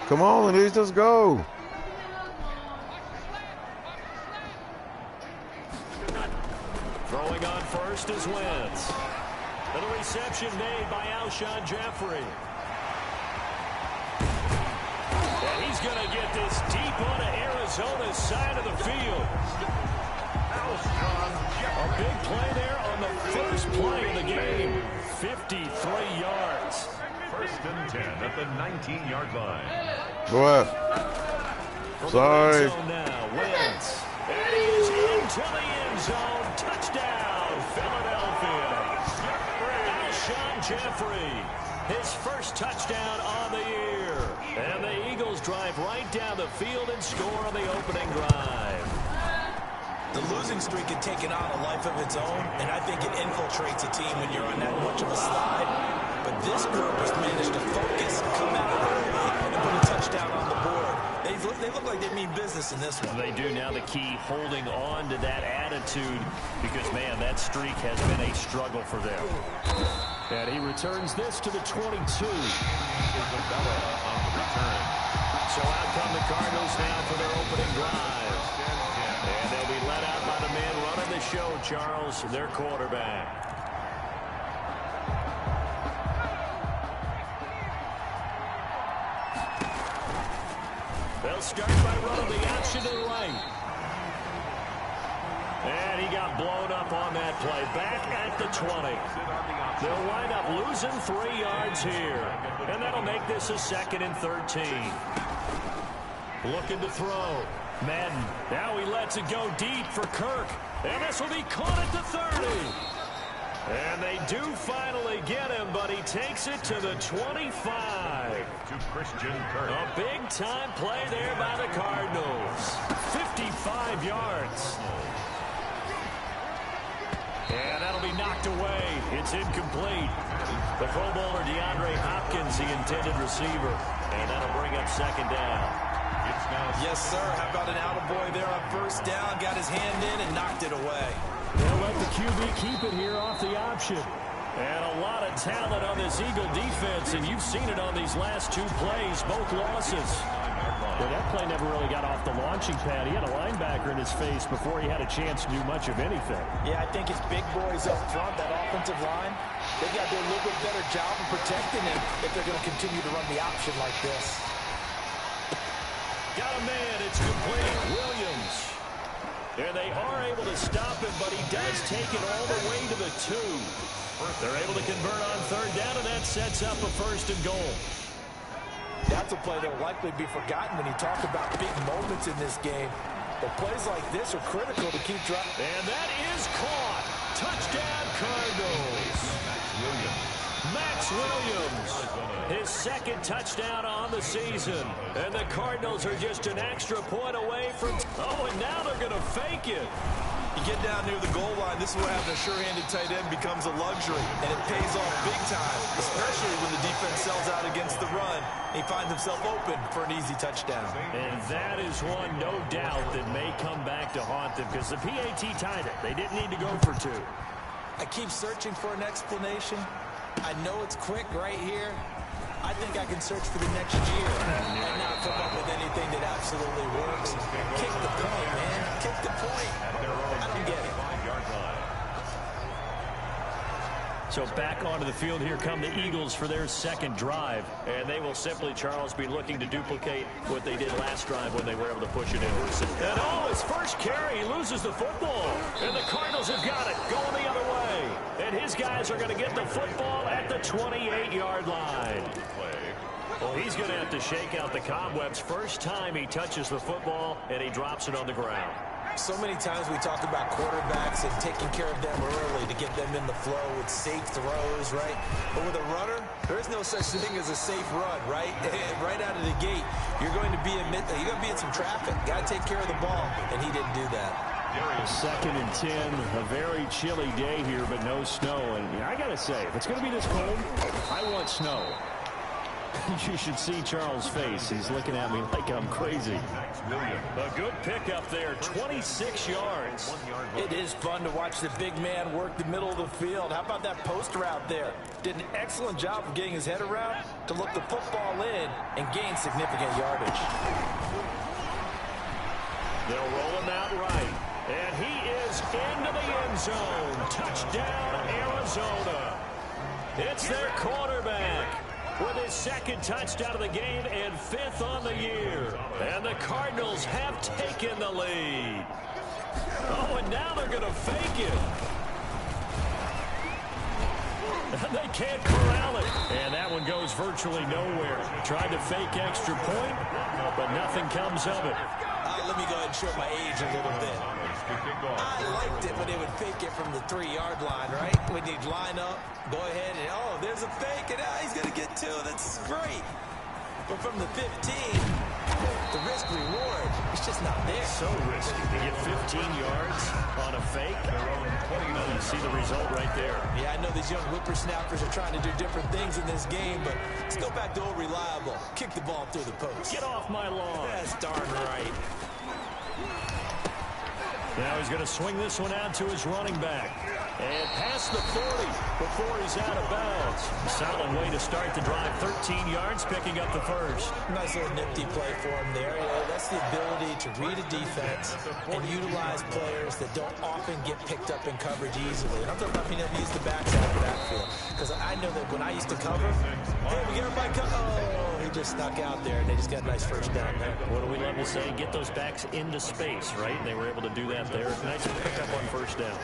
Come on, let's just go. Throwing on first is Wentz. And the reception made by Alshon Jeffrey. And he's going to get this deep onto Arizona's side of the field. A big play there on the first play of the game. 53 yards. First and 10 at the 19-yard line. Go ahead. Sorry. Now, Wentz. And he is into the end zone. Touchdown, Philadelphia. Alshon Jeffrey, his first touchdown on the year. And the Eagles drive right down the field and score on the opening drive. The losing streak had taken on a life of its own, and I think it infiltrates a team when you're on that much of a slide. But this group has managed to focus, come out early, and put a touchdown on the board. They look like they mean business in this one. They do. Now the key, holding on to that attitude, because, man, that streak has been a struggle for them. And he returns this to the 22. So out come the Cardinals now for their opening drive. And they'll be let out by the man running the show, Charles, their quarterback. They'll start by running the option to the right. And he got blown up on that play. Back at the 20. They'll wind up losing 3 yards here. And that'll make this a 2nd and 13. Looking to throw. Madden. Now he lets it go deep for Kirk. And this will be caught at the 30. And they do finally get him, but he takes it to the 25. To Christian Kirk. A big-time play there by the Cardinals. 55 yards. And that'll be knocked away. It's incomplete. The Pro Bowler DeAndre Hopkins, the intended receiver. And that'll bring up 2nd down. Yes, sir. How about an attaboy there on first down? Got his hand in and knocked it away. They'll let the QB keep it here off the option. And a lot of talent on this Eagle defense, and you've seen it on these last 2 plays, both losses. Well, that play never really got off the launching pad. He had a linebacker in his face before he had a chance to do much of anything. Yeah, I think his big boys up front, that offensive line, they got to do a little bit better job of protecting him if they're going to continue to run the option like this. Got a man, it's complete. Williams. And they are able to stop him, but he does take it all the way to the 2. They're able to convert on 3rd down, and that sets up a 1st and goal. That's a play that will likely be forgotten when you talk about big moments in this game. But plays like this are critical to keep driving. And that is caught. Touchdown, Cardinals. Max Williams, his 2nd touchdown on the season. And the Cardinals are just an extra point away from... Oh, and now they're going to fake it. You get down near the goal line, this is what having a sure-handed tight end becomes a luxury. And it pays off big time, especially when the defense sells out against the run. He finds himself open for an easy touchdown. And that is one, no doubt, that may come back to haunt them, because the PAT tied it. They didn't need to go for 2. I keep searching for an explanation. I know it's quick right here. I think I can search for the next year and not come up with anything that absolutely works. Kick the point, man. Kick the point. I don't get it. So back onto the field, here come the Eagles for their 2nd drive. And they will simply, Charles, be looking to duplicate what they did last drive when they were able to push it in. And oh, his first carry, he loses the football. And the Cardinals have got it, going the other way. And his guys are going to get the football at the 28-yard line. Well, he's going to have to shake out the cobwebs. First time he touches the football, and he drops it on the ground. So many times we talk about quarterbacks and taking care of them early to get them in the flow with safe throws, right? But with a runner, there is no such thing as a safe run, right? Right out of the gate, you're going to be in some traffic. Got to take care of the ball, and he didn't do that. 2nd and 10, a very chilly day here, but no snow. And I got to say, if it's going to be this cold, I want snow. You should see Charles' face. He's looking at me like I'm crazy. A good pickup there, 26 yards. It is fun to watch the big man work the middle of the field. How about that post route there? Did an excellent job of getting his head around to look the football in and gain significant yardage. They'll roll him out right. And he is into the end zone. Touchdown, Arizona. It's their quarterback with his 2nd touchdown of the game and 5th on the year. And the Cardinals have taken the lead. Oh, and now they're going to fake it. And they can't corral it. And that one goes virtually nowhere. Tried to fake extra point, but nothing comes of it. Let me go ahead and show my age a little bit. I liked it when they would fake it from the 3-yard line, right? When they'd line up, go ahead and, oh, there's a fake, and he's going to get 2. That's great. But from the 15, the risk-reward, it's just not there. So risky to get 15 yards on a fake. You see the result right there. Yeah, I know these young whippersnappers are trying to do different things in this game, but let's go back to old reliable. Kick the ball through the post. Get off my lawn. That's darn right. Now he's going to swing this one out to his running back. And past the 40 before he's out of bounds. Solid way to start the drive. 13 yards, picking up the first. Nice little nifty play for him there. Yeah, that's the ability to read a defense and utilize players that don't often get picked up in coverage easily. And I'm talking about being able to use the backside of the backfield. Because I know that when I used to cover, hey, we get everybody cover. Oh, he just snuck out there, and they just got a nice first down there. What do we love to say? Get those backs into space, right? And they were able to do that there. Nice pickup on first down.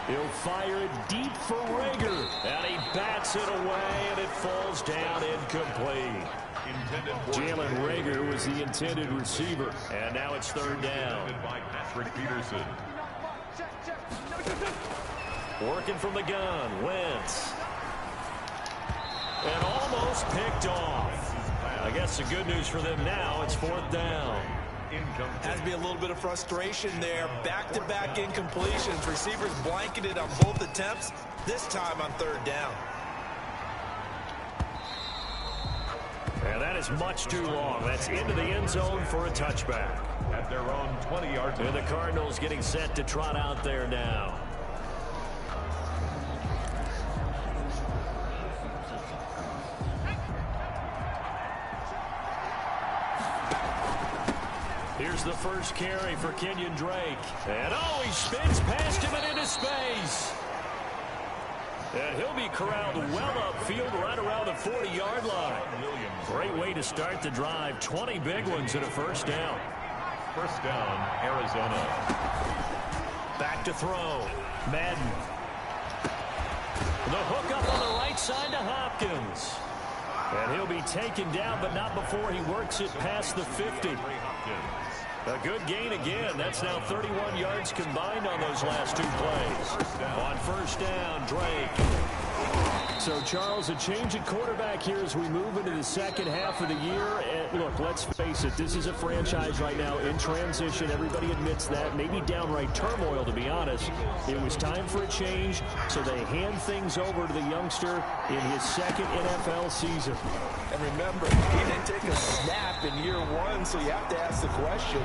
He'll fire it deep for Rager. And he bats it away, and it falls down incomplete. Jalen Rager was the intended receiver. And now it's 3rd down. By Patrick Peterson. Working from the gun, Wentz. And almost picked off. I guess the good news for them now, it's 4th down. Has to be a little bit of frustration there. Back-to-back incompletions. Receivers blanketed on both attempts, this time on 3rd down. And that is much too long. That's into the end zone for a touchback. At their own 20-yard line. And the Cardinals getting set to trot out there now. Here's the first carry for Kenyon Drake. And oh, he spins past him and into space. And he'll be corralled well upfield right around the 40-yard line. Great way to start the drive. 20 big ones and a first down. First down, Arizona. Back to throw. Madden. The hook up on the right side to Hopkins. And he'll be taken down, but not before he works it past the 50. A good gain again. That's now 31 yards combined on those last 2 plays. On first down, Drake. So, Charles, a change at quarterback here as we move into the second half of the year. And look, let's face it, this is a franchise right now in transition. Everybody admits that. Maybe downright turmoil, to be honest. It was time for a change, so they hand things over to the youngster in his 2nd NFL season. And remember, he didn't take a snap in year 1, so you have to ask the question,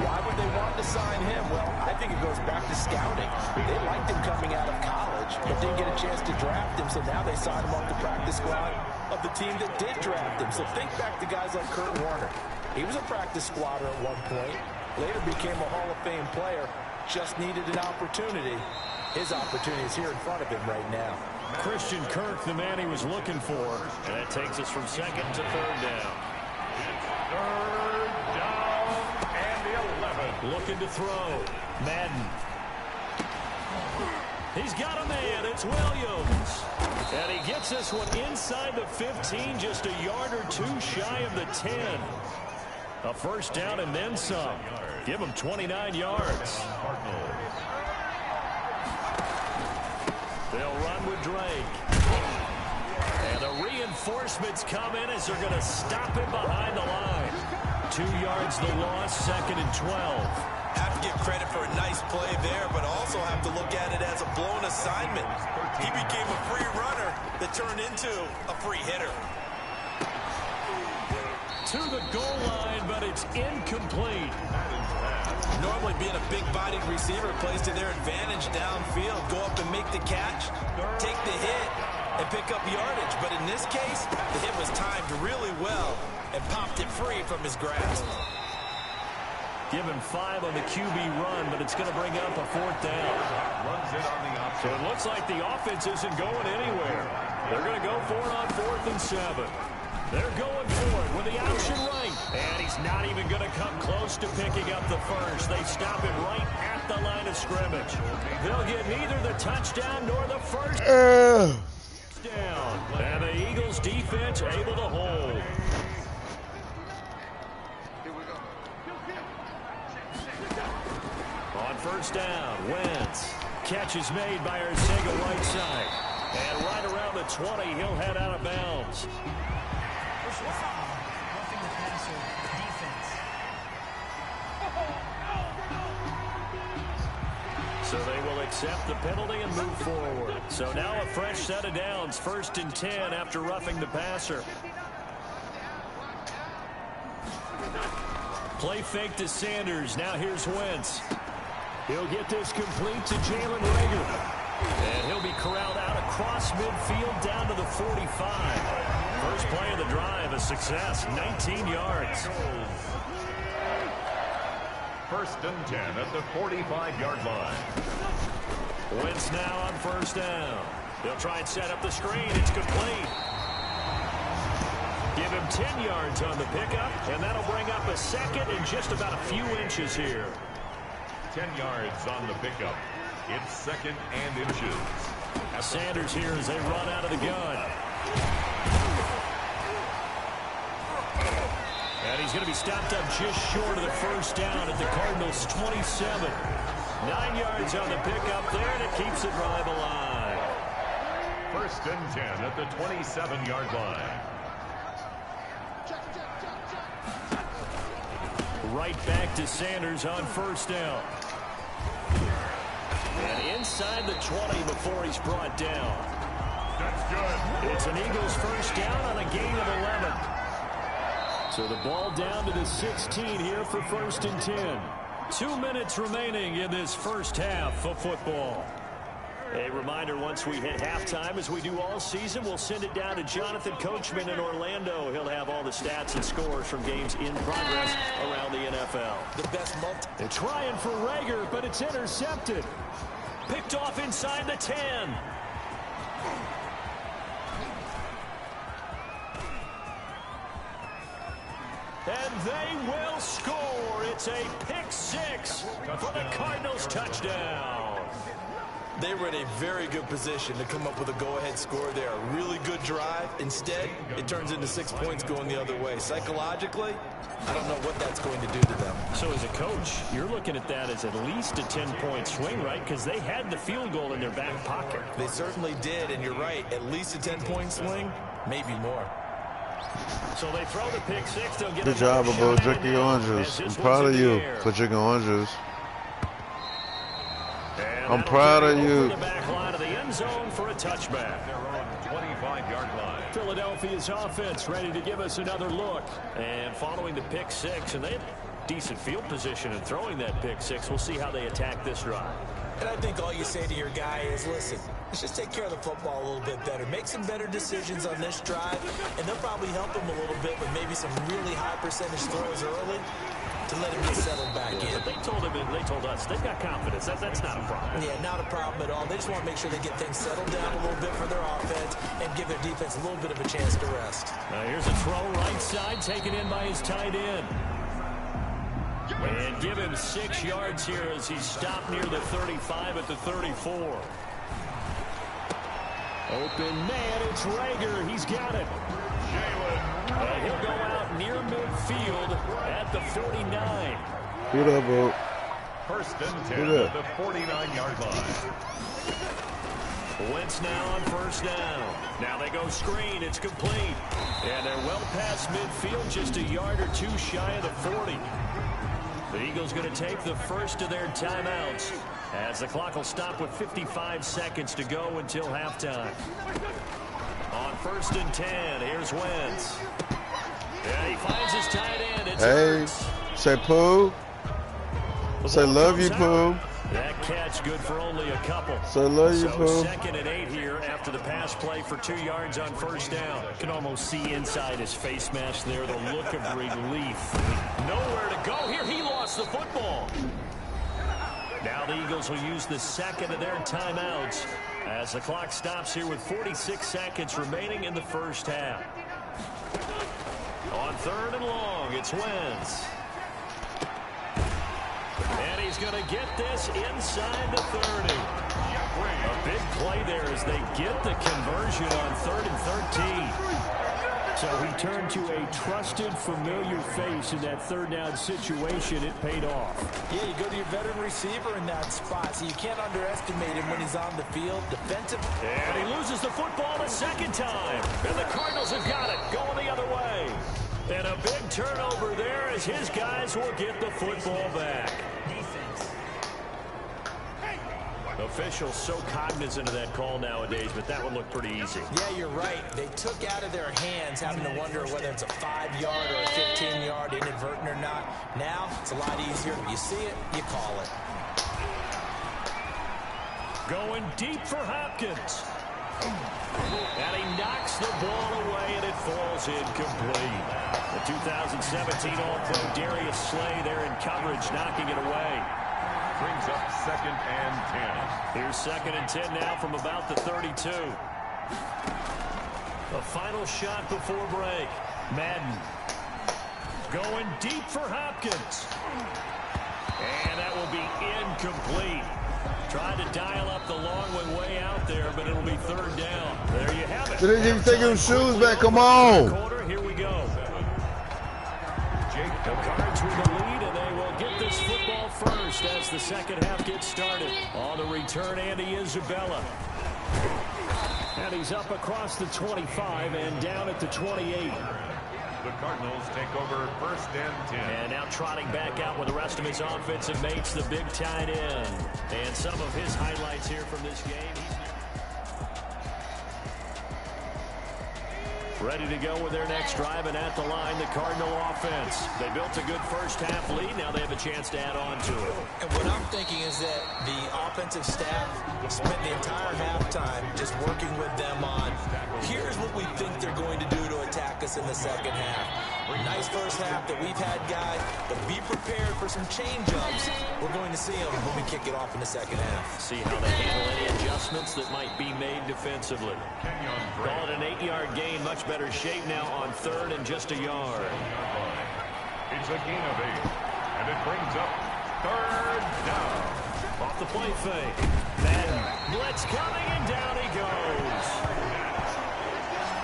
why would they want to sign him? Well, I think it goes back to scouting. They liked him coming out of college, but didn't get a chance to draft him, so now they signed him off the practice squad of the team that did draft him. So think back to guys like Kurt Warner. He was a practice squatter at one point, later became a Hall of Fame player, just needed an opportunity. His opportunity is here in front of him right now. Christian Kirk, the man he was looking for. And that takes us from 2nd to 3rd down. 3rd down and the 11. Looking to throw. Madden. He's got a man. It's Williams. And he gets this one inside the 15, just a yard or 2 shy of the 10. A first down and then some. Give him 29 yards. They'll run with Drake. And the reinforcements come in as they're going to stop him behind the line. 2 yards the loss, 2nd and 12. Have to give credit for a nice play there, but also have to look at it as a blown assignment. He became a free runner that turned into a free hitter. To the goal line, but it's incomplete. Normally being a big-bodied receiver plays to their advantage downfield. Go up and make the catch, take the hit, and pick up yardage. But in this case, the hit was timed really well and popped it free from his grasp. Give him 5 on the QB run, but it's going to bring up a 4th down. So it looks like the offense isn't going anywhere. They're going to go for it on 4th and 7. They're going for it with the option right. And he's not even going to come close to picking up the first. They stop it right at the line of scrimmage. They'll get neither the touchdown nor the first down. And the Eagles defense able to hold. On 1st down, Wentz. Catch is made by Arcega right side. And right around the 20, he'll head out of bounds. Roughing the passer defense. So they will accept the penalty and move forward. So now a fresh set of downs, 1st and 10 after roughing the passer. Play fake to Sanders. Now here's Wentz. He'll get this complete to Jalen Reagor. And he'll be corralled out across midfield down to the 45. First play of the drive, a success, 19 yards. 1st and 10 at the 45-yard line. Wentz now on 1st down. They'll try and set up the screen. It's complete. Give him 10 yards on the pickup, and that'll bring up a 2nd and just about a few inches here. 10 yards on the pickup. It's 2nd and inches. Sanders here as they run out of the gun. And he's going to be stopped up just short of the 1st down at the Cardinals' 27. 9 yards on the pickup there, and it keeps the drive alive. 1st and 10 at the 27-yard line. Right back to Sanders on 1st down. And inside the 20 before he's brought down. That's good. It's an Eagles 1st down on a gain of 11. So the ball down to the 16 here for 1st and 10. 2 minutes remaining in this first half of football. A reminder, once we hit halftime, as we do all season, we'll send it down to Jonathan Coachman in Orlando. He'll have all the stats and scores from games in progress around the NFL. The best They're trying for Reagor, but it's intercepted. Picked off inside the 10. And they will score. It's a pick 6 for the Cardinals touchdown. They were in a very good position to come up with a go-ahead score there. A really good drive. Instead, it turns into 6 points going the other way. Psychologically, I don't know what that's going to do to them. So as a coach, you're looking at that as at least a 10-point swing, right? Because they had the field goal in their back pocket. They certainly did, and you're right. At least a 10-point swing, maybe more. So they throw the pick 6. They'll get Good job about drinking oranges. I'm proud of you for drinking oranges. I'm proud of you. The back line of the end zone for a touchback. Their own 25-yard line. Philadelphia's offense ready to give us another look. And following the pick 6, and they had decent field position in throwing that pick 6. We'll see how they attack this drive. And I think all you say to your guy is, listen, let's just take care of the football a little bit better. Make some better decisions on this drive, and they'll probably help him a little bit with maybe some really high percentage throws early to let him get settled back in. But they told us they've got confidence. That's not a problem. Yeah, not a problem at all. They just want to make sure they get things settled down a little bit for their offense and give their defense a little bit of a chance to rest. Now here's a throw right side taken in by his tight end. And give him 6 yards here as he's stopped near the 35 at the 34. Open man, it's Reagor. He's got it. And he'll go out near midfield at the 49. Who that, bro? First and 10 Who that? at the 49-yard line. Wentz now on first down. Now they go screen. It's complete. And they're well past midfield, just a yard or two shy of the 40. The Eagles going to take the first of their timeouts as the clock will stop with 55 seconds to go until halftime. On first and 10, here's Wentz. Yeah, he finds his tight end. It's Hurts. Say Pooh. Say love you, Pooh. That catch good for only a couple. Say love you, Pooh. Second and 8 here after the pass play for 2 yards on first down. You can almost see inside his face mask there the look of relief. Nowhere to go here. He lost the football. Now the Eagles will use the second of their timeouts as the clock stops here with 46 seconds remaining in the first half. On third and long, it's Wentz. And he's going to get this inside the 30. A big play there as they get the conversion on 3rd and 13. So he turned to a trusted, familiar face in that third down situation. It paid off. Yeah, you go to your veteran receiver in that spot, so you can't underestimate him when he's on the field. Defensive. And he loses the football a second time. And the Cardinals have got it, going the other way. And a big turnover there as his guys will get the football back. Officials so cognizant of that call nowadays, but that one looked pretty easy. Yeah, you're right. They took out of their hands having to wonder whether it's a 5-yard or a 15-yard, inadvertent or not. Now, it's a lot easier. You see it, you call it. Going deep for Hopkins. And he knocks the ball away, and it falls incomplete. The 2017 All-Pro Darius Slay there in coverage, knocking it away. Brings up 2nd and 10. Here's 2nd and 10 now from about the 32. A final shot before break. Madden going deep for Hopkins. And that will be incomplete. Tried to dial up the long way out there, but it'll be 3rd down. There you have it. They didn't even take his shoes back. Come on. Here we go. The Cards with the lead, and they will get this football first as the second half gets started. On the return, Andy Isabella. And he's up across the 25 and down at the 28. The Cardinals take over 1st and 10. And now trotting back out with the rest of his offensive mates, the big tight end. And some of his highlights here from this game. Ready to go with their next drive, and at the line, the Cardinal offense. They built a good first half lead. Now they have a chance to add on to it. And what I'm thinking is that the offensive staff spent the entire halftime just working with them on, here's what we think they're going to do to attack us in the second half. Nice first half that we've had, guys, but be prepared for some change-ups. We're going to see them when we kick it off in the second half. See how they handle any adjustments that might be made defensively. Call it an 8-yard gain, much better shape now on 3rd and just a yard. It's a gain of 8, and it brings up 3rd down. Off the play fake. Madden, blitz coming, and down he goes.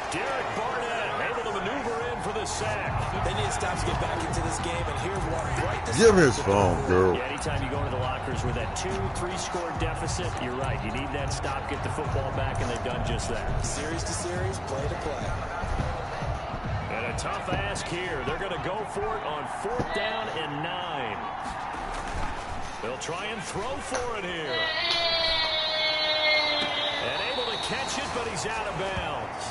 Derek Barnett able to maneuver in for the sack. They need to stop to get back into this game, and here's one right this Give me his phone, girl. Yeah, anytime you go into the lockers with that 2-3 score deficit, you're right. You need that stop, get the football back, and they've done just that. Series to series, play to play. And a tough ask here. They're going to go for it on 4th down and 9. They'll try and throw for it here. And able to catch it, but he's out of bounds.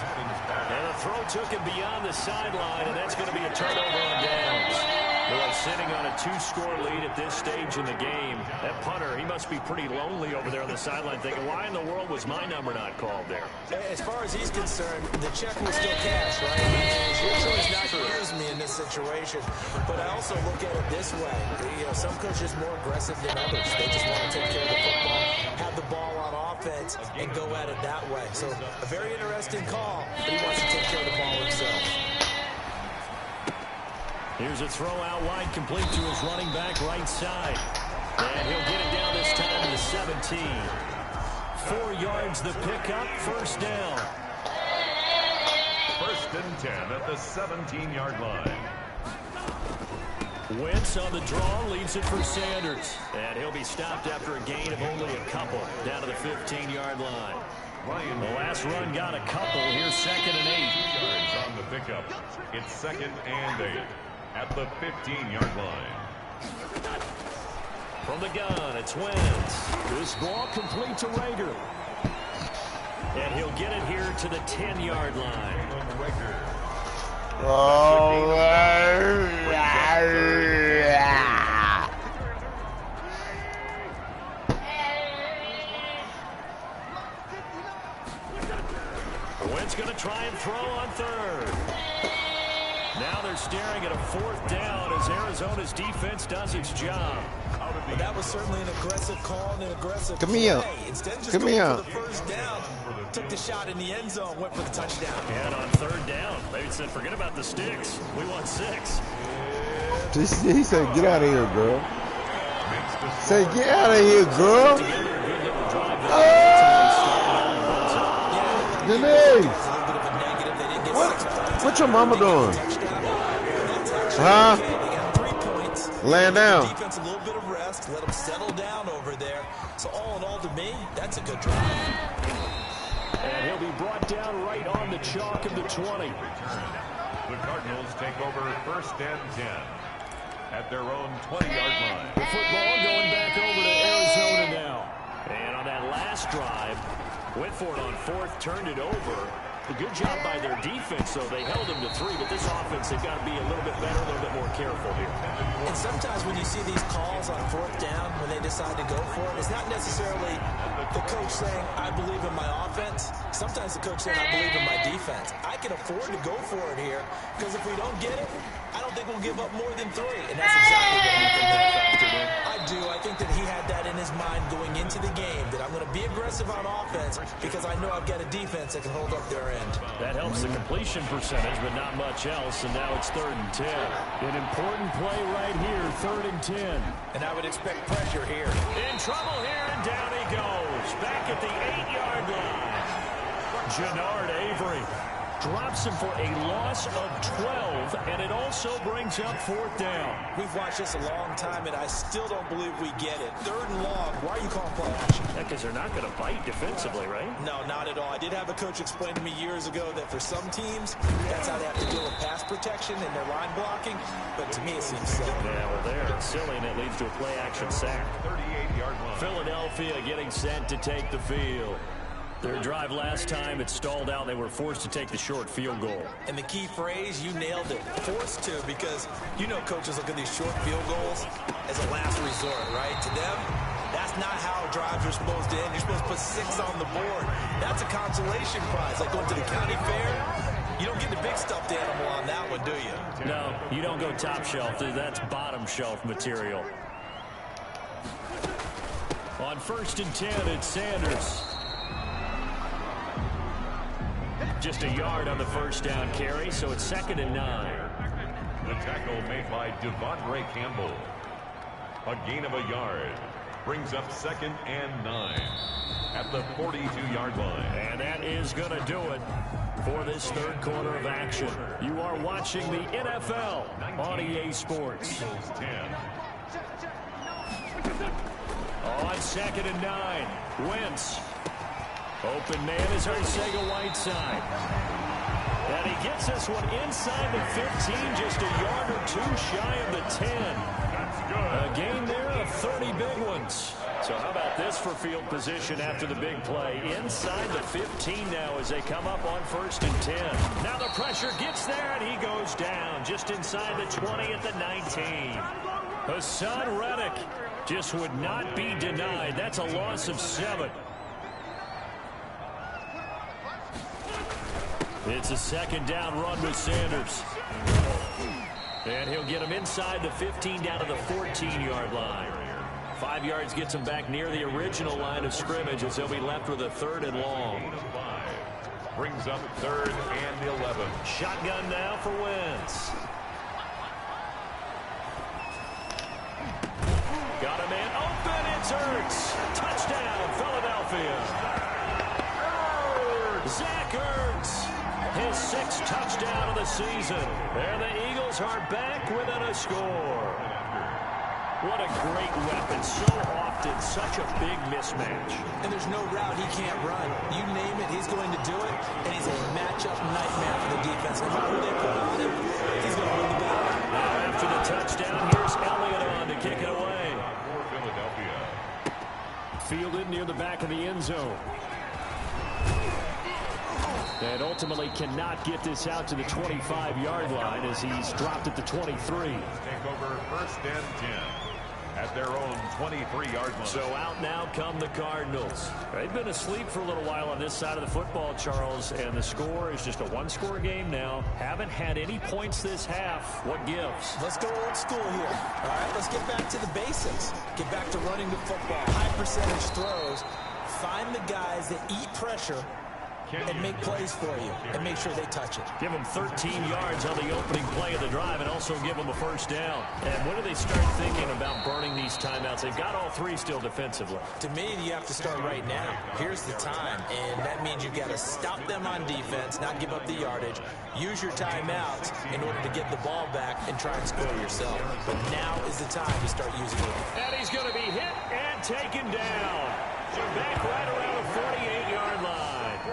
And the throw took him beyond the sideline, and that's going to be a turnover on downs. Boy, sitting on a 2-score lead at this stage in the game. That punter, he must be pretty lonely over there on the sideline thinking, why in the world was my number not called there? As far as he's concerned, the check will still cash, right? It's your choice not to use me in this situation. But I also look at it this way. Some coaches are more aggressive than others. They just want to take care of the football, have the ball on offense, and go at it that way. So a very interesting call, but he wants to take care of the ball himself. Here's a throw out wide, complete to his running back right side. And he'll get it down this time to the 17. 4 yards the pickup, 1st down. 1st and 10 at the 17-yard line. Wentz on the draw, leaves it for Sanders. And he'll be stopped after a gain of only a couple down to the 15-yard line. The last run got a couple. Here's 2nd and 8. Yards on the pickup. It's 2nd and 8 at the 15-yard line. From the gun, it's Wentz. This ball complete to Rager. And he'll get it here to the 10-yard line. Wentz going to try and throw on 3rd. Now they're staring at a 4th down as Arizona's defense does its job. But that was certainly an aggressive call and an aggressive Come play. here. Instead of just Come going here. for the first down, took the shot in the end zone, went for the touchdown. And on 3rd down, they said, forget about the sticks. We want 6. He said, get out of here, girl. Say, get out of here, girl. Denise. What your mama doing? Huh? Laying down. Defense, a little bit of rest, let them settle down over there. So all in all, to me, that's a good drive. And he'll be brought down right on the chalk of the 20. The Cardinals take over 1st and 10 at their own 20-yard line. The football going back over to Arizona now. And on that last drive, went for it on 4th, turned it over. A good job by their defense, though. They held them to 3, but this offense, they've got to be a little bit better, a little bit more careful here. And sometimes when you see these calls on 4th down, when they decide to go for it, it's not necessarily the coach saying, I believe in my offense. Sometimes the coach saying, I believe in my defense. I can afford to go for it here, because if we don't get it, I don't think we'll give up more than 3. And that's exactly what I think that factored in. I do. I think that he had that in his mind going into the game, that I'm going to be aggressive on offense because I know I've got a defense that can hold up their end. That helps the completion percentage, but not much else, and now it's 3rd and 10. An important play right here, 3rd and 10. And I would expect pressure here. In trouble here, and down he goes. Back at the 8-yard line. Jannard Avery drops him for a loss of 12, and it also brings up 4th down. We've watched this a long time, and I still don't believe we get it. 3rd and long. Why are you calling play action? Yeah, because they're not going to bite defensively, right? No, not at all. I did have a coach explain to me years ago that for some teams, that's how they have to deal with pass protection and their line blocking. But to me, it seems silly. Yeah, well, there it's silly, and it leads to a play-action sack. 38-yard line. Philadelphia getting set to take the field. Their drive last time, it stalled out. They were forced to take the short field goal. And the key phrase, you nailed it, forced to, because you know coaches look at these short field goals as a last resort, right? To them, that's not how drives are supposed to end. You're supposed to put 6 on the board. That's a consolation prize, like going to the county fair. You don't get the big stuffed animal on that one, do you? No, you don't go top shelf. That's bottom shelf material. On 1st and 10, it's Sanders. Just a yard on the 1st down carry, so it's 2nd and 9. The tackle made by Devondre Campbell. A gain of a yard. Brings up 2nd and 9 at the 42-yard line. And that is going to do it for this 3rd quarter of action. You are watching the NFL on EA Sports. 10. On 2nd and 9, Wentz. Open man is Arcega-Whiteside. And he gets this one inside the 15, just a yard or 2 shy of the 10. That's good. A gain there of 30 big ones. So how about this for field position after the big play? Inside the 15 now as they come up on 1st and 10. Now the pressure gets there, and he goes down just inside the 20 at the 19. Hassan Reddick just would not be denied. That's a loss of 7. It's a 2nd down run with Sanders. And he'll get him inside the 15 down to the 14-yard line. 5 yards gets him back near the original line of scrimmage as they'll be left with a 3rd and long. Brings up 3rd and 11. Shotgun now for Wentz. Got a man open. It's Ertz. Touchdown, Philadelphia. Zach Ertz. his 6th touchdown of the season. And the Eagles are back within a score. What a great weapon. So often, such a big mismatch. And there's no route he can't run. You name it, he's going to do it. And he's a matchup nightmare for the defense. No matter who they put on him, he's going to win the battle. Now after the touchdown, here's Elliott on to kick it away. For Philadelphia. Fielded near the back of the end zone. And ultimately cannot get this out to the 25-yard line as he's dropped at the 23. Take over 1st and 10 at their own 23-yard line. So out now come the Cardinals. They've been asleep for a little while on this side of the football, Charles, and the score is just a one-score game now. Haven't had any points this half. What gives? Let's go old school here. All right, let's get back to the basics. Get back to running the football. High percentage throws. Find the guys that eat pressure and make plays for you and make sure they touch it. Give them 13 yards on the opening play of the drive and also give them a 1st down. And when do they start thinking about burning these timeouts? They've got all 3 still defensively. To me, you have to start right now. Here's the time, and that means you've got to stop them on defense, not give up the yardage, use your timeouts in order to get the ball back and try and score yourself. But now is the time to start using it. And he's going to be hit and taken down. So back right around the 48-yard line.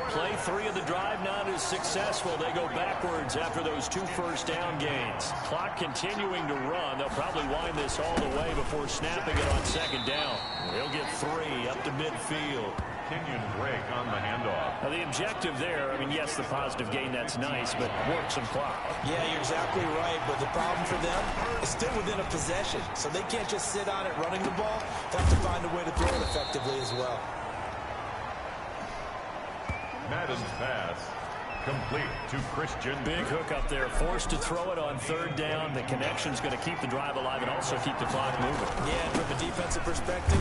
Play 3 of the drive not as successful. They go backwards after those 2 first down gains. Clock continuing to run. They'll probably wind this all the way before snapping it on 2nd down. They'll get 3 up to midfield. Kenyon Drake on the handoff. Now the objective there, I mean, yes, the positive gain, that's nice, but work some clock. Yeah, you're exactly right, but the problem for them is still within a possession, so they can't just sit on it running the ball. They have to find a way to throw it effectively as well. Madden's pass complete to Christian. Big hook up there, forced to throw it on 3rd down. The connection's going to keep the drive alive and also keep the clock moving. Yeah, from a defensive perspective,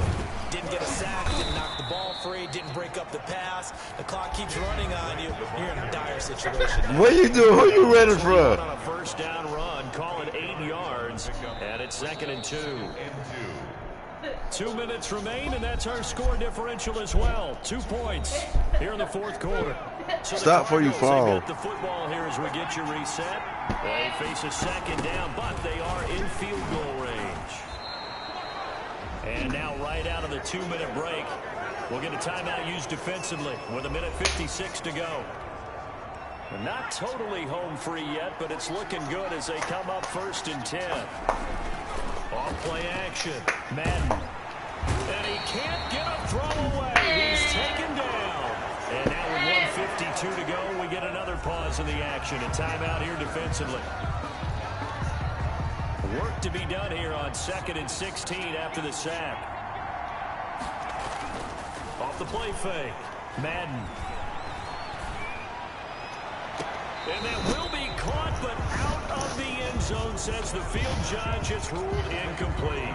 didn't get a sack, didn't knock the ball free, didn't break up the pass. The clock keeps running on you. You're in a dire situation. What you do? Who you ready for? On a 1st down run, call it 8 yards, and it's 2nd and 2. 2 minutes remain, and that's our score differential as well. 2 points here in the 4th quarter. So stop before you fall. They got the football here as we get you reset. They face a 2nd down, but they are in field goal range. And now right out of the 2-minute break, we'll get a timeout used defensively with 1:56 to go. They're not totally home free yet, but it's looking good as they come up 1st and 10. Off play action. Madden. And he can't get a throw away. He's taken down. And now with 1:52 to go, we get another pause in the action. A timeout here defensively. Work to be done here on 2nd and 16 after the sack. Off the play fake. Madden. And that will be caught, but out of the end zone, says the field judge. It's ruled incomplete.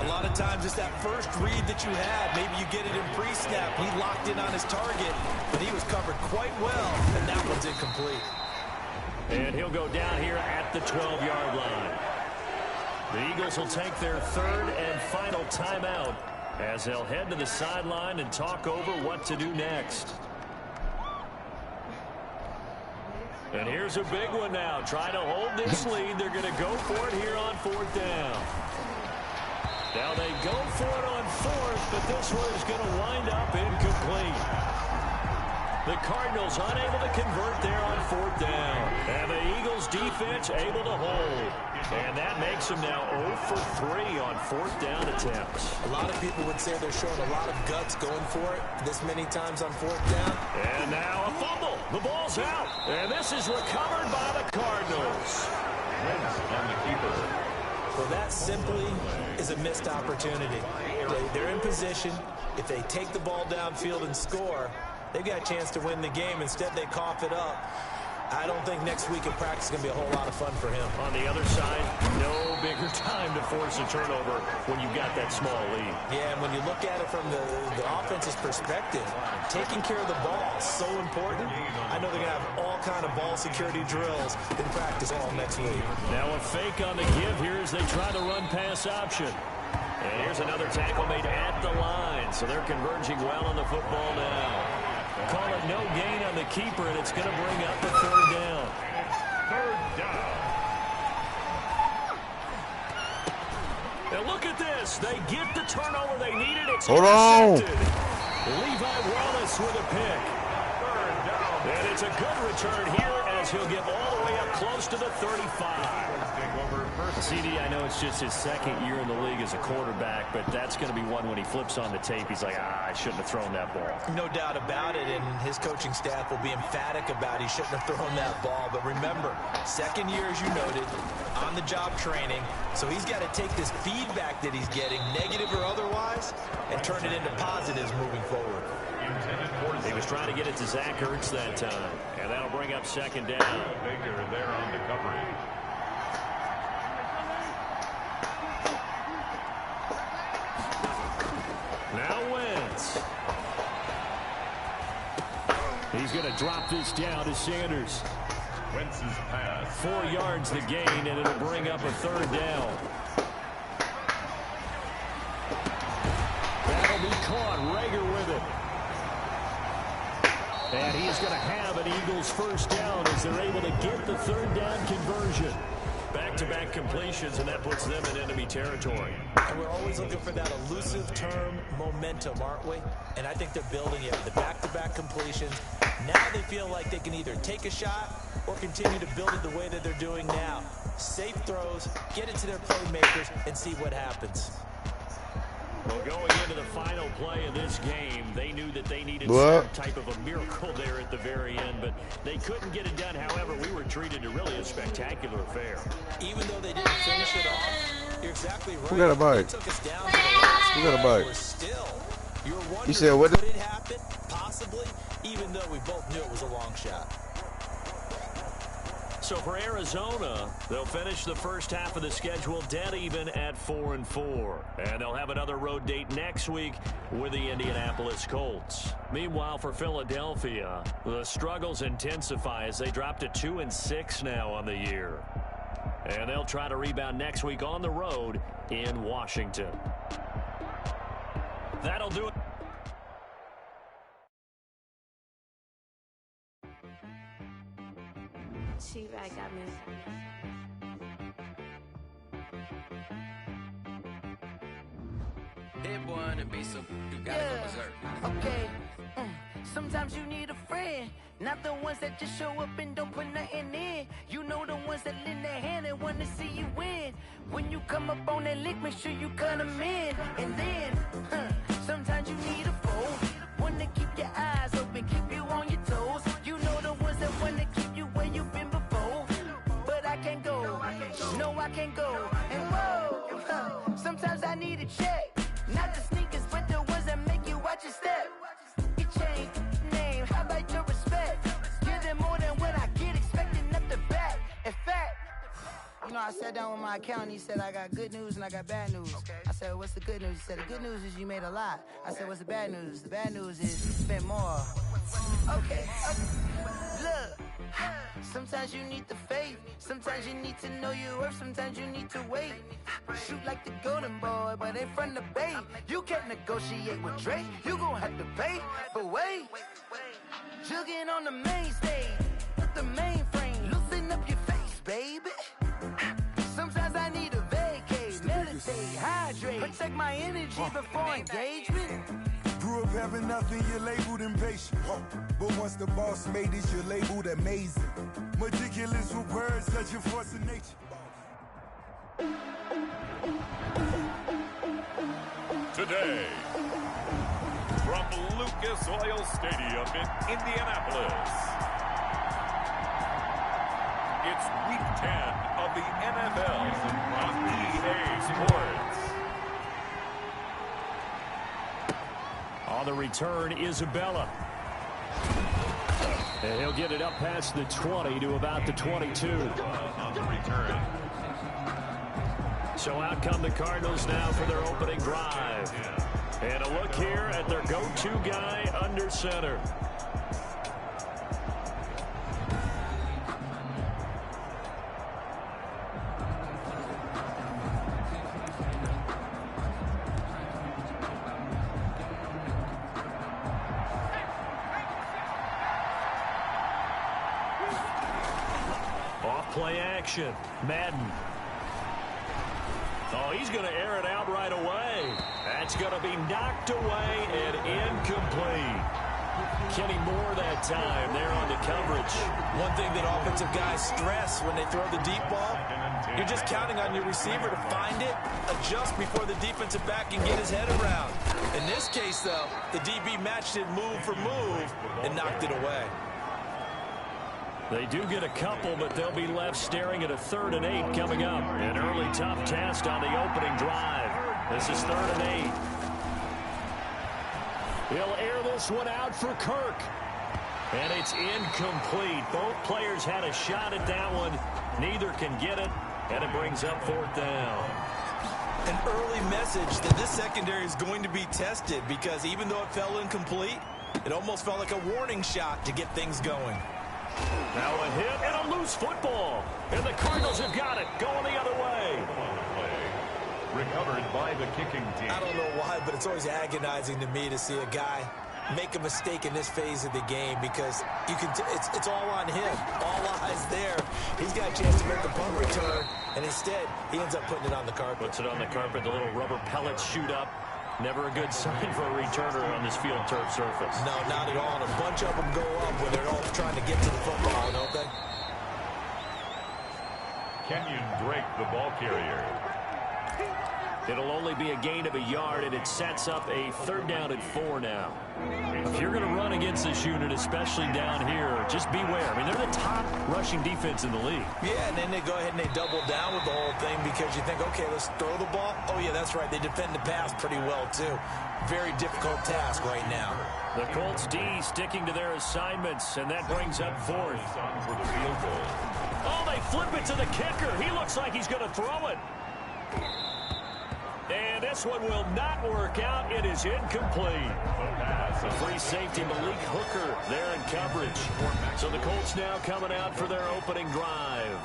A lot of times it's that first read that you had. Maybe you get it in pre-snap. He locked in on his target, but he was covered quite well, and that one's incomplete. And he'll go down here at the 12-yard line. The Eagles will take their 3rd and final timeout as they'll head to the sideline and talk over what to do next. And here's a big one now. Trying to hold this lead. They're going to go for it here on 4th down. Now they go for it on 4th, but this one is going to wind up incomplete. The Cardinals unable to convert there on 4th down. And the Eagles defense able to hold. And that makes them now 0 for 3 on 4th down attempts. A lot of people would say they're showing a lot of guts going for it this many times on 4th down. And now a fumble. The ball's out. And this is recovered by the Cardinals. Wins on the keeper. Well, that simply is a missed opportunity. They're in position. If they take the ball downfield and score, they've got a chance to win the game. Instead, they cough it up. I don't think next week in practice is going to be a whole lot of fun for him. On the other side, no bigger time to force a turnover when you've got that small lead. Yeah, and when you look at it from the offense's perspective, taking care of the ball is so important. I know they're going to have all kind of ball security drills in practice all next week. Now a fake on the give here as they try to run pass option. And here's another tackle made at the line, so they're converging well on the football now. Call it no gain on the keeper, and it's going to bring up a third down. Third down. Now look at this. They get the turnover they needed. It's Hold on. Levi Wallace with a pick. And it's a good return here as he'll get all the way up close to the 35. CD, I know it's just his second year in the league as a quarterback, but that's going to be one when he flips on the tape. He's like, I shouldn't have thrown that ball. No doubt about it, and his coaching staff will be emphatic about he shouldn't have thrown that ball. But remember, second year, as you noted, on-the-job training, so he's got to take this feedback that he's getting, negative or otherwise, and turn it into positives moving forward. He was trying to get it to Zach Ertz that time, and that'll bring up second down. Baker there on the coverage. Now Wentz. He's going to drop this down to Sanders. Wentz's pass. 4 yards the gain, and it'll bring up a third down. That'll be caught. Rager with it. And he's going to have an Eagles first down as they're able to get the third down conversion. Back-to-back completions, and that puts them in enemy territory. And we're always looking for that elusive term, momentum, aren't we? And I think they're building it with the back-to-back completions. Now they feel like they can either take a shot or continue to build it the way that they're doing now. Safe throws, get it to their playmakers, and see what happens. Well, going into the final play of this game, they knew that they needed some type of a miracle there at the very end, but they couldn't get it done. However, we were treated to really a spectacular affair. Even though they didn't finish it off, you're exactly right. Who got a bite? They took us down to the last Who got a bite? Still, you're wondering, You said what? Could it happen? Possibly, even though we both knew it was a long shot. So for Arizona, they'll finish the first half of the schedule dead even at 4-4. And they'll have another road date next week with the Indianapolis Colts. Meanwhile, for Philadelphia, the struggles intensify as they drop to 2-6 now on the year. And they'll try to rebound next week on the road in Washington. That'll do it. She-Rag got me. Hit one and be so you gotta go berserk. Okay. Sometimes you need a friend, not the ones that just show up and don't put nothing in. You know the ones that lend their hand and want to see you win. When you come up on that lick, make sure you cut them in. And then, sometimes you need a foe, one to keep your eyes open, keep you on your toes. You know the ones that want to keep you where you've been before. But I can't go, no I can't go. And whoa, sometimes I need a check. Not the sneakers, but the ones that make you watch your step. You change name, how about your respect? Give them more than what I get, expecting up the back. In fact, you know, I sat down with my accountant, he said, I got good news and I got bad news. I said, what's the good news? He said, the good news is you made a lot. I said, what's the bad news? The bad news is you spent more. Okay. Look, sometimes you need the faith. Sometimes you need to know your worth. Sometimes you need to wait. Shoot like the golden boy, but ain't from the bay. You can't negotiate with Drake. You gon' have to pay. But wait, jugging on the main stage, the mainframe, loosen up your face, baby. Sometimes I need a vacate, meditate, hydrate, protect my energy before engagement. Grew up having nothing, you're labeled impatient. But once the boss made it, you're labeled amazing. Meticulous with words, such a force of nature. Today, from Lucas Oil Stadium in Indianapolis, it's Week 10 of the NFL on EA Sports. On the return, Isabella. And he'll get it up past the 20 to about the 22. On the return. So out come the Cardinals now for their opening drive. And a look here at their go-to guy under center. play action. Madden. Oh, he's going to air it out right away. That's going to be knocked away and incomplete. Kenny Moore that time there on the coverage. One thing that offensive guys stress when they throw the deep ball, you're just counting on your receiver to find it, adjust before the defensive back can get his head around. In this case, though, the DB matched it move for move and knocked it away. They do get a couple, but they'll be left staring at a 3rd and 8 coming up. An early tough test on the opening drive. This is 3rd and 8. He'll air this one out for Kirk. And it's incomplete. Both players had a shot at that one. Neither can get it, and it brings up 4th down. An early message that this secondary is going to be tested because even though it fell incomplete, it almost felt like a warning shot to get things going. Now a hit and a loose football. And the Cardinals have got it, going the other way. Recovered by the kicking team. I don't know why, but it's always agonizing to me to see a guy make a mistake in this phase of the game because you can. It's all on him. All eyes there. He's got a chance to make the punt return, and instead he ends up putting it on the carpet. Puts it on the carpet. The little rubber pellets shoot up. Never a good sign for a returner on this field turf surface. No, not at all. And a bunch of them go up when they're all trying to get to the football, don't they? Kenyon Drake, the ball carrier. It'll only be a gain of a yard, and it sets up a 3rd down and 4 now. If you're going to run against this unit, especially down here, just beware. I mean, they're the top rushing defense in the league. Yeah, and then they go ahead and they double down with the whole thing because you think, okay, let's throw the ball. Oh, yeah, that's right. They defend the pass pretty well, too. Very difficult task right now. The Colts D sticking to their assignments, and that brings up 4th. Oh, they flip it to the kicker. He looks like he's going to throw it. And this one will not work out. It is incomplete. The free safety, Malik Hooker, there in coverage. So the Colts now coming out for their opening drive.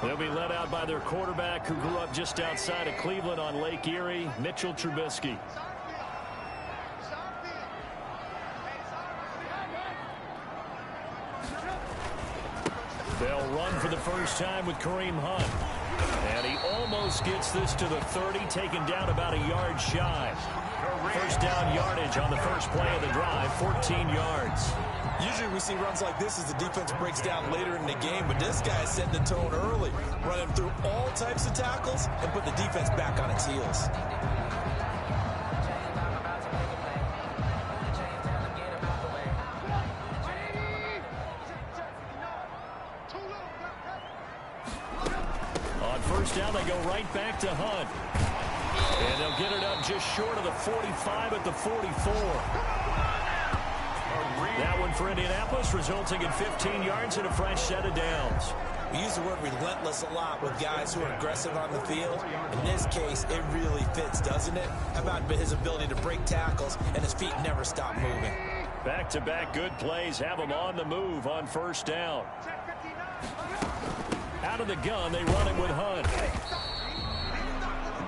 They'll be led out by their quarterback who grew up just outside of Cleveland on Lake Erie, Mitchell Trubisky. They'll run for the first time with Kareem Hunt. And he almost gets this to the 30, taken down about a yard shy. First down yardage on the first play of the drive, 14 yards. Usually we see runs like this as the defense breaks down later in the game, but this guy is setting the tone early, running through all types of tackles and put the defense back on its heels. First down, they go right back to Hunt. And they'll get it up just short of the 45 at the 44. That one for Indianapolis, resulting in 15 yards and a fresh set of downs. We use the word relentless a lot with guys who are aggressive on the field. In this case, it really fits, doesn't it? How about his ability to break tackles and his feet never stop moving? Back-to-back good plays have him on the move on first down. Out of the gun, they run it with Hunt.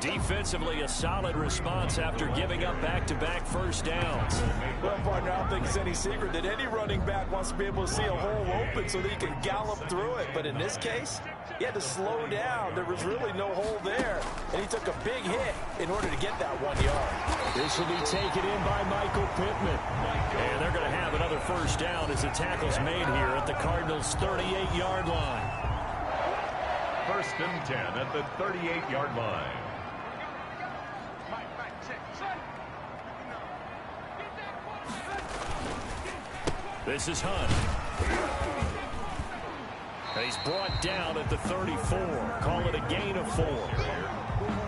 Defensively, a solid response after giving up back-to-back first downs. Well, partner, I don't think it's any secret that any running back wants to be able to see a hole open so that he can gallop through it. But in this case, he had to slow down. There was really no hole there, and he took a big hit in order to get that 1 yard. This will be taken in by Michael Pittman. And they're going to have another first down as the tackle's made here at the Cardinals' 38-yard line. First and 10 at the 38-yard line. This is Hunt. He's brought down at the 34. Call it a gain of 4.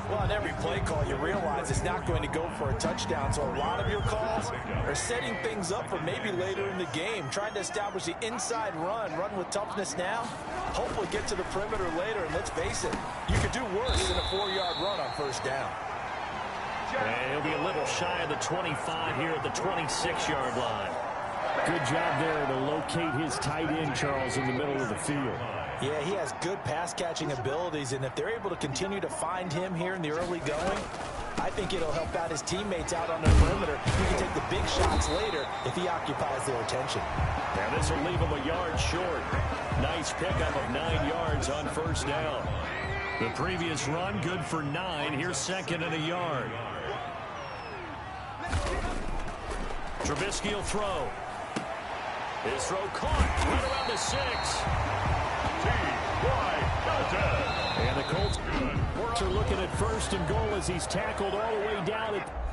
Well, on every play call, you realize it's not going to go for a touchdown. So a lot of your calls are setting things up for maybe later in the game, trying to establish the inside run with toughness now, hopefully get to the perimeter later. And let's face it, you could do worse than a 4-yard run on first down. And he'll be a little shy of the 25 here at the 26-yard line. Good job there to locate his tight end, Charles, in the middle of the field. Yeah, he has good pass-catching abilities, and if they're able to continue to find him here in the early going, I think it'll help out his teammates out on the perimeter. He can take the big shots later if he occupies their attention. Now this will leave him a yard short. Nice pickup of 9 yards on first down. The previous run, good for 9. Here's second and a yard. Trubisky will throw. His throw caught right around the 6. And the Colts are looking at first and goal as he's tackled all the way down at